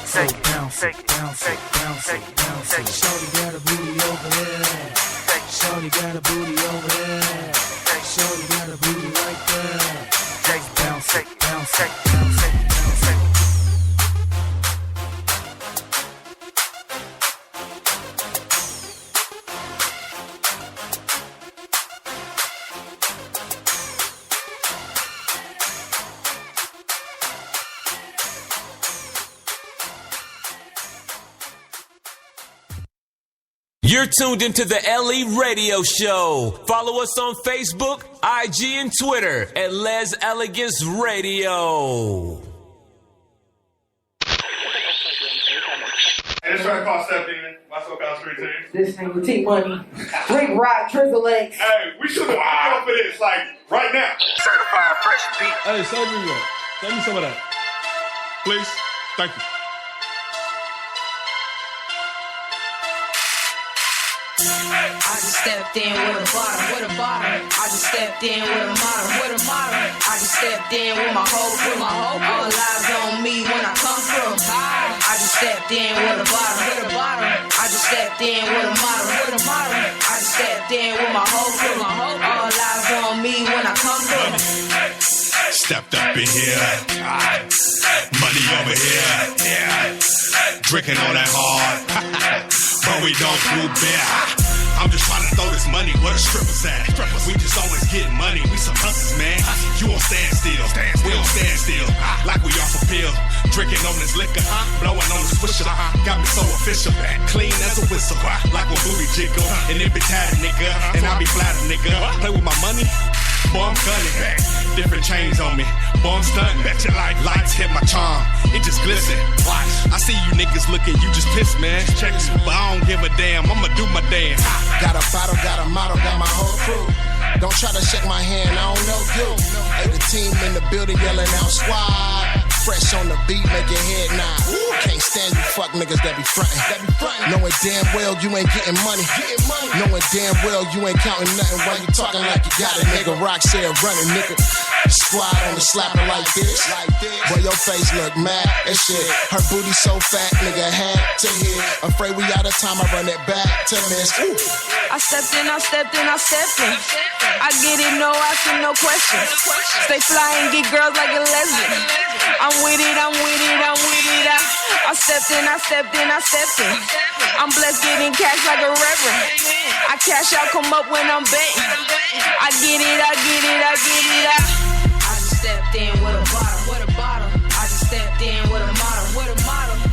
So bounce it, bounce it, bounce it, bounce it. Shorty got a booty over there. Shorty got a booty over there. Shorty got a booty right there. Just bounce it, bounce it, bounce it, bounce it. You're tuned into the LE Radio Show. Follow us on Facebook, IG, and Twitter at Les Elegance Radio. And it's trying to call Step Demon, my SoCal Street team. This thing with T-Money, Rick Rock, Triple X. Hey, we should have wow for this, like, right now. Certified fresh beat. Hey, Sergio, send me some of that. Please. Thank you. I just stepped in with a bottom. I just stepped in with a model. I just stepped in with my whole crew. All eyes on me when I come through. I just stepped in with a bottom. I just stepped in with a model. I just stepped in with my whole crew. All eyes on me when I come through. Stepped up in here, money over here, yeah. Drinking on that hard, but we don't do beer. I'm just trying to throw this money where the strippers at. We just always getting money, we some hustlers, man. You won't stand still, we don't stand still. Like we off a pill, drinking on this liquor, blowing on the swisher. Got me so official, clean as a whistle, like a booty jiggle. And it be tatted, nigga, and I be flattered, nigga. Play with my money, boy, I'm gunning. Different chains on me, boy, I'm stunting. Bet your lights hit my charm, it just glisten. I see you niggas looking, you just piss, man. But I don't give a damn, I'ma do my damn. Got a bottle, got a model, got my whole crew. Don't try to shake my hand, I don't know you. Hey, the team in the building yelling out squad. Fresh on the beat, make your head nod. Can't stand you fuck niggas that be frontin'. Knowing damn well you ain't getting money. Knowing damn well you ain't counting nothing while you talking like you got it, nigga. Rock said running, nigga. Squad on the slapper like this. Boy, your face look mad as shit. Her booty so fat, nigga had to hit. Afraid we out of time, I run it back to miss. I stepped in. I get it, no asking, no questions. Stay fly and get girls like a lesbian. I'm with it. I stepped in. I'm blessed getting cash like a reverend. I cash out, come up when I'm betting. I get it. I just stepped in with a bottle. I just stepped in with a model.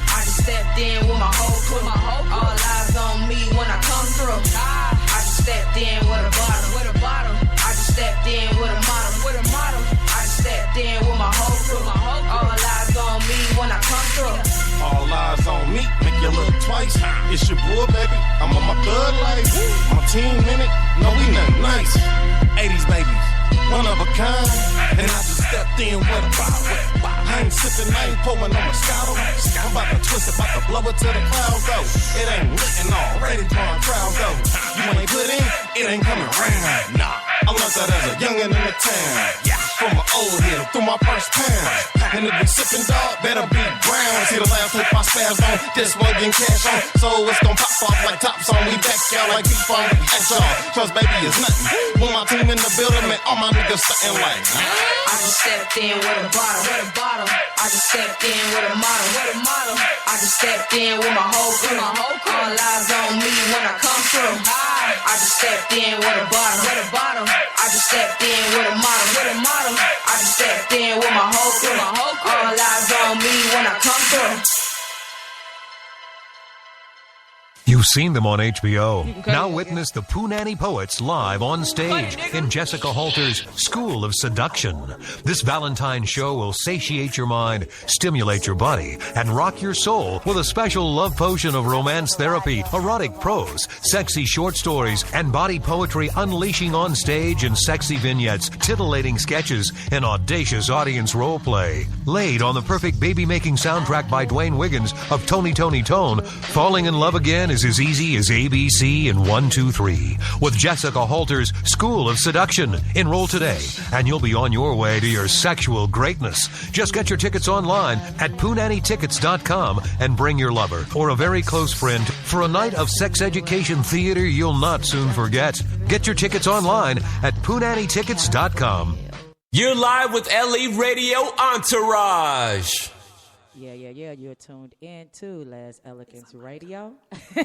I just stepped in with my whole crew. All eyes on me when I come through. I just stepped in with a bottle. I just stepped in with a model. I just stepped in with my whole crew. All eyes on me when I come through. All eyes on me, make you look twice. It's your boy, baby, I'm on my thug life. My team in it, no, we nothing nice. 80s babies, one of a kind. And I just stepped in with a bottle. I ain't sipping, I ain't pulling on my scuttle. I'm about to twist it, about to blow it to the clouds, though. It ain't lit and already drawing crowds, though. You ain't put in, it ain't coming round. Nah, I learned that as a youngin' in the town. From my old hill, through my first pound. And if we sippin', dog, better be brown. See the last hope I spaz on, this one getting cash on. So it's gon' pop off like tops on. We back out like beef on, at y'all. Trust baby is nothing. When my team in the building, man, all my niggas stuntin' like. I just stepped in with a bottle. I just stepped in with a model. I just stepped in with my whole crew. All eyes on me when I come through. I just stepped in with a bottle. I just stepped in with a model. I just stepped in with my whole crew. All eyes on me when I come through. You You've seen them on HBO. Now witness the Pooh Nanny Poets live on stage in Jessica Halter's School of Seduction. This Valentine show will satiate your mind, stimulate your body, and rock your soul with a special love potion of romance therapy, erotic prose, sexy short stories, and body poetry unleashing on stage in sexy vignettes, titillating sketches, and audacious audience role play. Laid on the perfect baby-making soundtrack by Dwayne Wiggins of Tony Tony Tone, falling in love again is as easy as ABC and 1, 2, 3. With Jessica Halter's School of Seduction. Enroll today, and you'll be on your way to your sexual greatness. Just get your tickets online at PooNannyTickets.com and bring your lover or a very close friend for a night of sex education theater you'll not soon forget. Get your tickets online at PooNannyTickets.com. You're live with LE Radio Entourage. Yeah. You're tuned in to Les Elegance Radio.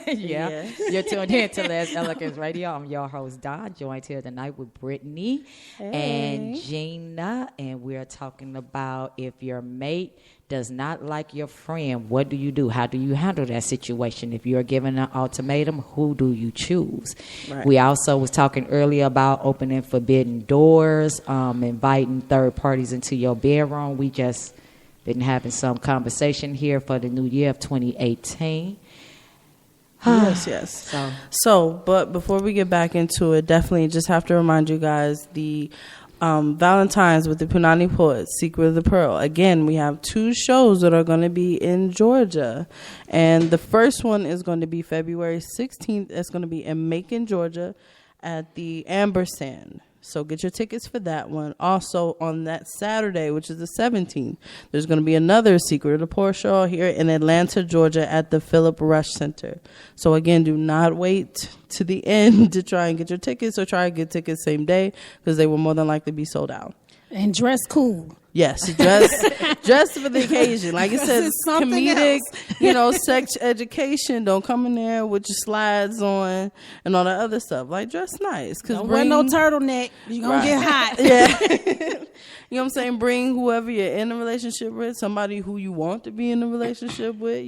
You're tuned in to Les Elegance Radio. I'm your host, Don, joined here tonight with Brittany and Gina. And we're talking about if your mate does not like your friend, what do you do? How do you handle that situation? If you're given an ultimatum, who do you choose? Right. We also was talking earlier about opening forbidden doors, inviting third parties into your bedroom. We just been having some conversation here for the new year of 2018. Yes. But before we get back into it, definitely just have to remind you guys the Valentine's with the Punani Poets, Secret of the Pearl. Again, we have 2 shows that are going to be in Georgia. And the first one is going to be February 16th. It's going to be in Macon, Georgia at the Ampersand. So get your tickets for that one. Also, on that Saturday, which is the 17th, there's going to be another Secret of the Pearl show here in Atlanta, Georgia at the Philip Rush Center. So, again, do not wait to the end to try and get your tickets, or try and get tickets same day, because they will more than likely be sold out. And dress cool. Yes, dress for the occasion. Like I said, comedic, sex education. Don't come in there with your slides on and all that other stuff. Like, dress nice. Don't wear no turtleneck. You're going to get hot. Yeah. You know what I'm saying? Bring whoever you're in a relationship with, somebody who you want to be in a relationship with.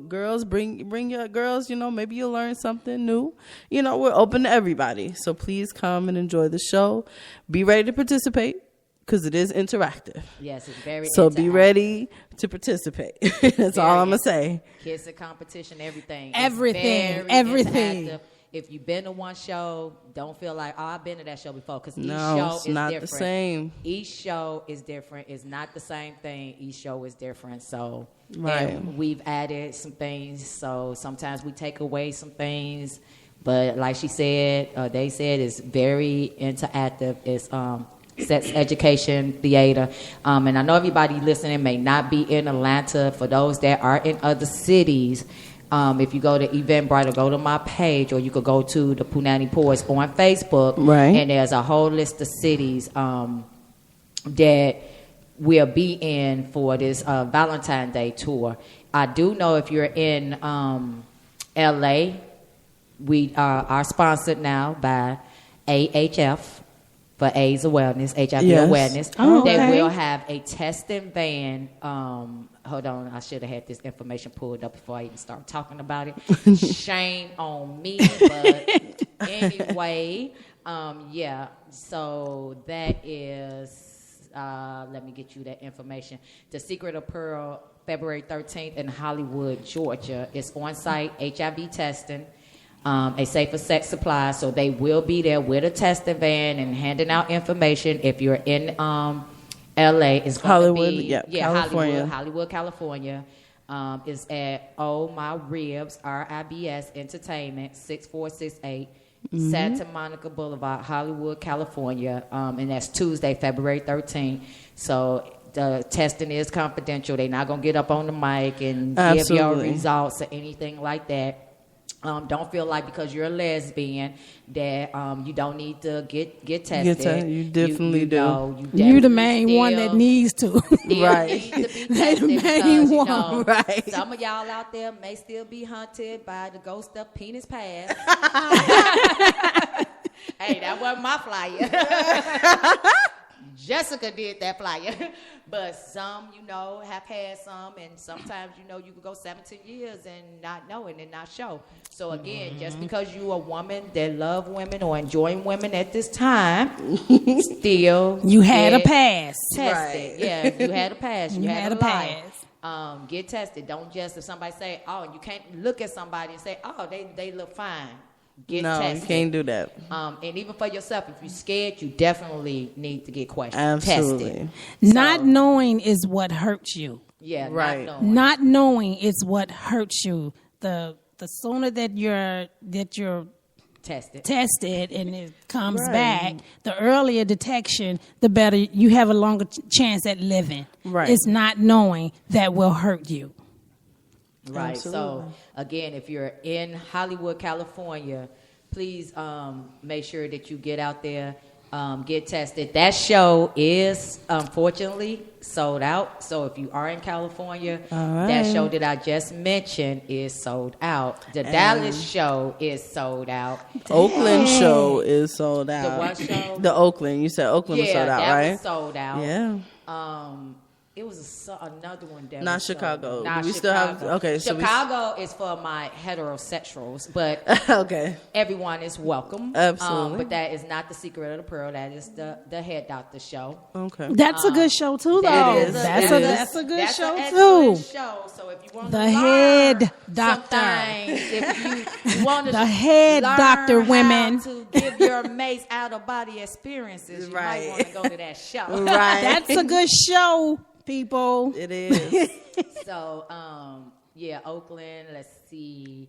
Girls, bring your girls. Maybe you'll learn something new. We're open to everybody. So please come and enjoy the show. Be ready to participate, because it is interactive. Yes, it's very So interactive. Be ready to participate. That's all I'm going to say. Kids and competition, everything. Everything. Interactive. If you've been to one show, don't feel like, I've been to that show before, because each show is not different. The same. Each show is different. It's not the same thing. Each show is different. So and we've added some things. So sometimes we take away some things. But like she said, they said, it's very interactive. It's sex education theater, and I know everybody listening may not be in Atlanta. For those that are in other cities, if you go to Eventbrite or go to my page, or you could go to the Punani Poets on Facebook, right? And there's a whole list of cities that we'll be in for this Valentine's Day tour. I do know if you're in LA, we are sponsored now by AHF. For AIDS awareness, HIV awareness. Oh, okay. They will have a testing van. Hold on, I should have had this information pulled up before I even start talking about it. Shame on me, but anyway, so that is, let me get you that information. The Secret of Pearl, February 13th in Hollywood, Georgia. It's on-site HIV testing. A safer sex supply, so they will be there with a testing van and handing out information. If you're in LA, it's going to be California. Hollywood, California. It's at Oh My Ribs, RIBS Entertainment, 6468 Santa Monica Boulevard, Hollywood, California, and that's Tuesday, February 13th. So the testing is confidential. They're not going to get up on the mic and give your results or anything like that. Don't feel like because you're a lesbian that you don't need to get tested. You definitely do. You're the main one that needs to. Right. They the main one. Right. Some of y'all out there may still be hunted by the ghost of penis past. Hey, that wasn't my flyer. Jessica did that flyer. But some, have had some, and sometimes, you could go 17 years and not know it and not show. So again, just because you a woman that love women or enjoying women at this time, still you had a pass. Tested. Right. Yeah, you had a pass. You had a pass. Get tested. Don't just, if somebody say, oh, you can't look at somebody and say, oh, they look fine. Get tested. You can't do that. And even for yourself, if you're scared, you definitely need to get questioned. Absolutely. Tested. Not knowing is what hurts you. Yeah, right. Not knowing is what hurts you. The sooner that you're tested and it comes back, the earlier detection, the better you have a longer chance at living. Right. It's not knowing that will hurt you. Right. Absolutely. So again, if you're in Hollywood, California, please make sure that you get out there, get tested. That show is unfortunately sold out. So if you are in California, that show that I just mentioned is sold out. The Dallas show is sold out. Oakland show is sold out. The what show? The Oakland. You said Oakland was sold out, that right? was sold out. Yeah. It was another one that Not was Chicago. Not we Chicago. still have okay. So Chicago is for my heterosexuals, but okay, everyone is welcome. Absolutely. But that is not the Secret of the Pearl. That is the Head Doctor show. Okay, that's a good show too, though. That's a good show too. Show. So if you want the to Head Doctor, if you want to the Head Doctor women to give your mates out of body experiences, you might want to go to that show. Right, that's a good show. People, it is. So, Oakland. Let's see.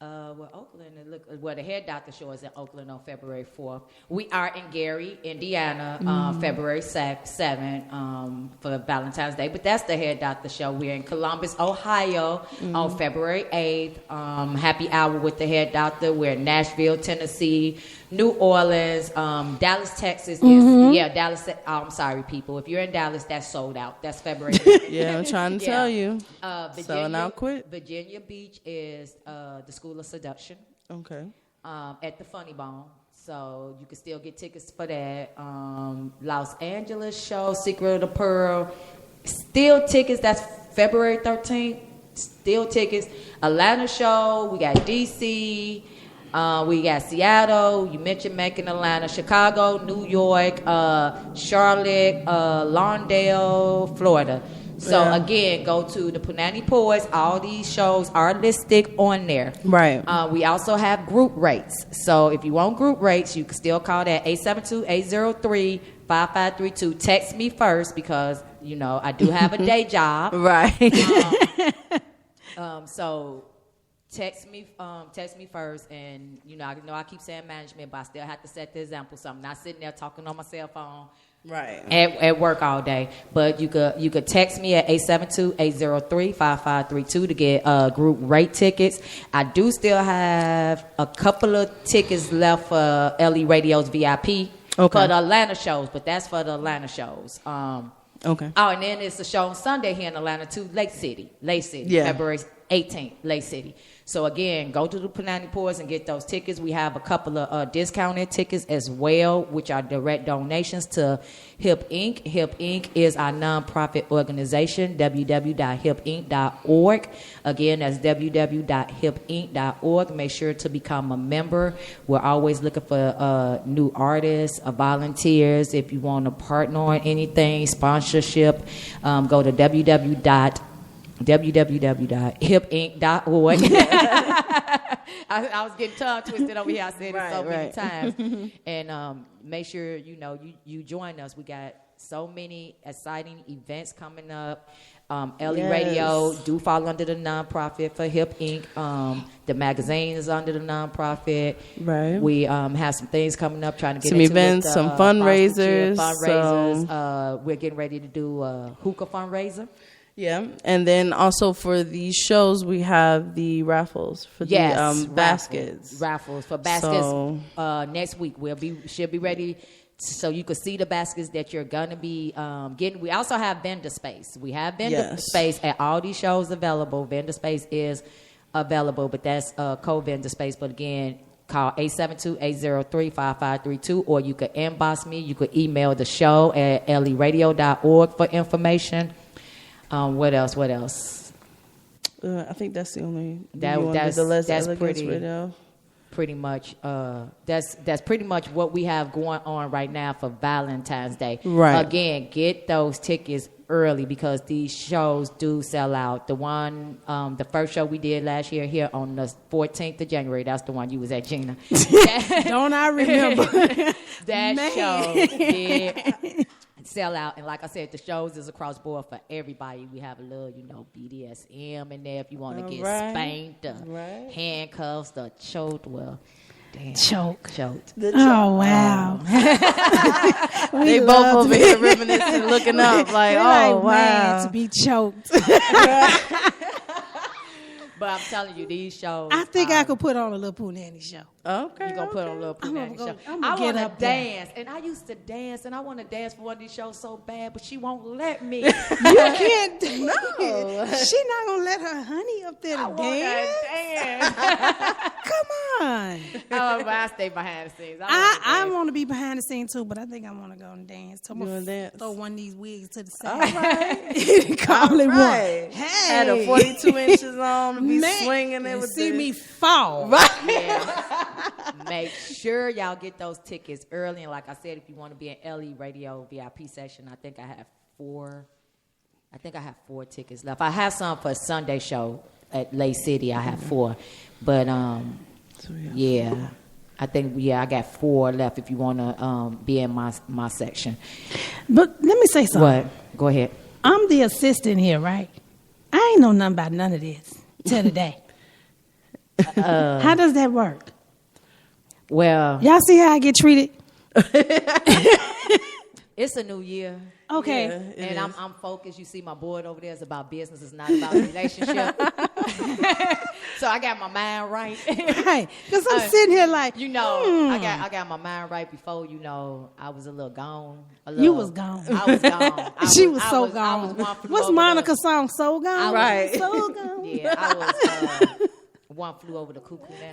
Oakland. The Head Doctor show is in Oakland on February 4th. We are in Gary, Indiana, February 7th for Valentine's Day. But that's the Head Doctor show. We're in Columbus, Ohio on February 8th. Happy hour with the Head Doctor. We're in Nashville, Tennessee, New Orleans, Dallas, Texas. Dallas. I'm sorry, people. If you're in Dallas, that's sold out. That's February 8th. Yeah, I'm trying to tell you. Selling out quick. Virginia Beach is the School of Seduction. Okay. At the Funny Bone. So you can still get tickets for that. Los Angeles show, Secret of the Pearl. Still tickets. That's February 13th. Still tickets. Atlanta show. We got DC. We got Seattle. You mentioned Macon, Atlanta. Chicago, New York, Charlotte, Lawndale, Florida. So again, go to the Punani Poets. All these shows are listed on there. Right. We also have group rates. So if you want group rates, you can still call that 872-803-5532. Text me first because I do have a day job. Right. So text me first, and I keep saying management, but I still have to set the example. So I'm not sitting there talking on my cell phone. Right. At work all day. But you could text me at 872-803-5532 to get group rate tickets. I do still have a couple of tickets left for LE Radio's VIP for the Atlanta shows, but that's for the Atlanta shows. Okay. Oh, and then it's a show on Sunday here in Atlanta too, Lake City, February 18th, Lake City. So again, go to the Punani Pours and get those tickets. We have a couple of discounted tickets as well, which are direct donations to HIP Inc. HIP Inc. is our nonprofit organization, www.hipinc.org. Again, that's www.hipinc.org. Make sure to become a member. We're always looking for new artists, volunteers. If you want to partner on anything, sponsorship, go to www.hipinc.org. I was getting tongue twisted over here. I said it so many times. And make sure you join us. We got so many exciting events coming up. LE Radio do fall under the nonprofit for HIP Inc. The magazine is under the nonprofit. Right. We have some things coming up, trying to get some into events, some fundraisers. We're getting ready to do a hookah fundraiser. Yeah, and then also for these shows, we have the raffles for the baskets. Raffles for baskets. Next week should be ready, so you can see the baskets that you're gonna be getting. We also have vendor space. We have vendor space at all these shows available. Vendor space is available, but that's co-vendor space. But again, Call 872-803-5532, or you could inbox me. You could email the show at leradio.org for information. What else? I think that's the only. That's pretty. Radio? Pretty much. That's pretty much what we have going on right now for Valentine's Day. Right. Again, get those tickets early because these shows do sell out. The first show we did last year here on the 14th of January, that's the one you was at, Gina. Don't I remember? That show did sell out. And like I said, the shows is across board for everybody. We have a little, BDSM in there if you want to get spanked, handcuffs, the choked. Well, damn. Choked. Oh, wow. They both over here reminiscing, looking up like, oh, wow. Man, to be choked. But I'm telling you, these shows. I think I could put on a little Punani show. Okay. You're going to put on a little Punani show. I want to dance. And I used to dance, and I want to dance for one of these shows so bad, but she won't let me. You can't dance. No. She's not going to let her honey up there to dance. Come on. Oh, but I stay behind the scenes. I want to be behind the scenes, too, but I think I want to go and dance. You want to dance? Throw one of these wigs to the side. All right. Call it one. Hey. Had a 42 inches on. Be Man, swinging it with see me fall. Right. Yeah. Make sure y'all get those tickets early. And like I said, if you want to be an LE Radio VIP session, I think I have 4 tickets left. I have some for a Sunday show at Lake City. I have 4. But I think I got 4 left if you want to be in my section. But let me say something. What? Go ahead. I'm the assistant here, right? I ain't know nothing about none of this till today. How does that work? Well, y'all see how I get treated? It's a new year. Okay. Yeah, and I'm focused. You see my board over there is about business. It's not about relationship. So I got my mind right. Right. Because I'm sitting here like, I got my mind right before, I was a little gone. You was gone. I was gone. She was so gone. What's Monica's song, So Gone? Right. So Gone. Yeah, I was one flew over the cuckoo now.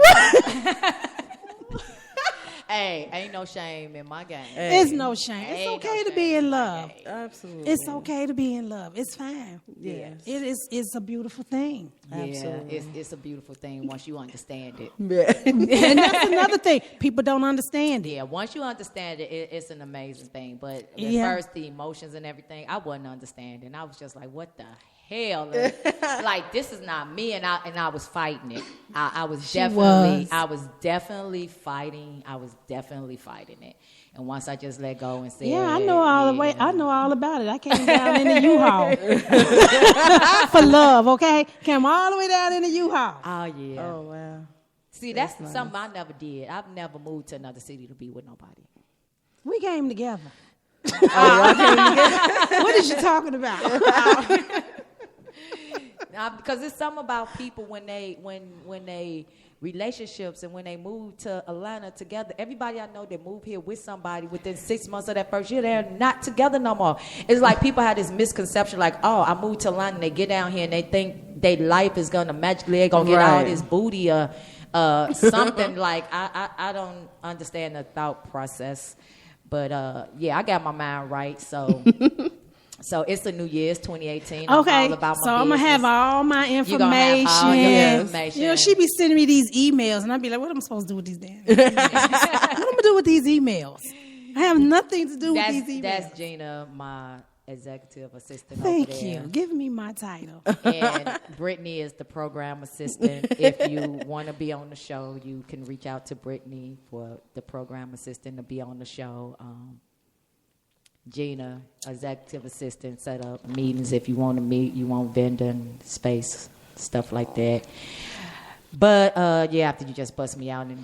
Hey, ain't no shame in my game. It's no shame. It's okay to be in love. Absolutely. It's okay to be in love. It's fine. Yes. It's a beautiful thing. Absolutely. Yeah, it's a beautiful thing once you understand it. Yeah. And that's another thing. People don't understand it. Yeah, once you understand it, it's an amazing thing. But at first, the emotions and everything, I wasn't understanding. I was just like, what the hell? Like, this is not me. And I was fighting it. I was definitely fighting. I was definitely fighting it. And once I just let go and said, I know all about it. I came down in the U-Haul for love. Okay, came all the way down in the U-Haul. Oh yeah. Oh wow. See, that's nice. Something I never did. I've never moved to another city to be with nobody. We came together. Y'all came together? What is you talking about? Because it's something about people when they relationships and when they move to Atlanta together. Everybody I know that moved here with somebody within 6 months of that first year, they're not together no more. It's like people have this misconception like, oh, I moved to Atlanta and they get down here and they think their life is gonna magically, they're gonna get all this booty or something. Like I don't understand the thought process. But I got my mind right, so So it's a new year. It's 2018. I'm okay, all about my so I'm gonna have all my information. You're gonna have all your information. You know, she be sending me these emails, and I'd be like, "What am I supposed to do with these damn? What am I gonna do with these emails? I have nothing to do with these emails." That's Gina, my executive assistant. Thank over there. you. Give me my title. And Brittany is the program assistant. If you want to be on the show, you can reach out to Brittany for the program assistant to be on the show. Gina, executive assistant, set up meetings if you want to meet, you want vending space, stuff like that. But after you just bust me out and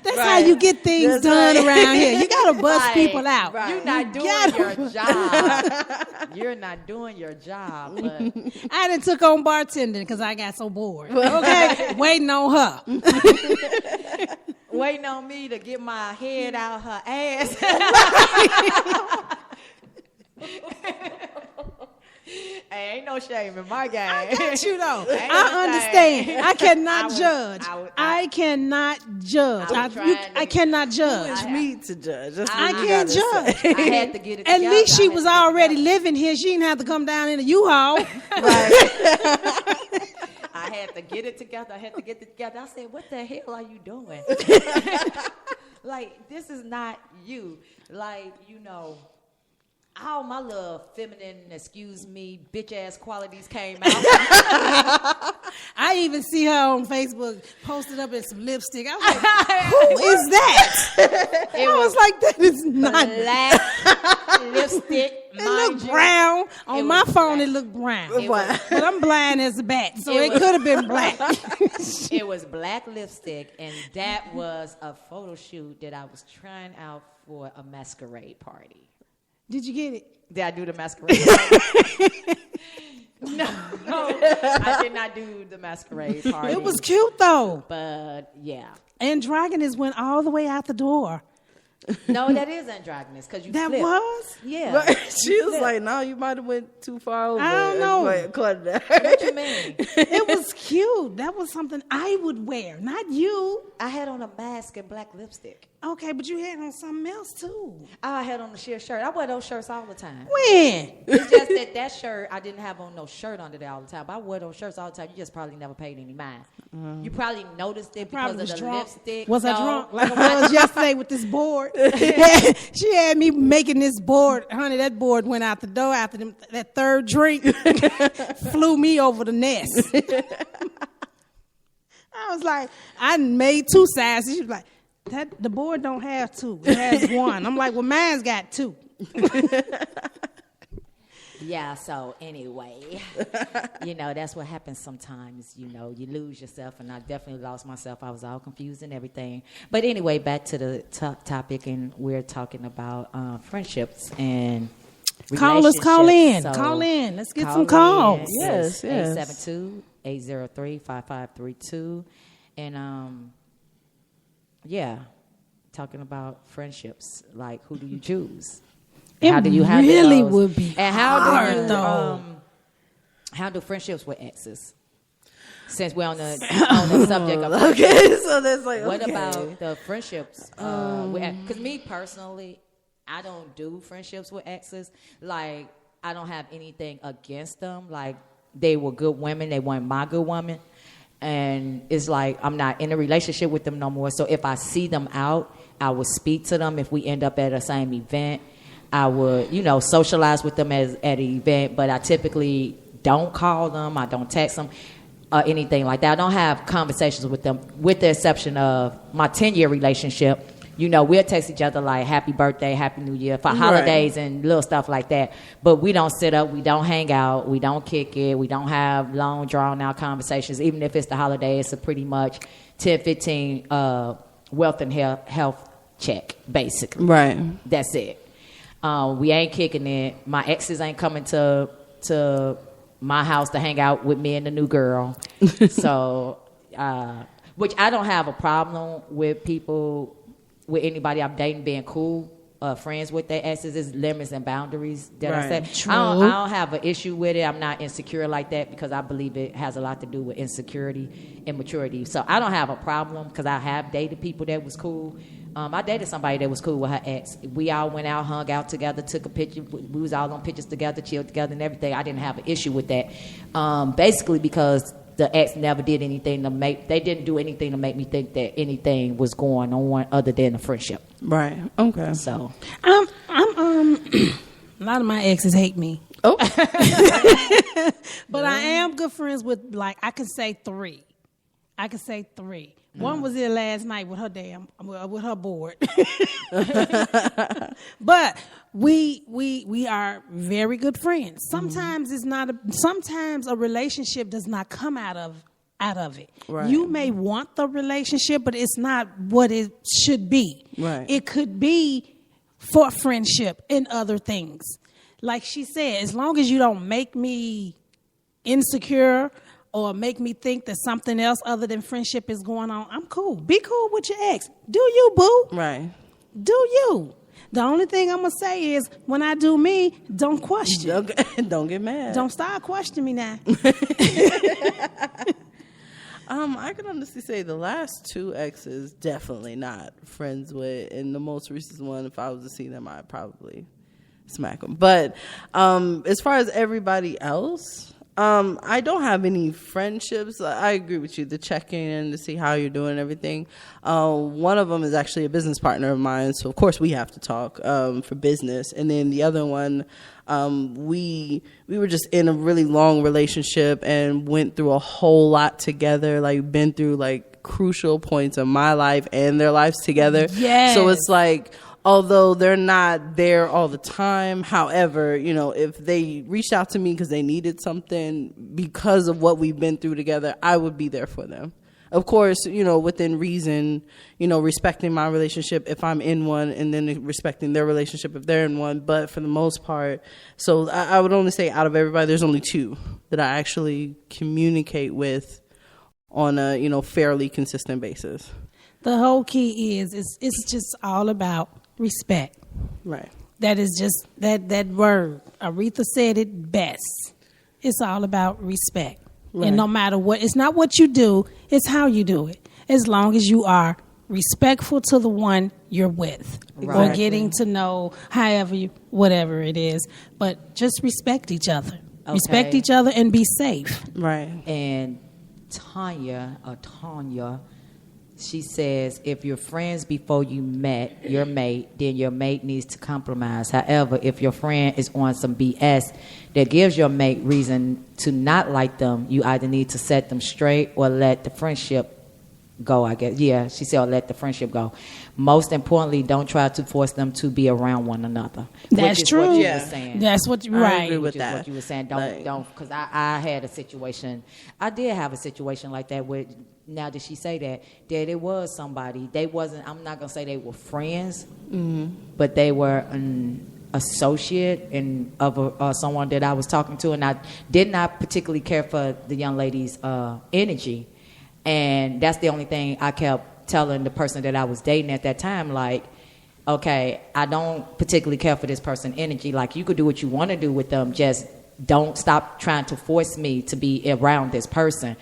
that's how you get things done around here. You gotta bust people out. Right. You're not doing your job. You're not doing your job. But I done took on bartending because I got so bored. Okay, waiting on her. Waiting on me to get my head out her ass. Hey, ain't no shame in my game. I got you though. Ain't no I understand. shame. I cannot judge. I cannot judge. I cannot judge. Who is me to judge? That's I what you can't gotta judge. say. I had to get it At together. least she I had was to get it already together. living here. She didn't have to come down in a U-Haul. I had to get it together. I said, what the hell are you doing? Like, this is not you. Like, all my little feminine, excuse me, bitch-ass qualities came out. I even see her on Facebook posted up in some lipstick. I was like, who is that? I was like, that is not black lipstick. It looked brown. On my phone, it looked brown. But I'm blind as a bat, so it could have been black. It was black lipstick, and that was a photo shoot that I was trying out for a masquerade party. Did you get it? Did I do the masquerade party? No, I did not do the masquerade party. It was cute, though. But, yeah. Androgynous went all the way out the door. No, that is androgynous because you That flipped. was? Yeah. But she was like, no, you might have went too far over. I don't know. What you mean? It was cute. That was something I would wear, not you. I had on a mask and black lipstick. Okay, but you had on something else, too. I had on a sheer shirt. I wear those shirts all the time. When? It's just that shirt, I didn't have on no shirt under there all the time. But I wear those shirts all the time. You just probably never paid any mind. You probably noticed it because of the drunk. lipstick. Was I No. drunk? Like I was yesterday with this board. She had me making this board. Honey, that board went out the door after that third drink. Flew me over the nest. I was like, I made two sides. She was like, the board don't have two. It has one. I'm like, well, mine's got two. Yeah, so anyway, that's what happens sometimes. You lose yourself, and I definitely lost myself. I was all confused and everything. But anyway, back to the topic, and we're talking about friendships and Callers, call in. So Call in. Let's get call some calls. in. Yes. 872-803-5532. And, talking about friendships. Like, who do you choose? How do you handle really those? would be and hard, though. How do friendships with exes? Since we're on the subject of okay, so that's like, what okay. about the friendships? Because me personally, I don't do friendships with exes. Like, I don't have anything against them. Like, they were good women. They weren't my good woman. And it's like I'm not in a relationship with them no more. So if I see them out, I will speak to them. If we end up at the same event, I would, socialize with them at an event. But I typically don't call them. I don't text them or anything like that. I don't have conversations with them, with the exception of my 10-year relationship. We'll text each other like happy birthday, happy new year for holidays and little stuff like that. But we don't sit up, we don't hang out, we don't kick it, we don't have long drawn out conversations. Even if it's the holiday, it's a pretty much 10, 15 wealth and health check, basically. Right. That's it. We ain't kicking it. My exes ain't coming to my house to hang out with me and the new girl. So, which I don't have a problem with people, with anybody I'm dating being cool, friends with their exes. Is limits and boundaries that I said. True. I don't have an issue with it. I'm not insecure like that because I believe it has a lot to do with insecurity and maturity. So I don't have a problem because I have dated people that was cool. I dated somebody that was cool with her ex. We all went out, hung out together, took a picture. We was all on pictures together, chilled together and everything. I didn't have an issue with that. Basically because the ex never did anything they didn't do anything to make me think that anything was going on other than a friendship. Right. Okay. So I'm a lot of my exes hate me. Oh. But I am good friends with, like, I can say three. One was there last night with her board. But we are very good friends. Sometimes sometimes a relationship does not come out of it. Right. You may want the relationship, but it's not what it should be. Right. It could be for friendship and other things. Like she said, as long as you don't make me insecure or make me think that something else other than friendship is going on, I'm cool. Be cool with your ex. Do you, boo? Right. Do you? The only thing I'm going to say is when I do me, don't question. Don't get mad. Don't start questioning me now. I can honestly say the last 2 exes definitely not friends with, and the most recent one, if I was to see them, I'd probably smack them. But as far as everybody else, I don't have any friendships. I agree with you, the checking in to see how you're doing and everything. One of them is actually a business partner of mine, so of course we have to talk for business. And then the other one, we were just in a really long relationship and went through a whole lot together, like been through like crucial points of my life and their lives together. Yes. So it's like, although they're not there all the time, however, you know, if they reached out to me because they needed something because of what we've been through together, I would be there for them. Of course, you know, within reason, you know, respecting my relationship if I'm in one, and then respecting their relationship if they're in one. But for the most part, so I would only say out of everybody, there's only 2 that I actually communicate with on a, you know, fairly consistent basis. The whole key is it's just all about respect. Right. That is just that word. Aretha said it best. It's all about respect. Right. And no matter what, it's not what you do, it's how you do it. As long as you are respectful to the one you're with, Right. or getting to know, however you, whatever it is. But just respect each other. Okay. Respect each other and be safe. Right. And Tanya, she says, if you're friends before you met your mate, then your mate needs to compromise. However, if your friend is on some BS that gives your mate reason to not like them, you either need to set them straight or let the friendship go, I guess. Yeah, she said, or let the friendship go. Most importantly, don't try to force them to be around one another. That's true. What you Yeah. were saying. That's what you, right. I agree with Which is that. what you were saying. Like, Don't, because I had a situation. I did have a situation like that where, now that she say that it was somebody. They wasn't, I'm not going to say they were friends, but they were an associate and of someone that I was talking to, and I did not particularly care for the young lady's energy. And that's the only thing I kept telling the person that I was dating at that time, like, okay, I don't particularly care for this person's energy. Like, you could do what you want to do with them, just don't stop trying to force me to be around this person.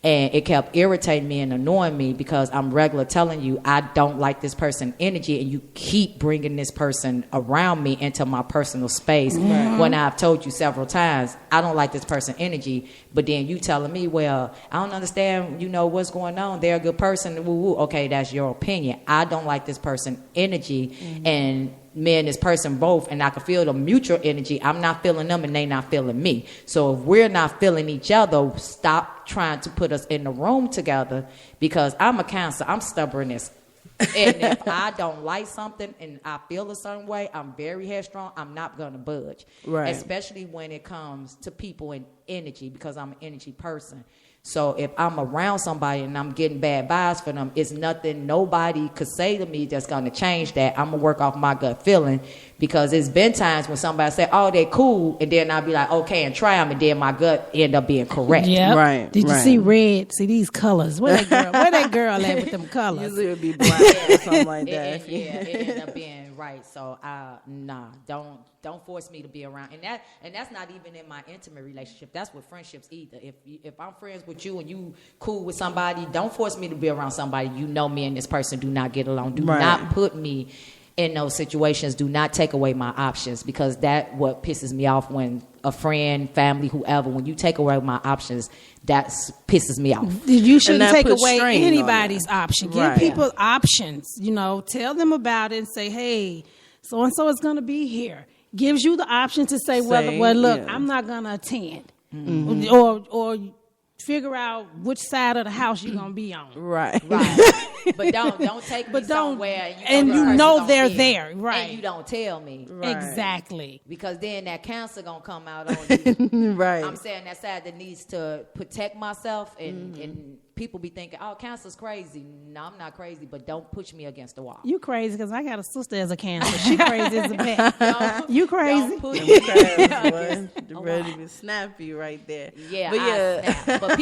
And it kept irritating me and annoying me because I'm regular telling you I don't like this person's energy, and you keep bringing this person around me into my personal space when I've told you several times I don't like this person's energy. But then you telling me, well, I don't understand, you know, what's going on. They're a good person. Woo woo. Okay, that's your opinion. I don't like this person's energy, and me and this person both, and I can feel the mutual energy. I'm not feeling them and they not feeling me. So if we're not feeling each other, stop trying to put us in the room together, because I'm a Cancer. I'm stubbornness. And if I don't like something and I feel a certain way, I'm very headstrong. I'm not going to budge. Right. Especially when it comes to people and energy, because I'm an energy person. So if I'm around somebody and I'm getting bad vibes for them, it's nothing nobody could say to me that's going to change that. I'm going to work off my gut feeling, because it's been times when somebody say, oh, they're cool, and then I'll be like, okay, and try them, and then my gut end up being correct. Yeah. Right. Did you see red? See these colors? Where that girl at with them colors? Usually it would be black or something like that. It ended up being right. So nah, don't force me to be around. And that's not even in my intimate relationship. That's with friendships either. If I'm friends with you and you cool with somebody, don't force me to be around somebody. You know me and this person do not get along. Do not put me in those situations. Do not take away my options, because that what pisses me off when a friend, family, whoever, when you take away my options, that pisses me off. You shouldn't take puts away strain anybody's option. Give Right. people options. You know, tell them about it and say, hey, so and so is going to be here. Gives you the option to say, well, look, yeah. I'm not going to attend, or figure out which side of the house you're going to be on. Right. But don't take me somewhere and you know they're be, there, right? And you don't tell me. Right. Exactly. Because then that Cancer gonna come out on you. Right. I'm saying that side that needs to protect myself and people be thinking, oh, Cancer's crazy. No, I'm not crazy, but don't push me against the wall. You crazy because I got a sister as a Cancer. She crazy as a bat. You crazy? Don't push me against The ready to snap you right there. Yeah, but snap. But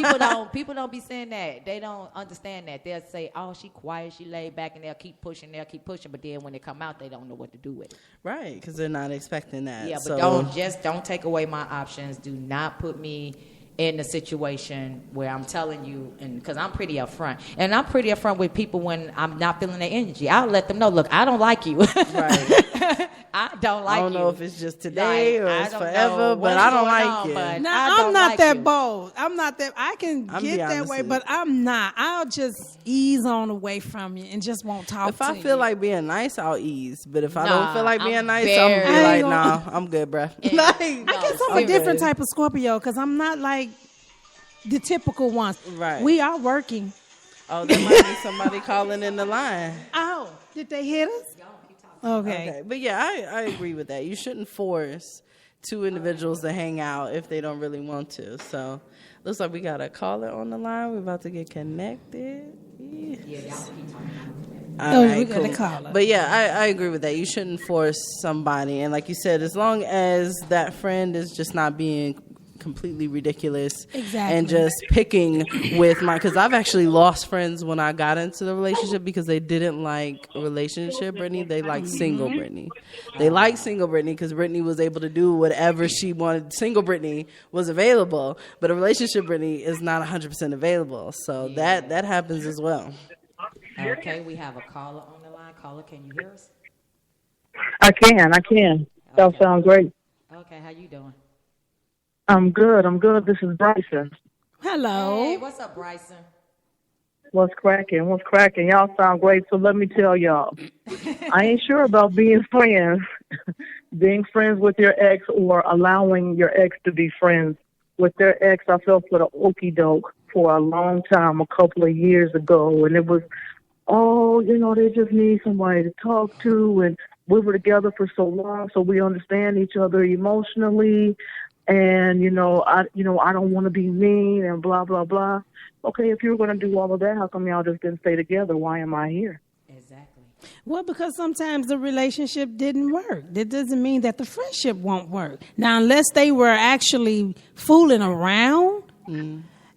people don't be saying that. They don't understand that. They'll say, oh, she quiet, she laid back, and they'll keep pushing. But then when they come out, they don't know what to do with it. Right, because they're not expecting that. Yeah, but don't take away my options. Do not put me in a situation where I'm telling you, and because I'm pretty upfront, and I'm pretty upfront with people when I'm not feeling their energy. I'll let them know, look, I don't like you. Right. I don't like you. I don't know if it's just today or it's forever, but what's I don't going like on, you. but Now, I'm not that bold. I'm not that. I can get that way, opposite. but I'm not. I'll just ease on away from you and just won't talk If to you. I feel like being nice, I'll ease. But if I Nah, don't feel like being I'm nice, I I'm gonna be ain't like, gonna- nah, I'm good, bruh. I guess I'm a different type of Scorpio because I'm not like the typical ones. Right. We are working. Oh, there might be somebody calling in the line. Oh, did they hit us? Okay. But yeah, I agree with that. You shouldn't force two individuals to hang out if they don't really want to. So, looks like we got a caller on the line. We're about to get connected. Yes. All right, we got a cool. caller. But yeah, I agree with that. You shouldn't force somebody. And like you said, as long as that friend is just not being completely ridiculous and just picking with because I've actually lost friends when I got into the relationship because they didn't like relationship Brittany. They liked single Brittany. They liked single Brittany because Brittany was able to do whatever she wanted. Single Brittany was available, but a relationship Brittany is not 100% available. So that happens as well. Okay, we have a caller on the line. Caller, can you hear us? I can. That sounds great. Okay, how you doing? I'm good. This is Bryson. Hello. Hey, what's up, Bryson? What's cracking? Y'all sound great. So let me tell y'all, I ain't sure about being friends with your ex or allowing your ex to be friends with their ex. I fell for the okie doke for a long time, a couple of years ago, and it was, they just need somebody to talk to, and we were together for so long, so we understand each other emotionally. And, I don't want to be mean and blah, blah, blah. Okay, if you were going to do all of that, how come y'all just didn't stay together? Why am I here? Exactly. Well, because sometimes the relationship didn't work. That doesn't mean that the friendship won't work. Now, unless they were actually fooling around,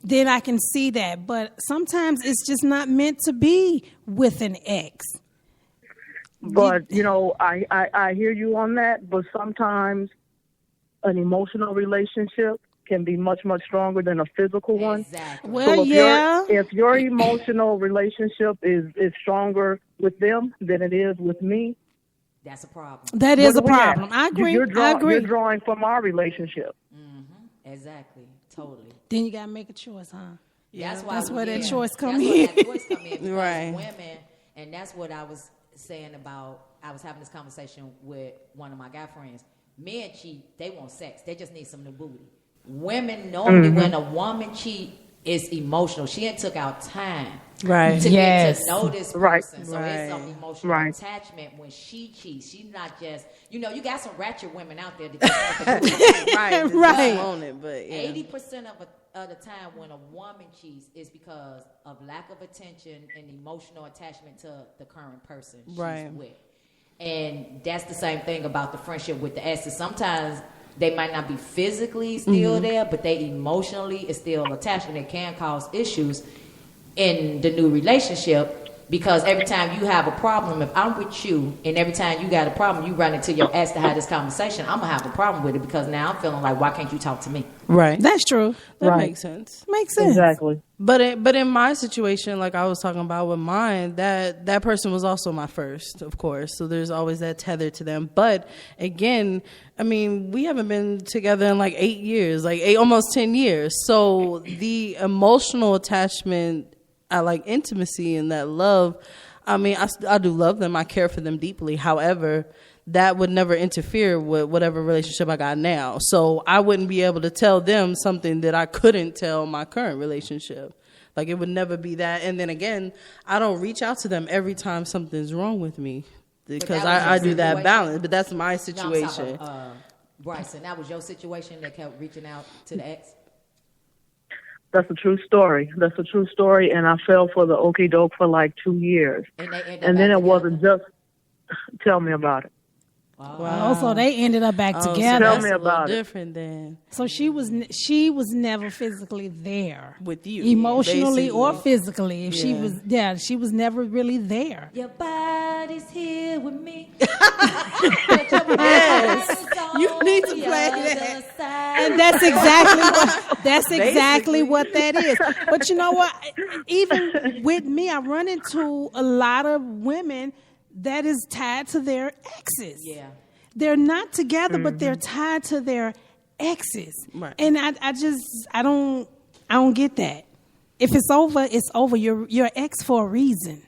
then I can see that. But sometimes it's just not meant to be with an ex. But, I hear you on that, but sometimes an emotional relationship can be much, much stronger than a physical one. Exactly. Well, so if your emotional relationship is stronger with them than it is with me, that's a problem. That is a problem. I agree. You're drawing from our relationship. Mm-hmm. Exactly. Totally. Then you got to make a choice, huh? Yeah, that's where that choice come in. in. That choice come in because Right. women, and that's what I was saying about, I was having this conversation with one of my guy friends. Men cheat, they want sex. They just need some new booty. Women, normally when a woman cheat, it's emotional. She ain't took out time to get to know this person. So it's some emotional attachment when she cheats. She's not just, you got some ratchet women out there that just want the booty. Right. On it, but 80% of the time when a woman cheats is because of lack of attention and emotional attachment to the current person she's with. And that's the same thing about the friendship with the exes. Sometimes they might not be physically still there, but they emotionally is still attached, and it can cause issues in the new relationship. Because every time you have a problem, if I'm with you, and every time you got a problem, you run into your ex to have this conversation, I'm going to have a problem with it because now I'm feeling like, why can't you talk to me? Right. That's true. That makes sense. Makes sense. Exactly. But in my situation, like I was talking about with mine, that person was also my first, of course. So there's always that tether to them. But again, I mean, we haven't been together in like 8 years, almost 10 years. So the emotional attachment, I like intimacy and that love. I mean, I do love them. I care for them deeply. However, that would never interfere with whatever relationship I got now. So I wouldn't be able to tell them something that I couldn't tell my current relationship. Like, it would never be that. And then again, I don't reach out to them every time something's wrong with me because I do that balance. But that's my situation. Bryson, that was your situation that kept reaching out to the ex? That's a true story. That's a true story. And I fell for the okie doke for like 2 years. And then it wasn't just, tell me about it. Wow. So they ended up back together. So tell me about it. Different then. So she was never physically there with you, emotionally or basically. physically. If she was never really there. Your body's here with me. Yes, you need to play that. And that's exactly what that is. But you know what? Even with me, I run into a lot of women that is tied to their exes. Yeah. They're not together, but they're tied to their exes. Right. And I don't get that. If it's over, it's over. You're ex for a reason.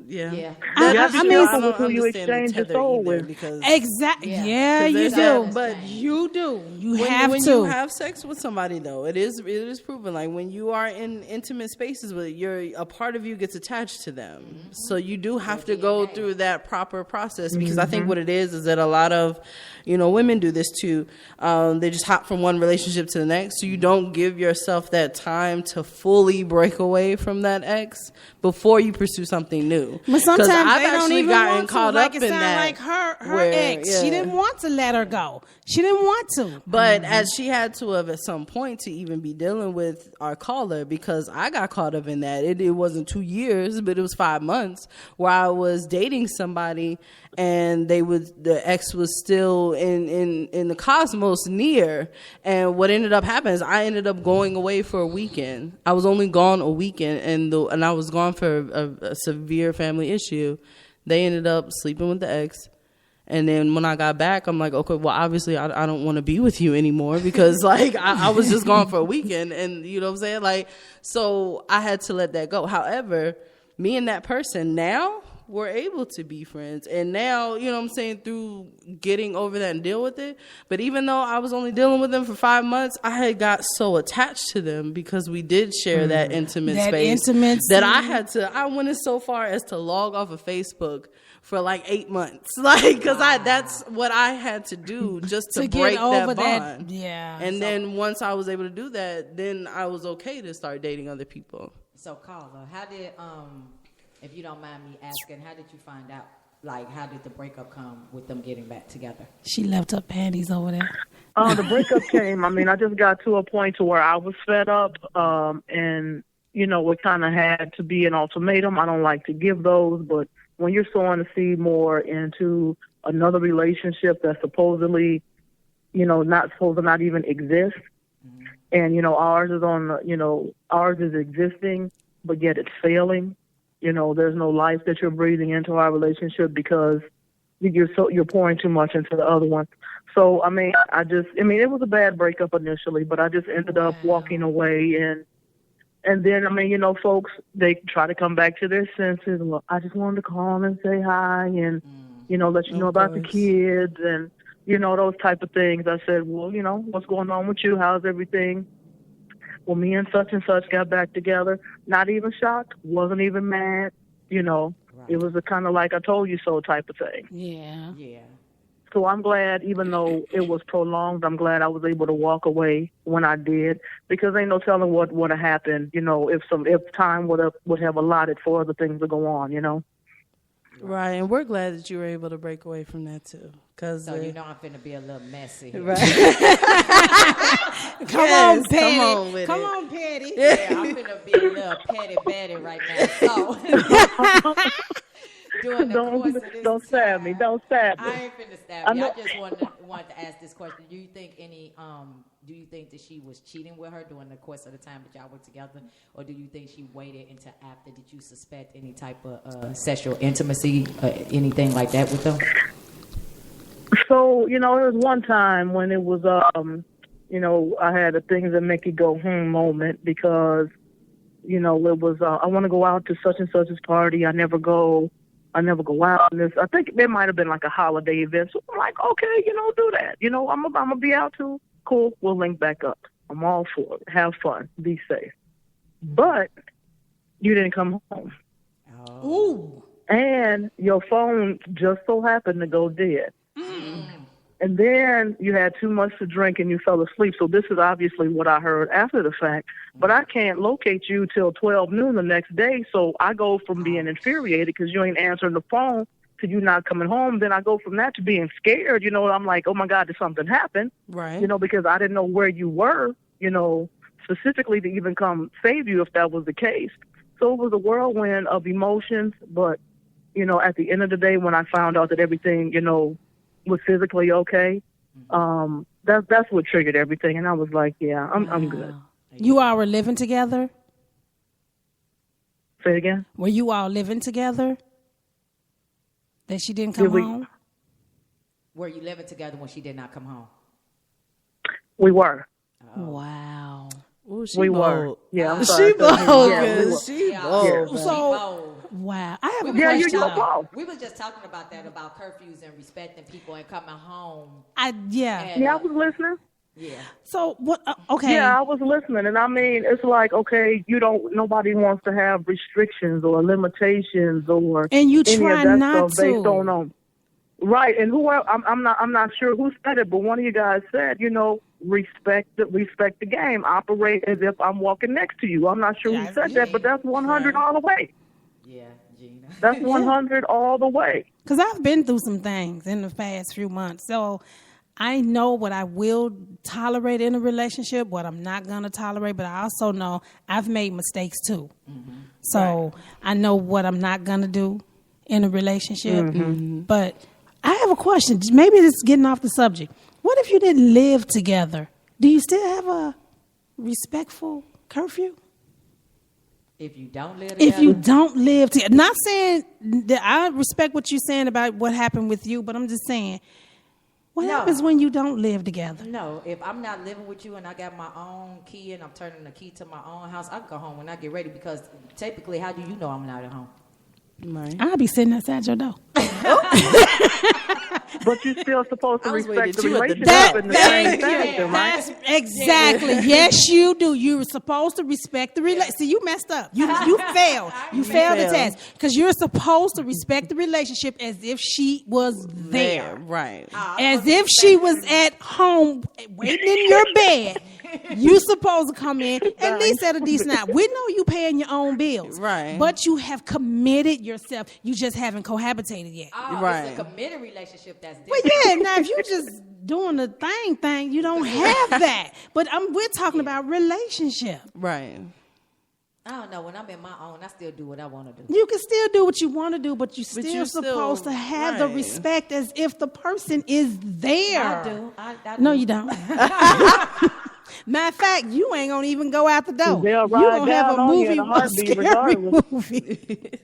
Yeah. I mean, who you exchange your soul with. Exactly. Yeah, you do. But you do. You when have to. you have sex with somebody, though, it is proven. Like when you are in intimate spaces with a part of you gets attached to them. Mm-hmm. So you do have to go through that proper process because I think what it is that a lot of, women do this too. They just hop from one relationship to the next. So you don't give yourself that time to fully break away from that ex before you pursue something new. But sometimes I've they don't actually even gotten want to. caught Like up it in sounded that. like her where, ex. She didn't want to let her go. She didn't want to. But as she had to have at some point to even be dealing with our caller, because I got caught up in that. It wasn't 2 years, but it was 5 months where I was dating somebody and the ex was still in the cosmos near. And what ended up happening is I ended up going away for a weekend. I was only gone a weekend and I was gone for a severe family issue. They ended up sleeping with the ex. And then when I got back, I'm like, okay, well, obviously I don't want to be with you anymore because like I was just gone for a weekend. And you know what I'm saying? Like, so I had to let that go. However, me and that person now, we're able to be friends. And now, you know what I'm saying, through getting over that and deal with it. But even though I was only dealing with them for 5 months, I had got so attached to them because we did share that intimate space. That I went so far as to log off of Facebook for like 8 months. Like, because that's what I had to do just to break get over that bond. Yeah. And then once I was able to do that, then I was okay to start dating other people. So, Carla, how did, if you don't mind me asking, how did you find out? Like, how did the breakup come with them getting back together? She left her panties over there. The breakup came. I just got to a point to where I was fed up, and it kind of had to be an ultimatum. I don't like to give those, but when you're sowing the seed more into another relationship that's supposedly, not supposed to not even exist, and ours is existing, but yet it's failing. There's no life that you're breathing into our relationship because you're pouring too much into the other one. So, it was a bad breakup initially, but I just ended up walking away and then, folks, they try to come back to their senses. Well, I just wanted to call and say hi and, let you know about the kids and, those type of things. I said, well, what's going on with you? How's everything? Well, me and such got back together. Not even shocked. Wasn't even mad. It was a kind of like I told you so type of thing. Yeah. Yeah. So I'm glad, even though it was prolonged, I'm glad I was able to walk away when I did, because ain't no telling what would have happened, if time would have allotted for other things to go on, Right, and we're glad that you were able to break away from that too. Cause so I'm finna be a little messy here. Right. Come on, Patty. Come on with Come it. on, Patty. Yeah, I'm finna be a little petty Betty right now. So during the course of this don't stab me. Don't stab me. I ain't finna stab you. I just wanted to ask this question. Do you think that she was cheating with her during the course of the time that y'all were together, or do you think she waited until after? Did you suspect any type of sexual intimacy, anything like that with them? So, there was one time when it was, I had a things that make you go, moment because, it was, I want to go out to such and such's party. I never go out. And I think there might have been like a holiday event. So I'm like, okay, do that. I'm going to be out too. Cool. We'll link back up. I'm all for it. Have fun. Be safe. But you didn't come home. Ooh. And your phone just so happened to go dead. And then you had too much to drink and you fell asleep. So this is obviously what I heard after the fact. But I can't locate you till 12 noon the next day. So I go from being infuriated because you ain't answering the phone to you not coming home. Then I go from that to being scared. I'm like, oh, my God, did something happen? Right. Because I didn't know where you were, specifically to even come save you if that was the case. So it was a whirlwind of emotions. But, at the end of the day, when I found out that everything, was physically okay, that's what triggered everything. And I was like, yeah, I'm good. You all were living together? Say it again? Were you all living together? That she didn't come home? Were you living together when she did not come home? We were. Oh. Wow. Ooh, we bold. were. Yeah, I'm sorry. She bold. She bold. So, wow. I have a question. We were just talking about that, about curfews and respecting people and coming home. I was listening. Yeah. So what? Okay. Yeah, I was listening, and I mean, it's like, okay, nobody wants to have restrictions or limitations or and you any try of that not stuff to. based on right. And I'm not sure who said it, but one of you guys said, respect the game, operate as if I'm walking next to you. I'm not sure who said that, but that's 100 all the way. Yeah, Gina. That's 100 all the way. Because I've been through some things in the past few months, so I know what I will tolerate in a relationship, what I'm not going to tolerate, but I also know I've made mistakes too. Mm-hmm. So I know what I'm not going to do in a relationship. Mm-hmm. But I have a question. Maybe this is getting off the subject. What if you didn't live together? Do you still have a respectful curfew? If you don't live together? If you don't live together. Not saying that I respect what you're saying about what happened with you, but I'm just saying, what happens when you don't live together? No, if I'm not living with you and I got my own key and I'm turning the key to my own house, I can go home when I get ready, because typically, how do you know I'm not at home? Right. I'll be sitting outside your door. But you're still supposed to respect the relationship in the same fashion, right? Exactly. Yes, you do. You're supposed to respect the relationship. See, you messed up. You failed. You failed the test. Because you're supposed to respect the relationship as if she was there. Right. As if she was at home waiting in your bed. You supposed to come in at least at a decent hour. We know you paying your own bills. Right. But you have committed yourself. You just haven't cohabitated yet. Right. It's a committed relationship that's different. Well, yeah, now if you just doing the thing, you don't have that. But we're talking about relationship. Right. I don't know. When I'm in my own, I still do what I want to do. You can still do what you want to do, but you're still supposed to have the respect as if the person is there. I do. I no, do. you don't. Matter of fact, you ain't gonna even go out the door. They'll You ride gonna have down a on you movie, in a heartbeat scary regardless. movie.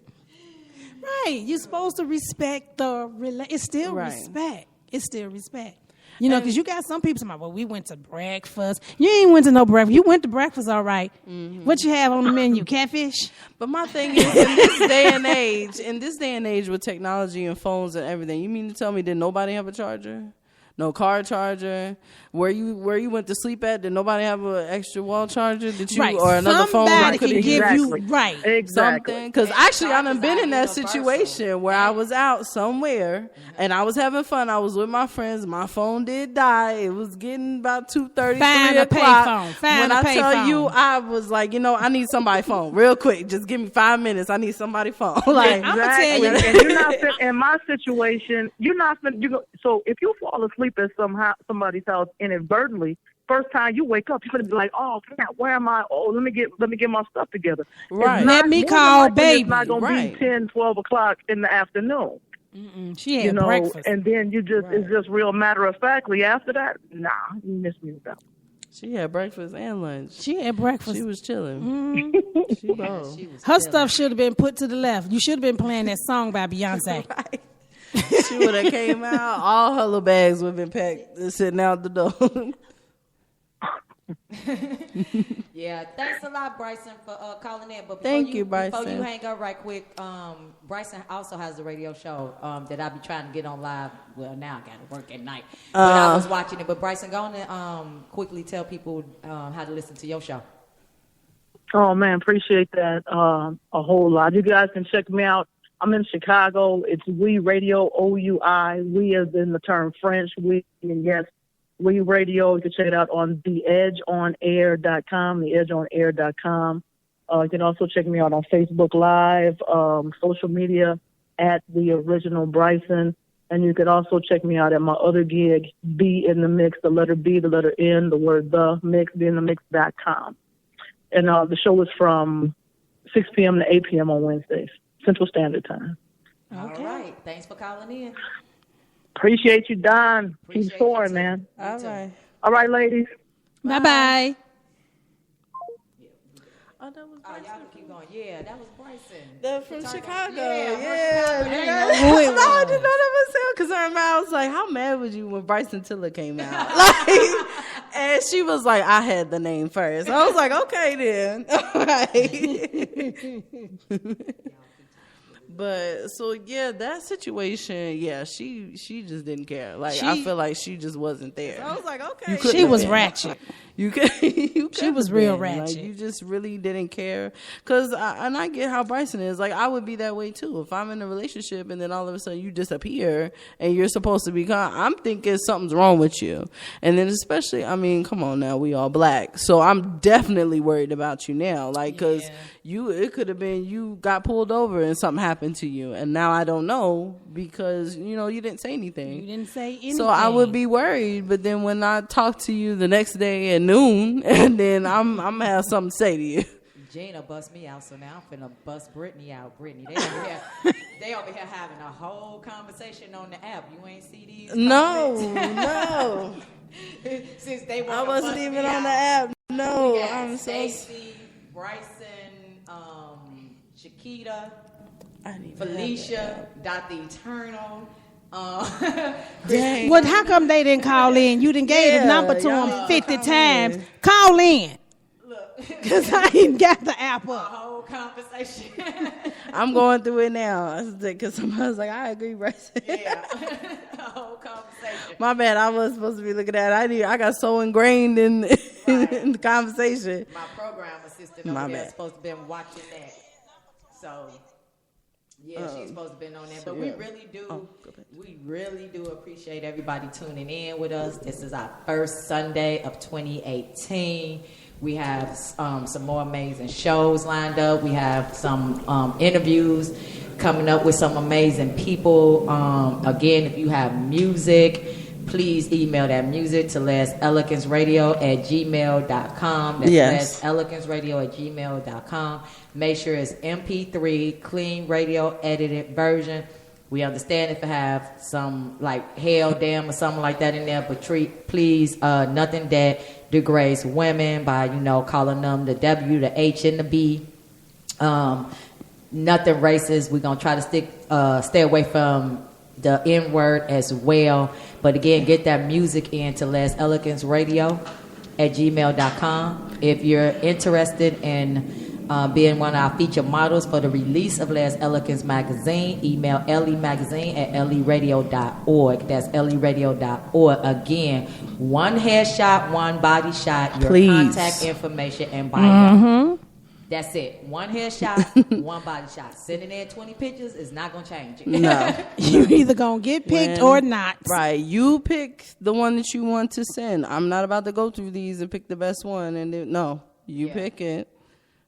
Right. You're supposed to respect it's still respect. It's still respect. Because you got some people saying, well, we went to breakfast. You ain't went to no breakfast. You went to breakfast, all right. Mm-hmm. What you have on the menu? Catfish? But my thing is, in this day and age with technology and phones and everything, you mean to tell me did nobody have a charger? No car charger. Where you went to sleep at? Did nobody have an extra wall charger? Did you or another phone? Somebody could give you something. Because actually, I done been in that situation where I was out somewhere and I was having fun. I was with my friends. My phone did die. It was getting about 2:30, 3 o'clock. When I tell you, I was like, I need somebody's phone real quick. Just give me 5 minutes. I need somebody's phone. Like, I'm gonna tell you. And you're not in my situation. You're not. So if you fall asleep at somebody's house inadvertently, first time you wake up, you're gonna be like, "Oh, crap, where am I? Oh, let me get my stuff together." Right. Let me call baby. It's not gonna be 10, 12 o'clock in the afternoon. Mm-mm. She had breakfast, and then it's just real matter of factly. After that, nah, you missed me with that. She had breakfast and lunch. She had breakfast. She was chilling. Mm-hmm. She was her stuff should have been put to the left. You should have been playing that song by Beyonce. Right. She would have came out. All her little bags would have been packed and sitting out the door. Yeah, thanks a lot, Bryson, for calling in. But Thank you, Bryson. Before you hang up right quick, Bryson also has a radio show that I be trying to get on live. Well, now I got to work at night. But I was watching it. But Bryson, go on and quickly tell people how to listen to your show. Oh, man, appreciate that a whole lot. You guys can check me out I'm in Chicago. It's We Radio, OUI. We as in the term French. We, and yes, We Radio. You can check it out on theedgeonair.com, theedgeonair.com. You can also check me out on Facebook Live, social media at The Original Bryson. And you could also check me out at my other gig, Be in the Mix, the letter B, the letter N, the word the mix, beinthemix.com. And the show is from 6 p.m. to 8 p.m. on Wednesdays, Central Standard Time. All right. Thanks for calling in. Appreciate you, Don. Keep soaring, man. All right. All right, ladies. Bye-bye. Oh, that was Y'all can keep going. Yeah, that was Bryson. From Chicago. Yeah. I didn't know who it No, I was. didn't know that was him because I was like, how mad was you when Bryson Tiller came out? Like, and she was like, I had the name first. I was like, okay then. All right. But so yeah, that situation, yeah, she just didn't care. Like I feel like she just wasn't there. So I was like, okay, She was ratchet. You could. She was real been. ratchet. Like, you just really didn't care. Cause I get how Bryson is. Like I would be that way too. If I'm in a relationship and then all of a sudden you disappear and you're supposed to be gone, I'm thinking something's wrong with you. And then especially, I mean, come on now, we all black, so I'm definitely worried about you now. Like, cause it could have been you got pulled over and something happened to you, and now I don't know because you didn't say anything. You didn't say anything. So I would be worried. But then when I talk to you the next day at noon, and then I'm gonna have something to say to you. Gina bust me out, so now I'm finna bust Brittany out. Brittany, they over here having a whole conversation on the app. You ain't see these? No. Since they I wasn't even on the app. No, I'm so. Stacey, Bryson, Chiquita, Felicia, Dr. Eternal. Dang. Well, how come they didn't call in? You done gave the number to them 50 times. Call in. Because I ain't got the app up. Whole conversation. I'm going through it now because somebody was like, I agree, Bryson. Yeah, a whole conversation. My bad. I was supposed to be looking at it. I got so ingrained in the conversation. My program assistant over there is supposed to have been watching that. So, yeah, she's supposed to have been on there. But we really do appreciate everybody tuning in with us. This is our first Sunday of 2018. We have some more amazing shows lined up. We have some interviews coming up with some amazing people. Again, if you have music, please email that music to leseleganceradio@gmail.com. That's leseleganceradio@gmail.com. Make sure it's MP3, clean radio, edited version. We understand if you have some like hell damn or something like that in there, but please nothing that degrades women by calling them the W, the H, and the B. Nothing racist. We're gonna try to stay away from the N word as well. But again, get that music into leseleganceradio@gmail.com. If you're interested in being one of our featured models for the release of Les Elegance magazine, email lemagazine@leradio.org. That's leradio.org. Again, one headshot, one body shot, your contact information and bio. Mm-hmm. That's it. One headshot, one body shot. Sending in 20 pictures is not going to change it. No. You either going to get picked or not. Right. You pick the one that you want to send. I'm not about to go through these and pick the best one. You pick it.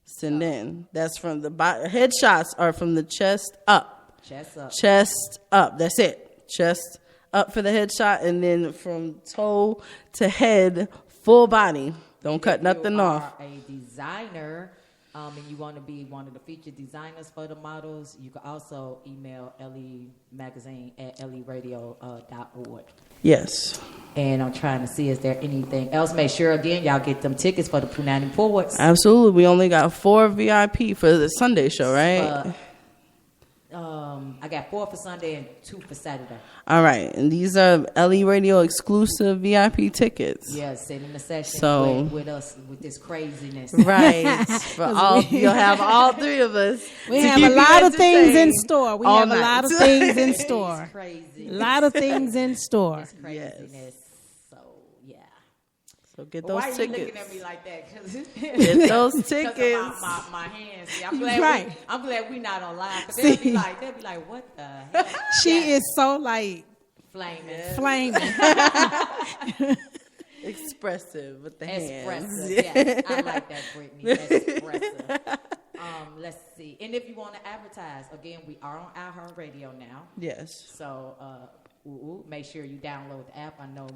Send in. That's from the headshots are from the chest up. Chest up. Chest up. That's it. Chest up for the headshot, and then from toe to head, full body. Don't cut nothing off. If you are a designer and you want to be one of the featured designers for the models, you can also email lemagazine@leradio.org. Yes. And I'm trying to see, is there anything else? Make sure, again, y'all get them tickets for the Punani Poets. Absolutely. We only got 4 VIP for the Sunday show, right? I got 4 for Sunday and 2 for Saturday. All right. And these are LE Radio exclusive VIP tickets. Yeah, sit in the session with us with this craziness. Right. You'll have all 3 of us. We have a lot of things in store. We have a lot of things in store. Crazy. A lot of things in store. It's craziness. Yes. So, yeah. So get Well, those why are you tickets. looking at me like that? Get those tickets. Because of my hands. See, I'm glad. Right. I'm glad we not on live. 'Cause See. they'll be like, what the heck? She is so like Flaming. Expressive with the hands. Expressive. Yes, I like that, Brittany. Expressive. Let's see. And if you want to advertise, again, we are on iHeart Radio now. Yes. So make sure you download the app. I know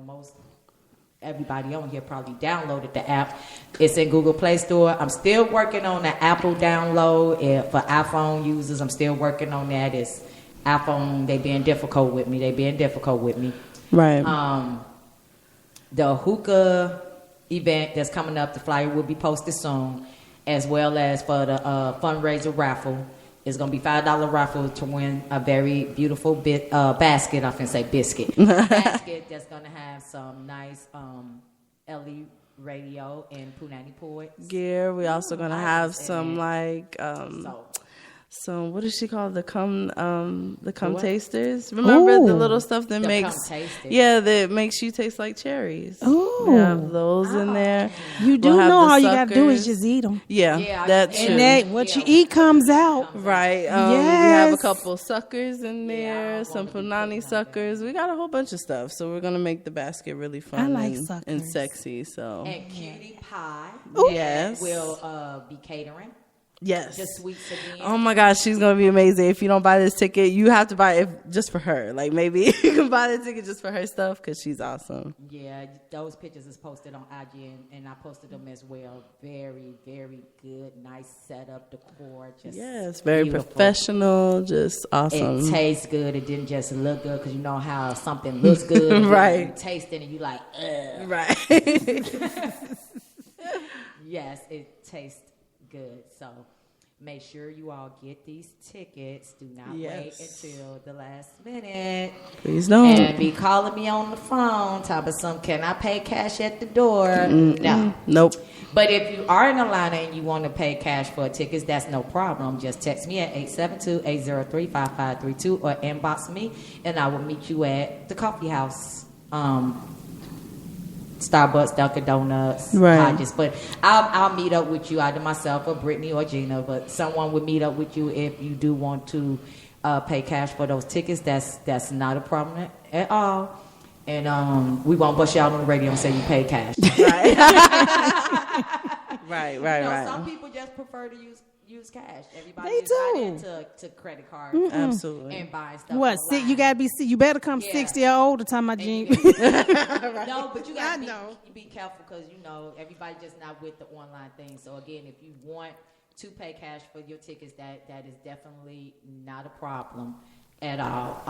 everybody on here probably downloaded the app. It's in Google Play Store. I'm still working on the Apple download for iPhone users. I'm still working on that. It's iPhone. They being difficult with me. Right. The hookah event that's coming up, the flyer will be posted soon, as well as for the fundraiser raffle. It's going to be $5 raffle to win a very beautiful basket. I can say biscuit. Basket that's going to have some nice LE radio and Punani Poets. Gear. We also going to have some like... So what does she call the cum tasters? Remember the little stuff that that makes you taste like cherries. Oh, we have those in there. You do know all you got to do is just eat them. Yeah, that's true. And that what you eat comes out. Right. We have a couple suckers in there, some punani suckers. We got a whole bunch of stuff. So we're gonna make the basket really fun and sexy. So and Cutie Pie. Yes, will be catering. Yes. Just sweets again. Oh my gosh, she's gonna be amazing. If you don't buy this ticket, you have to buy it just for her. Like maybe you can buy the ticket just for her stuff because she's awesome. Yeah, those pictures is posted on IG and I posted them as well. Very, very good, nice setup, decor. Just very beautiful. Professional, just awesome. It tastes good. It didn't just look good because you know how something looks good, and right? You taste it and you like, ugh. Right. Yes, it tastes good. So make sure you all get these tickets. Do not wait until the last minute. Please don't. And be calling me on the phone, talking about can I pay cash at the door? No. Nope. But if you are in Atlanta and you want to pay cash for tickets, that's no problem. Just text me at 872-803-5532 or inbox me, and I will meet you at the coffee house. Starbucks, Dunkin' Donuts, Hodges. But I'll meet up with you, either myself or Brittany or Gina. But someone would meet up with you if you do want to pay cash for those tickets. That's not a problem at all. And we won't bust you out on the radio and say you pay cash. Right. Right. Some people just prefer to use cash. Everybody is not into credit cards. Absolutely. And buying stuff. What? You gotta be. You better come 60 or older. Time my jeans. No, but you gotta be careful because everybody just not with the online thing. So again, if you want to pay cash for your tickets, that is definitely not a problem at all.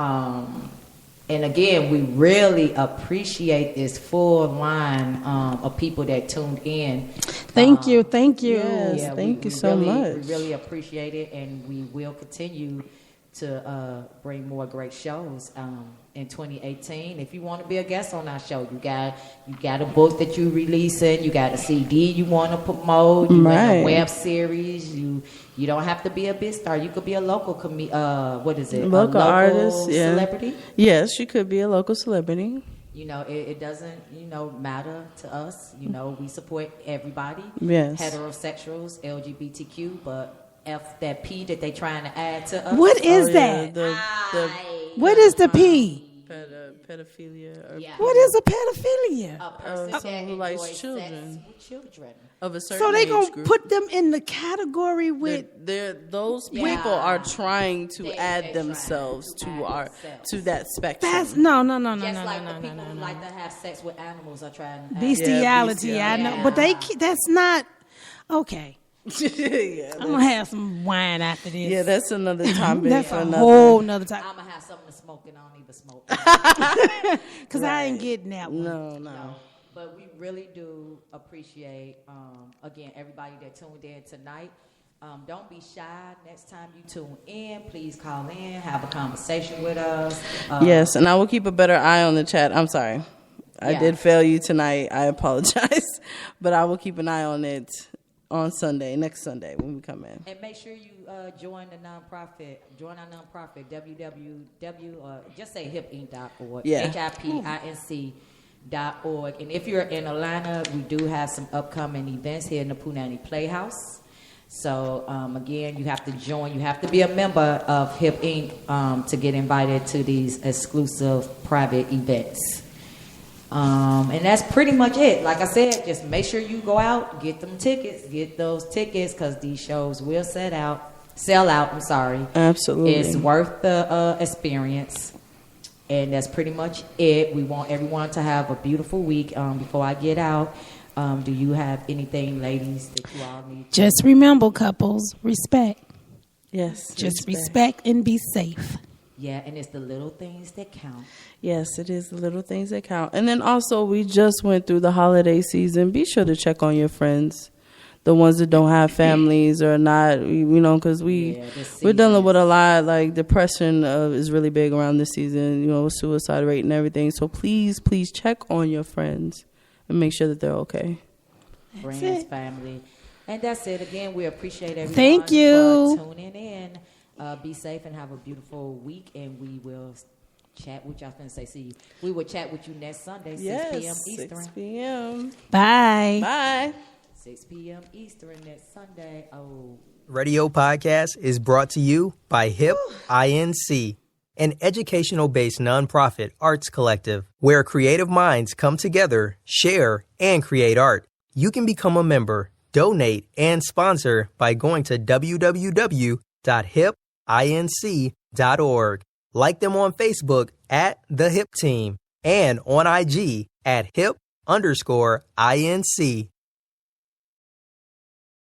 And again, we really appreciate this full line of people that tuned in. Thank you. Yes, thank you so much. We really appreciate it, and we will continue to bring more great shows in 2018. If you want to be a guest on our show, you got a book that you're releasing, you got a CD you want to promote, you got a web series. You don't have to be a big star. You could be a local local artist, celebrity. Yes, you could be a local celebrity. It doesn't matter to us. We support everybody. Yes. Heterosexuals, LGBTQ, but F that P that they trying to add to us. What is that? What is the P? Pedophilia. What is a pedophilia? A person who likes children. Of a certain so they gonna group. put them in the category with those people are trying to add themselves to that spectrum. That's no. Just like the people who like to have sex with animals are trying to bestiality. I know, but that's not okay. I'm gonna have some wine after this. Yeah, that's another topic. That's a whole nother topic. I'm gonna have something to smoke and I don't even smoke. Cause I ain't getting that one. No. But we really do appreciate, again, everybody that tuned in tonight. Don't be shy. Next time you tune in, please call in, have a conversation with us. Yes, and I will keep a better eye on the chat. I'm sorry. I did fail you tonight. I apologize. But I will keep an eye on it on next Sunday when we come in. And make sure you join the nonprofit. Join our nonprofit, www, just say hipinc.org. Yeah. HIPINC. .org. And if you're in Atlanta, we do have some upcoming events here in the Punani Playhouse. So again, you have to join. You have to be a member of HIP Inc. To get invited to these exclusive private events. And that's pretty much it. Like I said, just make sure you go out, get them tickets, get those tickets, because these shows will sell out. I'm sorry. Absolutely. It's worth the experience. And that's pretty much it. We want everyone to have a beautiful week. Before I get out, do you have anything, ladies, that you all need? Just remember, couples, respect. Yes. Just respect and be safe. Yeah, and it's the little things that count. Yes, it is the little things that count. And then also, we just went through the holiday season. Be sure to check on your friends, the ones that don't have families or not, because we're dealing with a lot. Like, depression is really big around this season, with suicide rate and everything. So please check on your friends and make sure that they're okay. Friends, family. And that's it. Again, we appreciate everyone Thank you for tuning in. Be safe and have a beautiful week, and we will chat with you. I was going to say, see you. We will chat with you next Sunday, 6 p.m. Eastern. 6 p.m. Bye. Bye. 6 p.m. Eastern next Sunday. Oh. Radio Podcast is brought to you by HIP INC, an educational-based nonprofit arts collective where creative minds come together, share, and create art. You can become a member, donate, and sponsor by going to www.hipinc.org. Like them on Facebook at The Hip Team and on IG at HIP_INC.